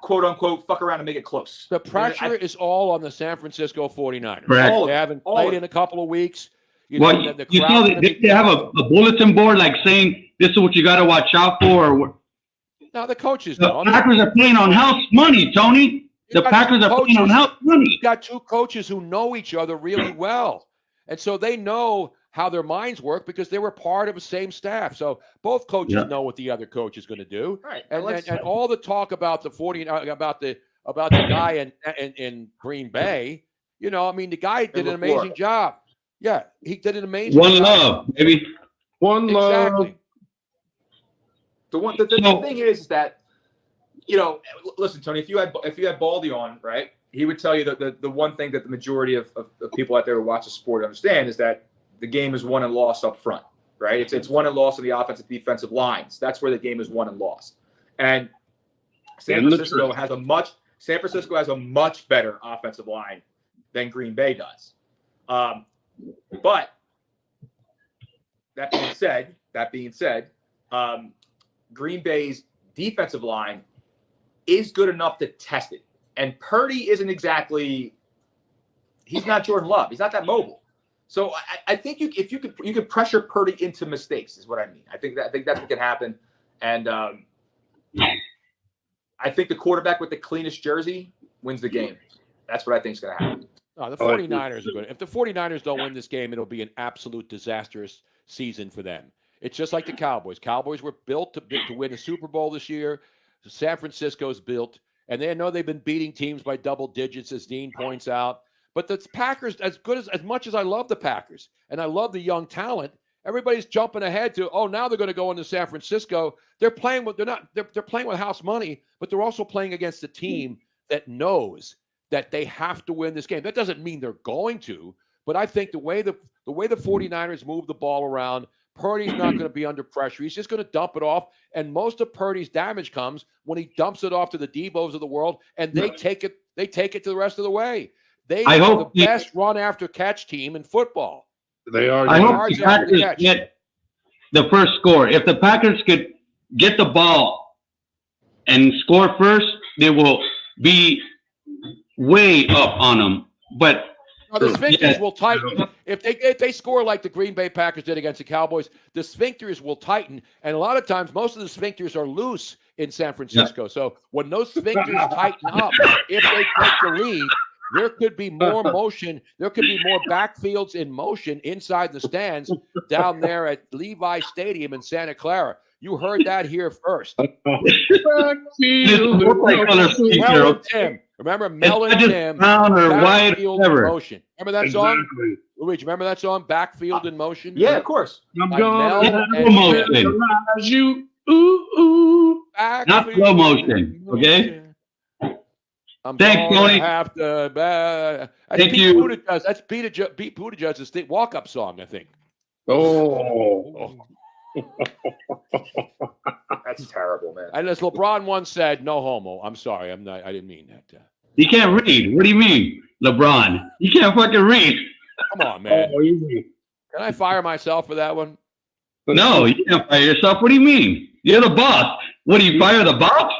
quote unquote, fuck around and make it close. The pressure is all on the San Francisco 49ers. Correct. They haven't played in a couple of weeks. You know they have a bulletin board like saying this is what you got to watch out for. No, the coaches know. The Packers are playing on house money, Tony. The Packers are playing on house money. You've got two coaches who know each other really well. And so they know how their minds work because they were part of the same staff. So both coaches know what the other coach is going to do. Right. And all the talk about the about the guy in Green Bay, you know, I mean, the guy did an amazing job. Yeah, he did an amazing job. One love, baby. One love. Exactly. The thing is that, listen, Tony, if you had Baldy on, right, he would tell you that the one thing that the majority of people out there who watch the sport understand is that the game is won and lost up front, right? It's won and lost on the offensive defensive lines. That's where the game is won and lost. And San Francisco has a much better offensive line than Green Bay does. But that being said, Green Bay's defensive line is good enough to test it. And Purdy isn't exactly – he's not Jordan Love. He's not that mobile. So I think you could pressure Purdy into mistakes is what I mean. I think that's what can happen. And I think the quarterback with the cleanest jersey wins the game. That's what I think is going to happen. No, the 49ers are good. If the 49ers don't win this game, it'll be an absolute disastrous season for them. It's just like the Cowboys. Cowboys were built to win a Super Bowl this year. San Francisco's built, and they know they've been beating teams by double digits, as Dean points out. But the Packers, as much as I love the Packers, and I love the young talent, everybody's jumping ahead to, now they're going to go into San Francisco. They're playing with they're playing with house money, but they're also playing against a team that knows that they have to win this game. That doesn't mean they're going to, but I think the way the 49ers move the ball around, Purdy's not going to be under pressure. He's just going to dump it off, and most of Purdy's damage comes when he dumps it off to the Debos of the world, and they take it to the rest of the way. They are the best run after catch team in football. They are. I hope the Packers get the first score. If the Packers could get the ball and score first, they will be way up on them. But the sphincters will tighten. If they score like the Green Bay Packers did against the Cowboys, the sphincters will tighten. And a lot of times, most of the sphincters are loose in San Francisco. Yeah. So when those sphincters tighten up, if they take the lead, there could be more motion. There could be more backfields in motion inside the stands down there at Levi Stadium in Santa Clara. You heard that here first. Tim. Remember Mel and Tim? Backfield in motion. Remember that song? Luigi, remember that song? Backfield in motion? Yeah, of course. I'm going slow motion. Not slow motion, okay? Thanks, Tony. Thank you. That's Pete Buttigieg's walk-up song, I think. Oh. That's terrible, man. And as LeBron once said, no homo. I'm sorry. I didn't mean that. You can't read. What do you mean, LeBron? You can't fucking read. Come on, man. Can I fire myself for that one? No, you can't fire yourself. What do you mean? You're the boss. What do you fire the boss?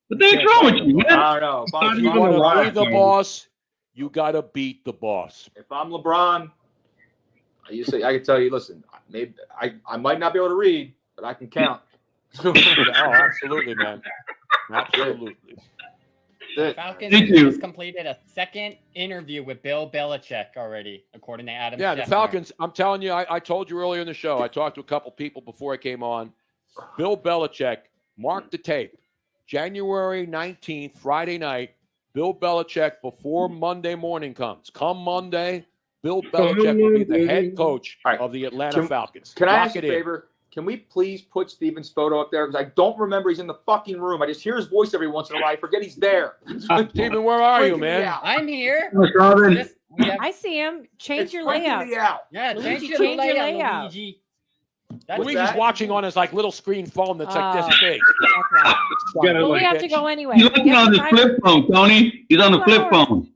What the heck's wrong with you, man? I don't know. If you want to be the boss, you got to beat the boss. If I'm LeBron, I can tell you, listen, maybe I might not be able to read, but I can count. Oh, absolutely, man. Absolutely. Falcons just completed a second interview with Bill Belichick already, according to Adam. Yeah, the Falcons, I'm telling you, I told you earlier in the show, I talked to a couple people before I came on. Bill Belichick, mark the tape. January 19th, Friday night, Bill Belichick before Monday morning comes. Come Monday, Bill Belichick will be the head coach of the Atlanta Falcons. Can I ask you a favor? Can we please put Steven's photo up there? Because I don't remember he's in the fucking room. I just hear his voice every once in a while. I forget he's there. Steven, where are you, man? I'm here. I see him. Change your layout. Yeah, change your layout. Luigi. Luigi's watching on his little screen phone that's like this big. Well, we have to go anyway. He's looking on the flip phone, Tony. He's on the flip phone.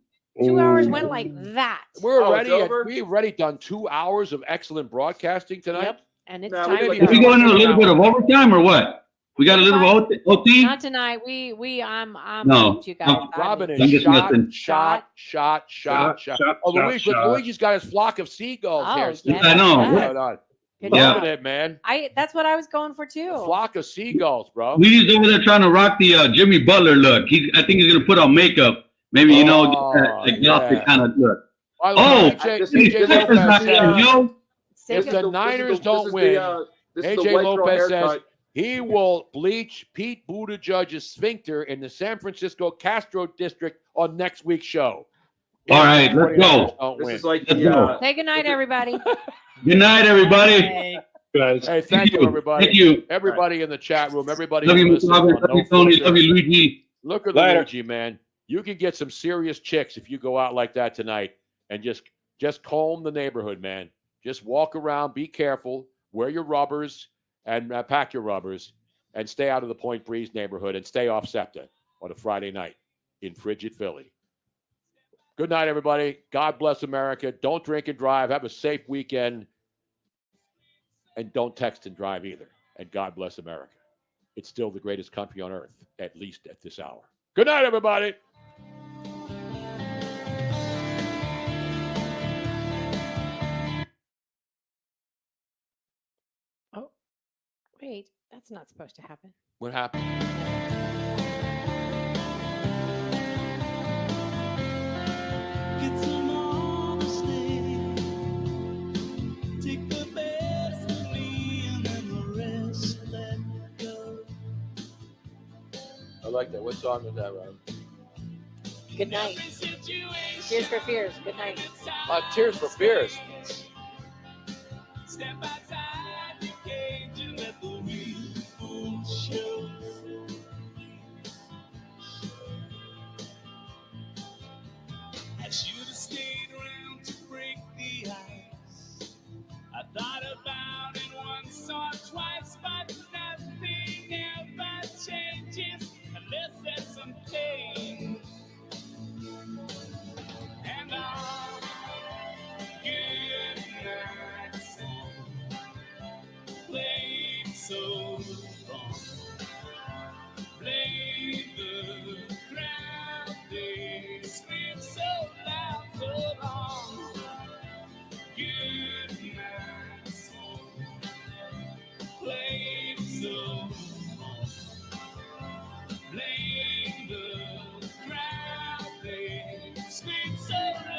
2 hours went like that. We've already done 2 hours of excellent broadcasting tonight. Yep. And it's time to go. We going into a little bit of overtime or what? We got a little OT? Not tonight. I'm no. You guys. Robin is shot. Oh, Luigi's got his flock of seagulls here. I know. Loving it, man. That's what I was going for too. A flock of seagulls, bro. Luigi's over there trying to rock the Jimmy Butler look. I think he's gonna put on makeup. Maybe kind of look. If the Niners don't win, AJ Lopez says he will bleach Pete Buttigieg's sphincter in the San Francisco Castro district on next week's show. All right, let's go. This is like Say good night, everybody. Good night, everybody. guys. Hey, thank you, everybody. Thank you. Everybody in the chat room, everybody Love who's you, listening Robin. on Love No you, Tony. Filter. Love you, Luigi. Look at Later. Luigi, man. You can get some serious chicks if you go out like that tonight and just comb the neighborhood, man. Just walk around, be careful, wear your rubbers, and pack your rubbers, and stay out of the Point Breeze neighborhood and stay off SEPTA on a Friday night in frigid Philly. Good night, everybody. God bless America. Don't drink and drive. Have a safe weekend. And don't text and drive either. And God bless America. It's still the greatest country on earth, at least at this hour. Good night, everybody. Oh, wait, that's not supposed to happen. What happened? Get some honesty. Take the best of me and then the rest let go. I like that. What song is that, Rob? Good night. Tears for Fears. Good night. Tears for Fears. Step outside your cage and let the real fool show. I should have stayed around to break the ice. I thought about it once or twice, but nothing ever changes unless there's some pain. And all good nights played so wrong. Played the crowd, they screamed so loud, so long. Good nights played so wrong. Played the crowd, they screamed so loud.